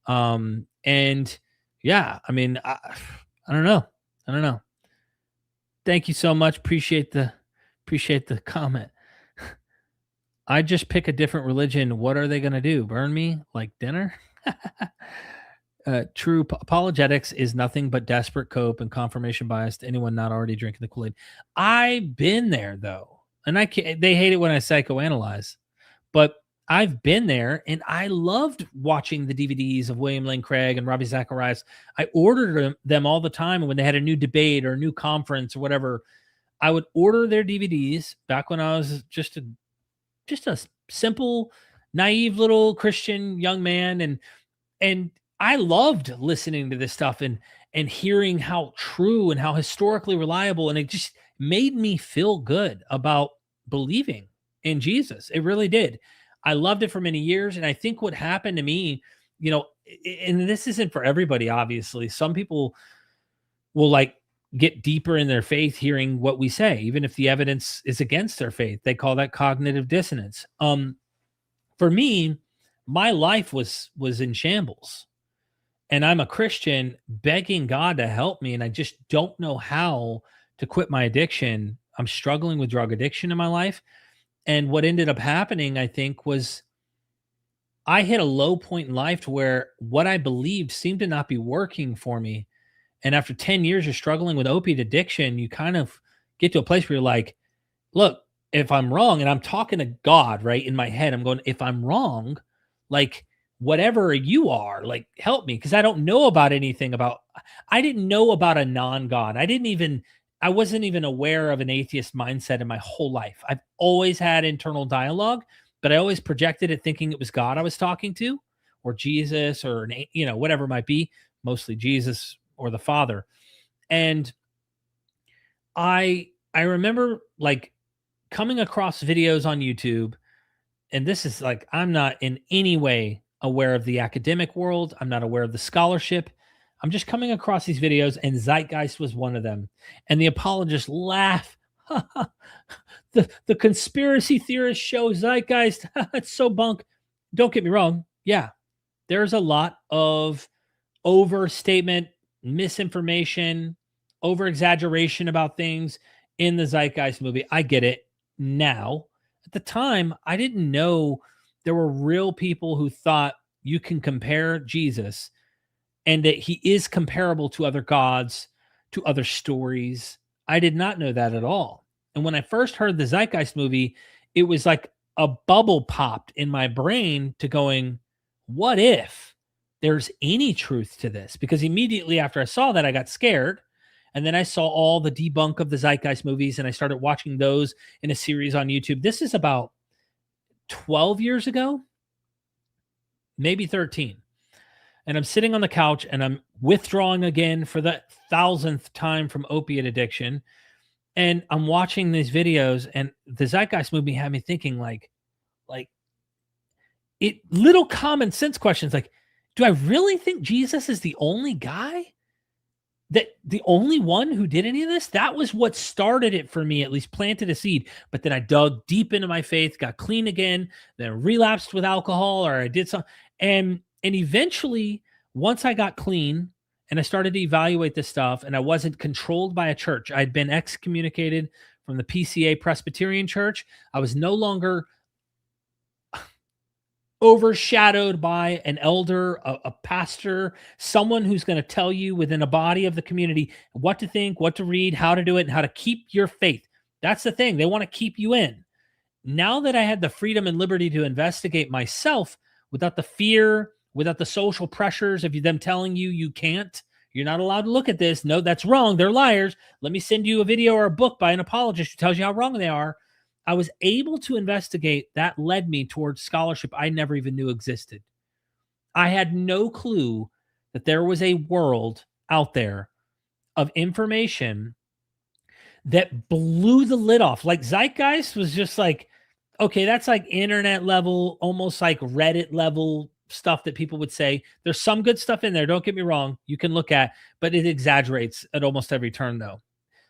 And yeah, I mean, I don't know. Thank you so much. Appreciate the comment. I just pick a different religion. What are they going to do? Burn me like dinner? True apologetics is nothing but desperate cope and confirmation bias to anyone not already drinking the Kool-Aid. I've been there though. And they hate it when I psychoanalyze, but I've been there, and I loved watching the DVDs of William Lane Craig and Ravi Zacharias. I ordered them all the time. When they had a new debate or a new conference or whatever, I would order their DVDs back when I was just a simple, naive little Christian young man. And I loved listening to this stuff and hearing how true and how historically reliable. And it just made me feel good about believing in Jesus. It really did. I loved it for many years. And I think what happened to me, and this isn't for everybody, obviously. Some people will get deeper in their faith hearing what we say, even if the evidence is against their faith. They call that cognitive dissonance. For me, my life was in shambles. And I'm a Christian begging God to help me. And I just don't know how to quit my addiction. I'm struggling with drug addiction in my life. And what ended up happening, I think, was I hit a low point in life to where what I believed seemed to not be working for me. And after 10 years of struggling with opiate addiction, you kind of get to a place where you're like, look, if I'm wrong, and I'm talking to God, right, in my head, I'm going, if I'm wrong, whatever you are, help me. Because I don't know about anything I didn't know about a non-God. I wasn't even aware of an atheist mindset in my whole life. I've always had internal dialogue, but I always projected it thinking it was God I was talking to, or Jesus, or whatever it might be, mostly Jesus or the Father. And I remember coming across videos on YouTube, and this is I'm not in any way aware of the academic world. I'm not aware of the scholarship. I'm just coming across these videos, and Zeitgeist was one of them. And the apologists laugh. the conspiracy theorists show Zeitgeist. It's so bunk. Don't get me wrong. Yeah, there's a lot of overstatement, misinformation, over-exaggeration about things in the Zeitgeist movie. I get it now. At the time, I didn't know there were real people who thought you can compare Jesus and that he is comparable to other gods, to other stories. I did not know that at all. And when I first heard the Zeitgeist movie, it was like a bubble popped in my brain to going, what if there's any truth to this? Because immediately after I saw that, I got scared. And then I saw all the debunk of the Zeitgeist movies, and I started watching those in a series on YouTube. This is about 12 years ago, maybe 13. And I'm sitting on the couch and I'm withdrawing again for the 1,000th time from opiate addiction. And I'm watching these videos, and the Zeitgeist movie had me thinking like it little common sense questions like, do I really think Jesus is the only guy? That the only one who did any of this? That was what started it for me, at least planted a seed. But then I dug deep into my faith, got clean again, then relapsed with alcohol, or I did something. And eventually, once I got clean and I started to evaluate this stuff, and I wasn't controlled by a church, I'd been excommunicated from the PCA Presbyterian Church. I was no longer overshadowed by an elder, a pastor, someone who's going to tell you within a body of the community what to think, what to read, how to do it, and how to keep your faith. That's the thing. They want to keep you in. Now that I had the freedom and liberty to investigate myself without the fear, without the social pressures of them telling you you can't, you're not allowed to look at this. No, that's wrong. They're liars. Let me send you a video or a book by an apologist who tells you how wrong they are. I was able to investigate. That led me towards scholarship I never even knew existed. I had no clue that there was a world out there of information that blew the lid off. Like Zeitgeist was just like, okay, that's like internet level, almost like Reddit level stuff that people would say. There's some good stuff in there. Don't get me wrong. You can look at, but it exaggerates at almost every turn though.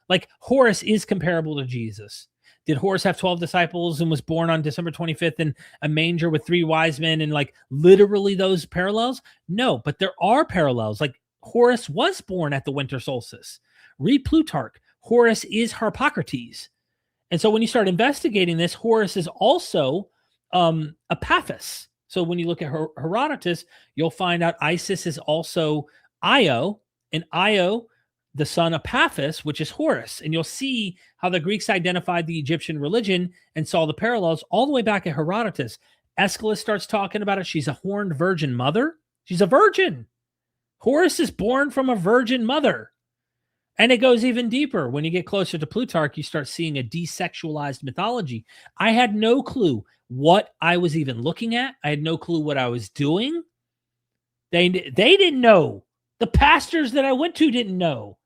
Like Horus is comparable to Jesus. Did Horus have 12 disciples and was born on December 25th in a manger with 3 wise men and like literally those parallels? No, but there are parallels. Like Horus was born at the winter solstice. Read Plutarch. Horus is Harpocrates. And so when you start investigating this, Horus is also Epaphus. So when you look at Herodotus, you'll find out Isis is also Io, and Io, the son Epaphus, which is Horus. And you'll see how the Greeks identified the Egyptian religion and saw the parallels all the way back at Herodotus. Aeschylus starts talking about it. She's a horned virgin mother. She's a virgin. Horus is born from a virgin mother. And it goes even deeper. When you get closer to Plutarch, you start seeing a desexualized mythology. I had no clue what I was even looking at. I had no clue what I was doing. They didn't know. The pastors that I went to didn't know.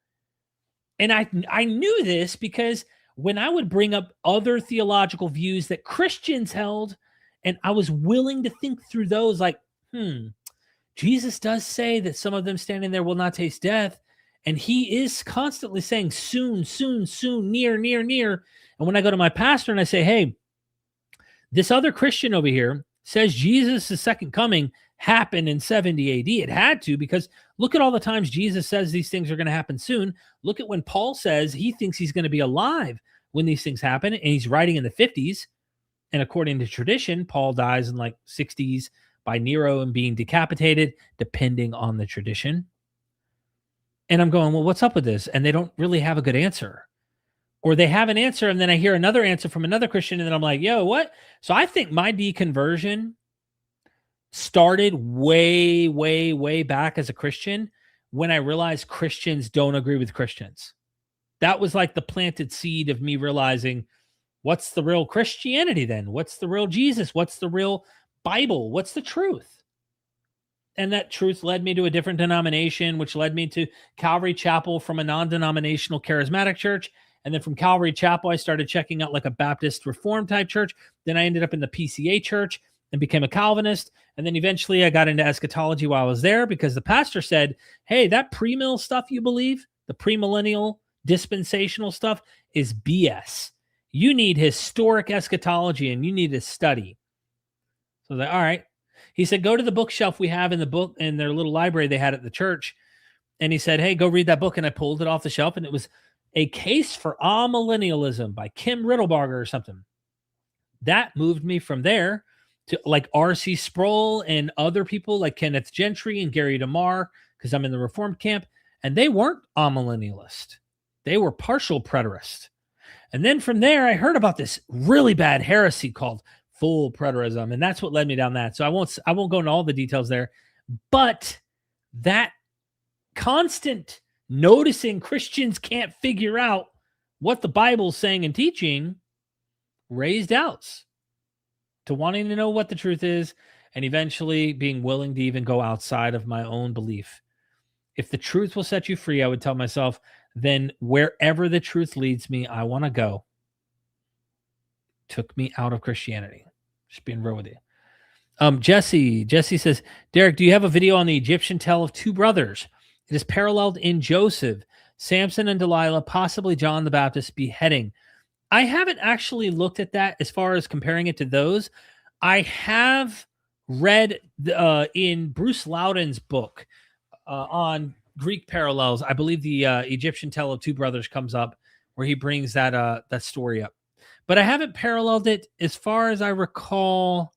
And I knew this because when I would bring up other theological views that Christians held, and I was willing to think through those like, Jesus does say that some of them standing there will not taste death. And he is constantly saying soon, soon, soon, near, near, near. And when I go to my pastor and I say, hey, this other Christian over here says Jesus' second coming happened in 70 AD. It had to, because look at all the times Jesus says these things are going to happen soon. Look at when Paul says he thinks he's going to be alive when these things happen, and he's writing in the 50s. And according to tradition, Paul dies in like 60s by Nero and being decapitated, depending on the tradition. And I'm going, well, what's up with this? And they don't really have a good answer. Or they have an answer, and then I hear another answer from another Christian, and then I'm like, yo, what? So I think my deconversion started way, way, way back as a Christian when I realized Christians don't agree with Christians. That was like the planted seed of me realizing, what's the real Christianity then? What's the real Jesus? What's the real Bible? What's the truth? And that truth led me to a different denomination, which led me to Calvary Chapel from a non-denominational charismatic church. And then from Calvary Chapel, I started checking out like a Baptist Reformed type church. Then I ended up in the PCA church. and became a Calvinist. And then eventually I got into eschatology while I was there because the pastor said, hey, that premill stuff you believe, the premillennial dispensational stuff is BS. You need historic eschatology and you need to study. So I was like, all right. He said, go to the bookshelf we have in their little library they had at the church. And he said, hey, go read that book. And I pulled it off the shelf and it was A Case for Amillennialism by Kim Riddlebarger or something. That moved me from there to like R.C. Sproul and other people like Kenneth Gentry and Gary DeMar, because I'm in the Reformed camp, and they weren't amillennialist. They were partial preterist. And then from there, I heard about this really bad heresy called full preterism, and that's what led me down that. So I won't go into all the details there, but that constant noticing Christians can't figure out what the Bible's saying and teaching raised doubts to wanting to know what the truth is, and eventually being willing to even go outside of my own belief. If the truth will set you free, I would tell myself, then wherever the truth leads me, I want to go. Took me out of Christianity. Just being real with you. Jesse says, Derek, do you have a video on the Egyptian tale of two brothers? It is paralleled in Joseph, Samson and Delilah, possibly John the Baptist beheading. I haven't actually looked at that as far as comparing it to those. I have read in Bruce Loudon's book on Greek parallels. I believe the Egyptian tale of two brothers comes up where he brings that story up. But I haven't paralleled it as far as I recall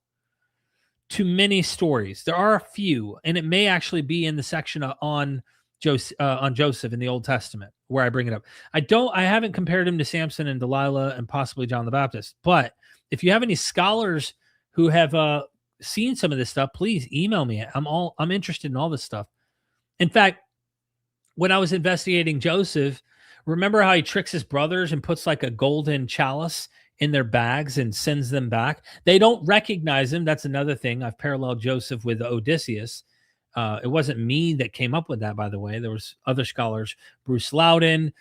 to many stories. There are a few, and it may actually be in the section on Joseph in the Old Testament where I bring it up. I haven't compared him to Samson and Delilah and possibly John the Baptist. But if you have any scholars who have seen some of this stuff, please email me. I'm interested in all this stuff. In fact, when I was investigating Joseph, remember how he tricks his brothers and puts like a golden chalice in their bags and sends them back? They don't recognize him. That's another thing. I've paralleled Joseph with Odysseus. It wasn't me that came up with that, by the way. There was other scholars, Bruce Loudon,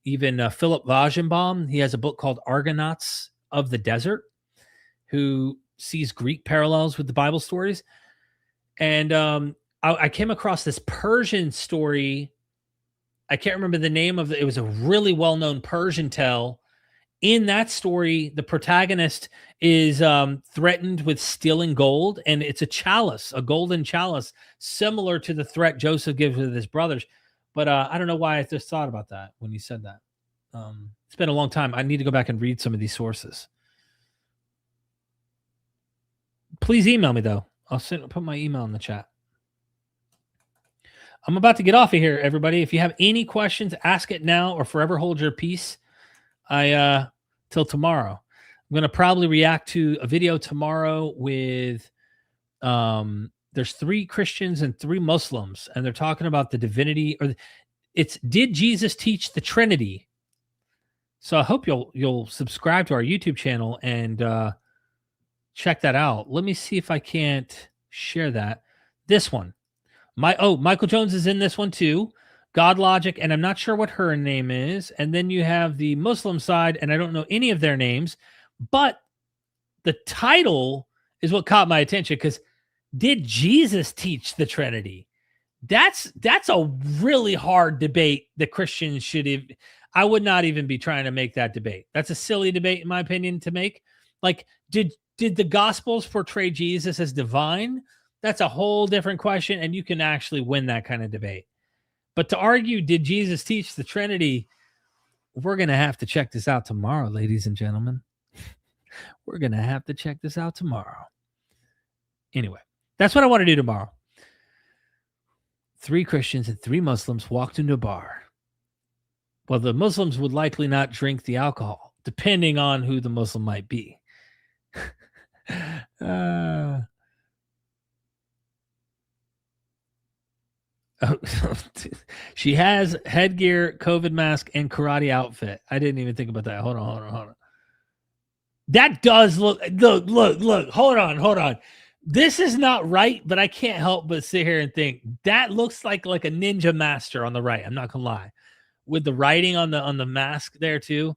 even Philip Wagenbaum. He has a book called Argonauts of the Desert, who sees Greek parallels with the Bible stories. And I came across this Persian story. I can't remember the name of it. It was a really well-known Persian tale. In that story, the protagonist is threatened with stealing gold, and it's a chalice, a golden chalice, similar to the threat Joseph gives with his brothers. But I don't know why I just thought about that when you said that. It's been a long time. I need to go back and read some of these sources. Please email me, though. I'll put my email in the chat. I'm about to get off of here, everybody. If you have any questions, ask it now or forever hold your peace. Till tomorrow. I'm going to probably react to a video tomorrow with, there's 3 Christians and 3 Muslims, and they're talking about the divinity, or did Jesus teach the Trinity? So I hope you'll subscribe to our YouTube channel and check that out. Let me see if I can't share that. This one. Michael Jones is in this one too. God Logic, and I'm not sure what her name is. And then you have the Muslim side, and I don't know any of their names. But the title is what caught my attention, because did Jesus teach the Trinity? That's a really hard debate that Christians should have. I would not even be trying to make that debate. That's a silly debate, in my opinion, to make. Like, did the Gospels portray Jesus as divine? That's a whole different question, and you can actually win that kind of debate. But to argue, did Jesus teach the Trinity? We're going to have to check this out tomorrow, ladies and gentlemen. We're going to have to check this out tomorrow. Anyway, that's what I want to do tomorrow. 3 Christians and 3 Muslims walked into a bar. Well, the Muslims would likely not drink the alcohol, depending on who the Muslim might be. She has headgear, COVID mask, and karate outfit. I didn't even think about that. Hold on. That does look. Hold on. This is not right, but I can't help but sit here and think that looks like a ninja master on the right. I'm not gonna lie, with the writing on the mask there too.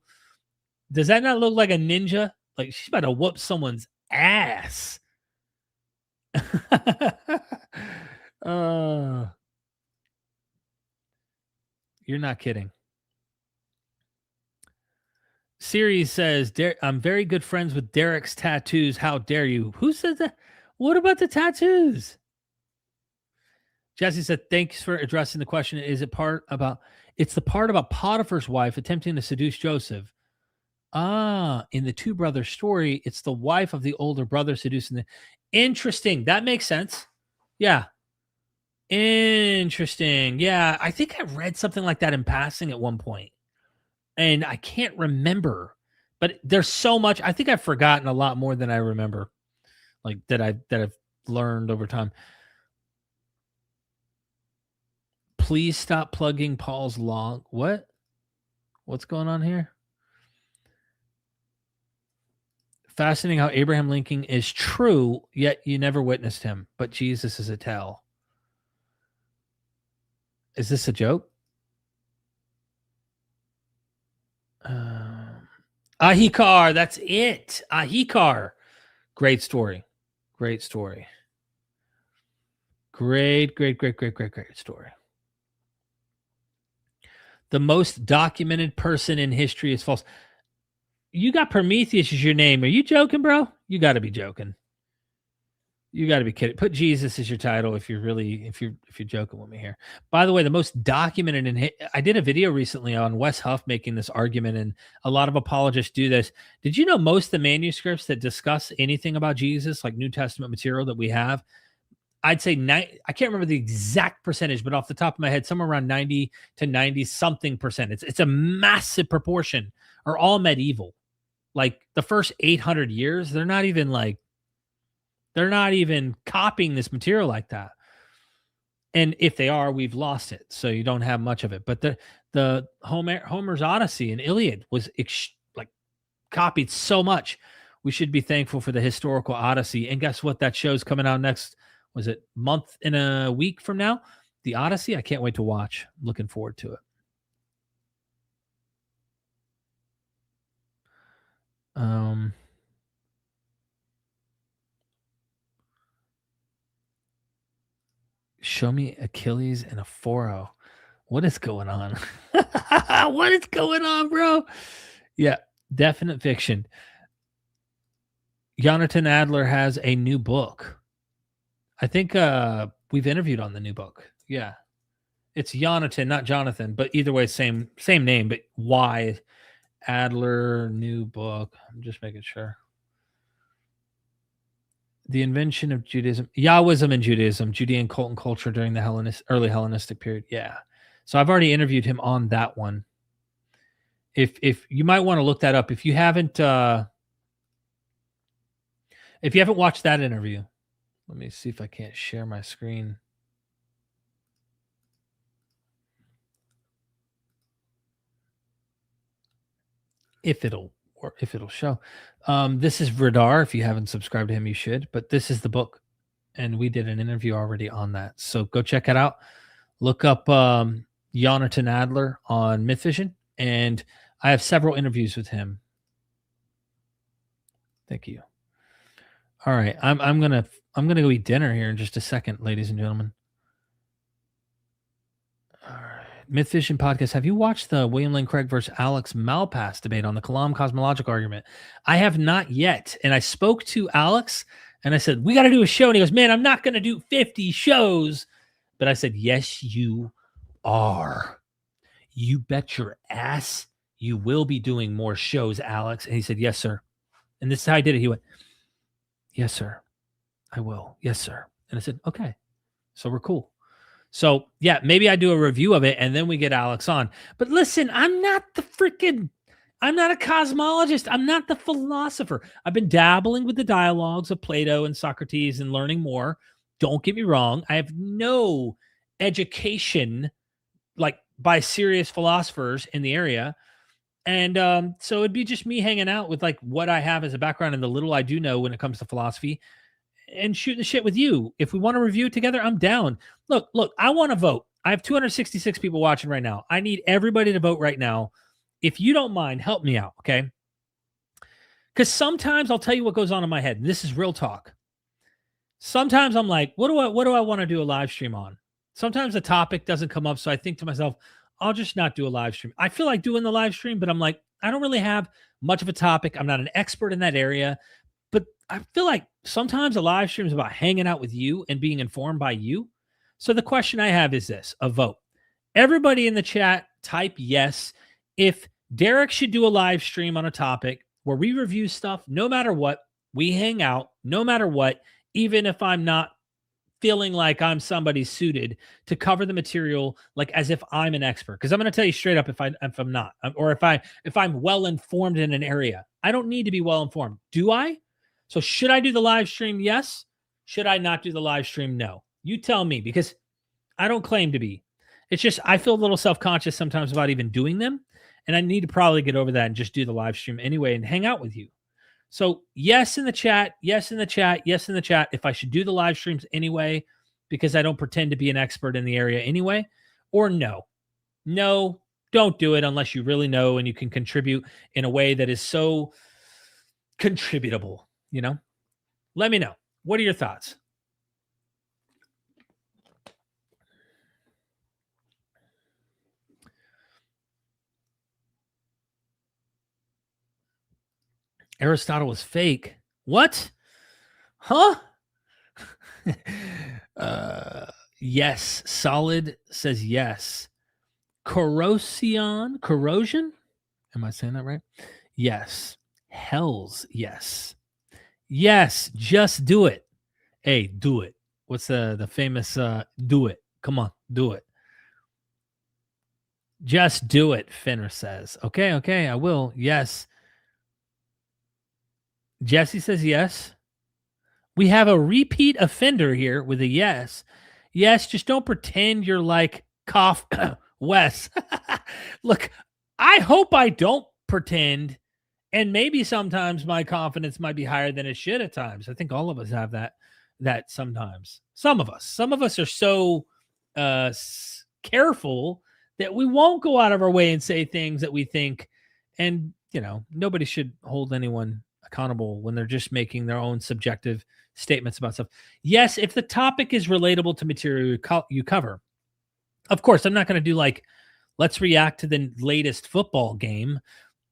Does that not look like a ninja? Like she's about to whoop someone's ass. You're not kidding. Series says, I'm very good friends with Derek's tattoos. How dare you? Who says that? What about the tattoos? Jesse said, thanks for addressing the question. Is it it's the part about Potiphar's wife attempting to seduce Joseph. In the two brothers story, it's the wife of the older brother seducing the. Interesting. That makes sense. Yeah. Interesting. Yeah. I think I read something like that in passing at one point. And I can't remember, but there's so much. I think I've forgotten a lot more than I remember, like that I've learned over time. Please stop plugging Paul's log. What's going on here? Fascinating how Abraham Lincoln is true, yet you never witnessed him, but Jesus is a tell. Is this a joke? Ahikar, that's it. Ahikar. Great story. Great story. Great story. The most documented person in history is false. You got Prometheus as your name. Are you joking, bro? You got to be joking. You got to be kidding. Put Jesus as your title if you're joking with me here. By the way, the most documented I did a video recently on Wes Huff making this argument, and a lot of apologists do this. Did you know most of the manuscripts that discuss anything about Jesus, like New Testament material that we have, I'd say I can't remember the exact percentage, but off the top of my head, somewhere around 90 to 90 something percent. It's a massive proportion, are all medieval. Like the first 800 years, they're not even copying this material like that. And if they are, we've lost it. So you don't have much of it. But the Homer's Odyssey and Iliad was copied so much. We should be thankful for the historical Odyssey. And guess what? That show's coming out next, was it month and a week from now? The Odyssey. I can't wait to watch. I'm looking forward to it. Show me Achilles in a 4-0. What is going on? What is going on, bro? Yeah, definite fiction. Jonathan Adler has a new book. I think we've interviewed on the new book. Yeah. It's Jonathan, not Jonathan, but either way, same name, but why Adler new book. I'm just making sure. The invention of Judaism, Yahwism and Judaism, Judean cult and culture during the early Hellenistic period. Yeah. So I've already interviewed him on that one. If you might want to look that up. If you haven't watched that interview, let me see if I can't share my screen. If it'll show. This is Radar. If you haven't subscribed to him, you should. But this is the book, and we did an interview already on that. So go check it out. Look up Jonathan Adler on MythVision, and I have several interviews with him. Thank you. All right, I'm gonna go eat dinner here in just a second, ladies and gentlemen. All right. MythVision podcast. Have you watched the William Lane Craig versus Alex Malpass debate on the Kalam cosmological argument? I have not yet. And I spoke to Alex and I said, we got to do a show. And he goes, man, I'm not going to do 50 shows. But I said, yes, you are. You bet your ass you will be doing more shows, Alex. And he said, yes, sir. And this is how I did it. He went, yes, sir. I will. Yes, sir. And I said, okay. So we're cool. So, yeah, maybe I do a review of it and then we get Alex on. But listen, I'm not a cosmologist. I'm not the philosopher. I've been dabbling with the dialogues of Plato and Socrates and learning more. Don't get me wrong. I have no education by serious philosophers in the area. And so it'd be just me hanging out with what I have as a background and the little I do know when it comes to philosophy. And shooting the shit with you. If we want to review it together, I'm down. Look, I want to vote. I have 266 people watching right now. I need everybody to vote right now. If you don't mind, help me out, okay? Because sometimes I'll tell you what goes on in my head. And this is real talk. sometimes I'm like, what do I want to do a live stream on? Sometimes the topic doesn't come up, so I think to myself, I'll just not do a live stream. I feel like doing the live stream, but I'm like, I don't really have much of a topic. I'm not an expert in that area, but I feel like sometimes a live stream is about hanging out with you and being informed by you. So the question I have is this, a vote. Everybody in the chat, type yes if Derek should do a live stream on a topic where we review stuff no matter what, we hang out no matter what, even if I'm not feeling like I'm somebody suited to cover the material, like as if I'm an expert. Because I'm going to tell you straight up, if I'm not, or if I'm well informed in an area, I don't need to be well informed. Do I? So should I do the live stream? Yes. Should I not do the live stream? No. You tell me, because I don't claim to be. It's just I feel a little self-conscious sometimes about even doing them, and I need to probably get over that and just do the live stream anyway and hang out with you. So yes in the chat, yes in the chat, yes in the chat. If I should do the live streams anyway, because I don't pretend to be an expert in the area anyway, or no. No, don't do it unless you really know and you can contribute in a way that is so contributable, you know? Let me know. What are your thoughts? Aristotle was fake. What? Huh? Yes. Solid says yes. Corrosion? Am I saying that right? Yes. Hells, yes. Yes, just do it. Hey, do it. What's the famous do it? Come on, do it. Just do it, Fenner says. Okay, I will. Yes. Jesse says yes. We have a repeat offender here with a yes. Yes, just don't pretend you're like cough Wes. Look, I hope I don't pretend, and maybe sometimes my confidence might be higher than it should at times. I think all of us have that sometimes. Some of us are so careful that we won't go out of our way and say things that we think, and nobody should hold anyone accountable when they're just making their own subjective statements about stuff. Yes, if the topic is relatable to material you cover. Of course, I'm not going to do like, let's react to the latest football game.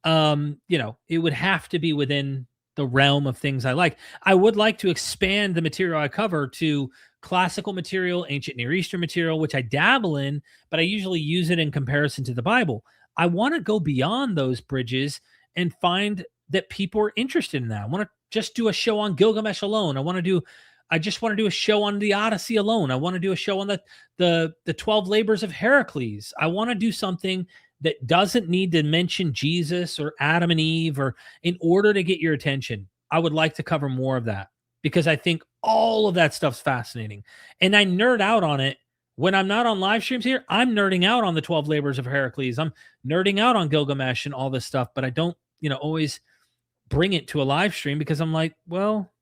It would have to be within the realm of things I like. I would like to expand the material I cover to classical material, ancient Near Eastern material, which I dabble in, but I usually use it in comparison to the Bible. I want to go beyond those bridges and find that people are interested in that. I want to just do a show on Gilgamesh alone. I just want to do a show on the Odyssey alone. I want to do a show on the 12 labors of Heracles. I want to do something that doesn't need to mention Jesus or Adam and Eve or in order to get your attention. I would like to cover more of that because I think all of that stuff's fascinating. And I nerd out on it. When I'm not on live streams here, I'm nerding out on the 12 labors of Heracles. I'm nerding out on Gilgamesh and all this stuff, but I don't, always bring it to a live stream because I'm like, well,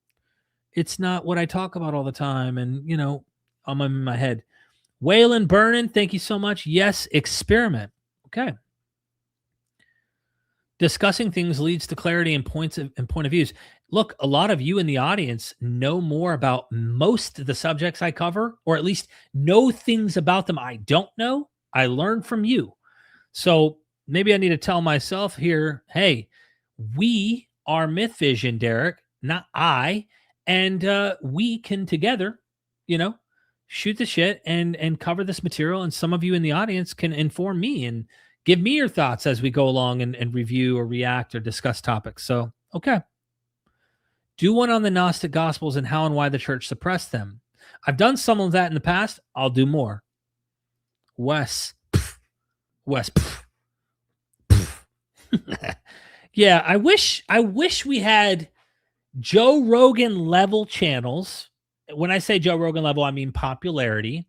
it's not what I talk about all the time. And, I'm in my head. Waylon Burnin, thank you so much. Yes, experiment. Okay. Discussing things leads to clarity and point of views. Look, a lot of you in the audience know more about most of the subjects I cover, or at least know things about them I don't know. I learn from you. So maybe I need to tell myself here, hey, we are MythVision, Derek, not I. And we can together, shoot the shit and cover this material. And some of you in the audience can inform me and give me your thoughts as we go along and review or react or discuss topics. So, okay. Do one on the Gnostic Gospels and how and why the church suppressed them. I've done some of that in the past. I'll do more. Wes. Yeah, I wish we had Joe Rogan level channels. When I say Joe Rogan level, I mean popularity.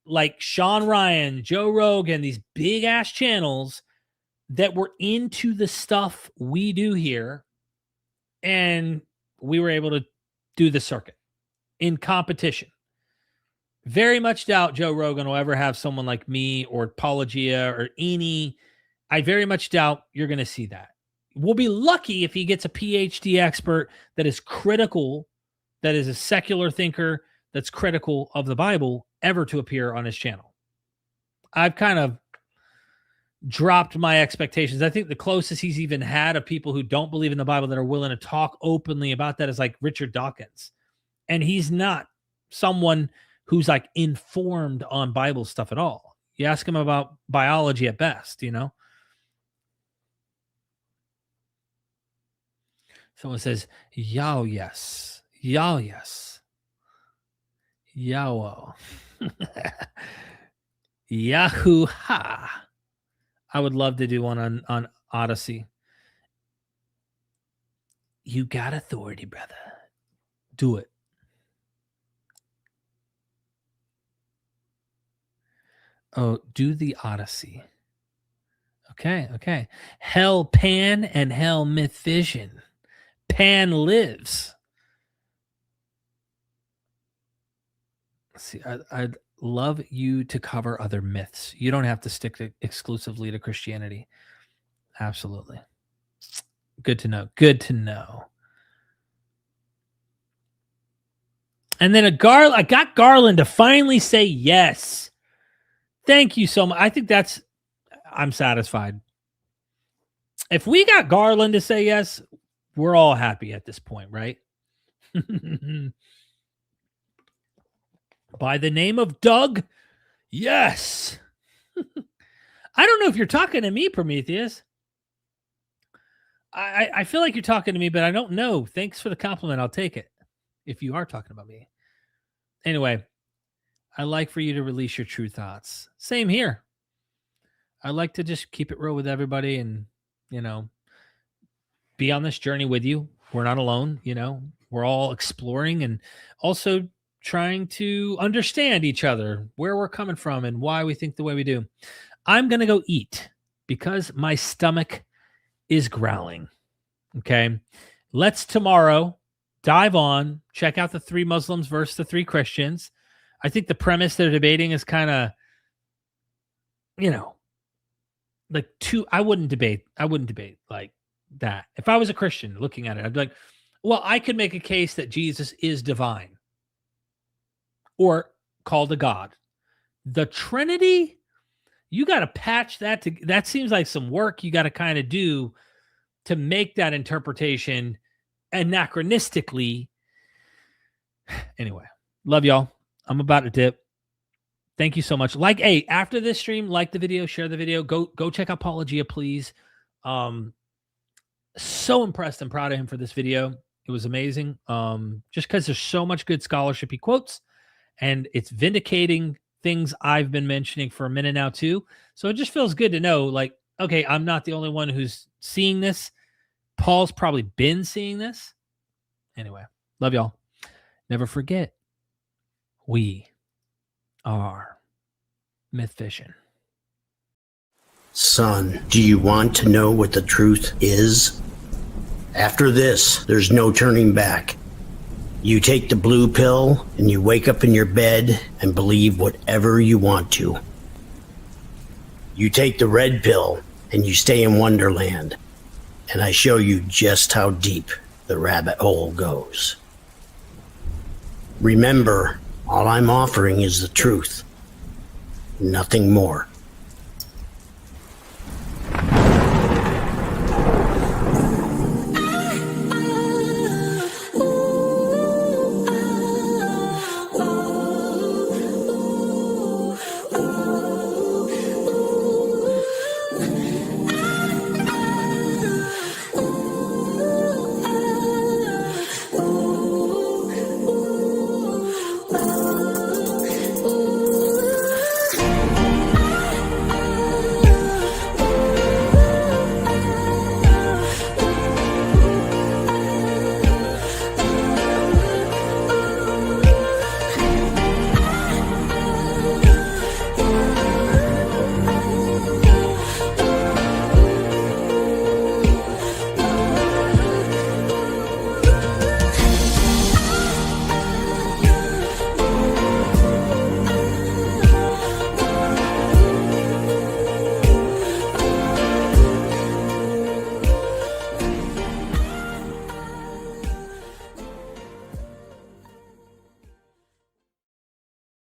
Like Sean Ryan, Joe Rogan, these big ass channels that were into the stuff we do here. And we were able to do the circuit in competition. Very much doubt Joe Rogan will ever have someone like me or Paulogia or Eni. I very much doubt you're going to see that. We'll be lucky if he gets a PhD expert that is critical that is a secular thinker that's critical of the Bible ever to appear on his channel. I've kind of dropped my expectations. I think the closest he's even had of people who don't believe in the Bible that are willing to talk openly about that is like Richard Dawkins. And he's not someone who's like informed on Bible stuff at all. You ask him about biology at best, you know? Someone says, Yao, yes. Yao, yes. Yao. Yahoo ha. I would love to do one on Odyssey. You got authority, brother. Do it. Oh, do the Odyssey. Okay. Hell Pan and Hell MythVision. Pan lives. Let's see, I'd love you to cover other myths. You don't have to stick exclusively to Christianity. Absolutely. Good to know. Good to know. And then I got Garland to finally say yes. Thank you so much. I think I'm satisfied. If we got Garland to say yes, we're all happy at this point, right? By the name of Doug, yes. I don't know if you're talking to me, Prometheus. I feel like you're talking to me, but I don't know. Thanks for the compliment. I'll take it if you are talking about me. Anyway, I like for you to release your true thoughts. Same here. I like to just keep it real with everybody and, be on this journey with you. We're not alone. We're all exploring and also trying to understand each other, where we're coming from and why we think the way we do. I'm going to go eat because my stomach is growling. Okay. Let's tomorrow dive on, check out the 3 Muslims versus the 3 Christians. I think the premise they're debating is kind of, like I wouldn't debate like that. If I was a Christian looking at it, I'd be like, well, I could make a case that Jesus is divine or called a God. The Trinity, you got to patch that that seems like some work you got to kind of do to make that interpretation anachronistically. Anyway, love y'all. I'm about to dip. Thank you so much. After this stream, like the video, share the video. Go check out Paulogia, please. So impressed and proud of him for this video. It was amazing. Just because there's so much good scholarship he quotes, and it's vindicating things I've been mentioning for a minute now too. So it just feels good to know, like, okay, I'm not the only one who's seeing this. Paul's probably been seeing this. Anyway, love y'all. Never forget, we are MythVision. Son, do you want to know what the truth is? After this, there's no turning back. You take the blue pill and you wake up in your bed and believe whatever you want to. You take the red pill and you stay in Wonderland, and I show you just how deep the rabbit hole goes. Remember, all I'm offering is the truth, nothing more.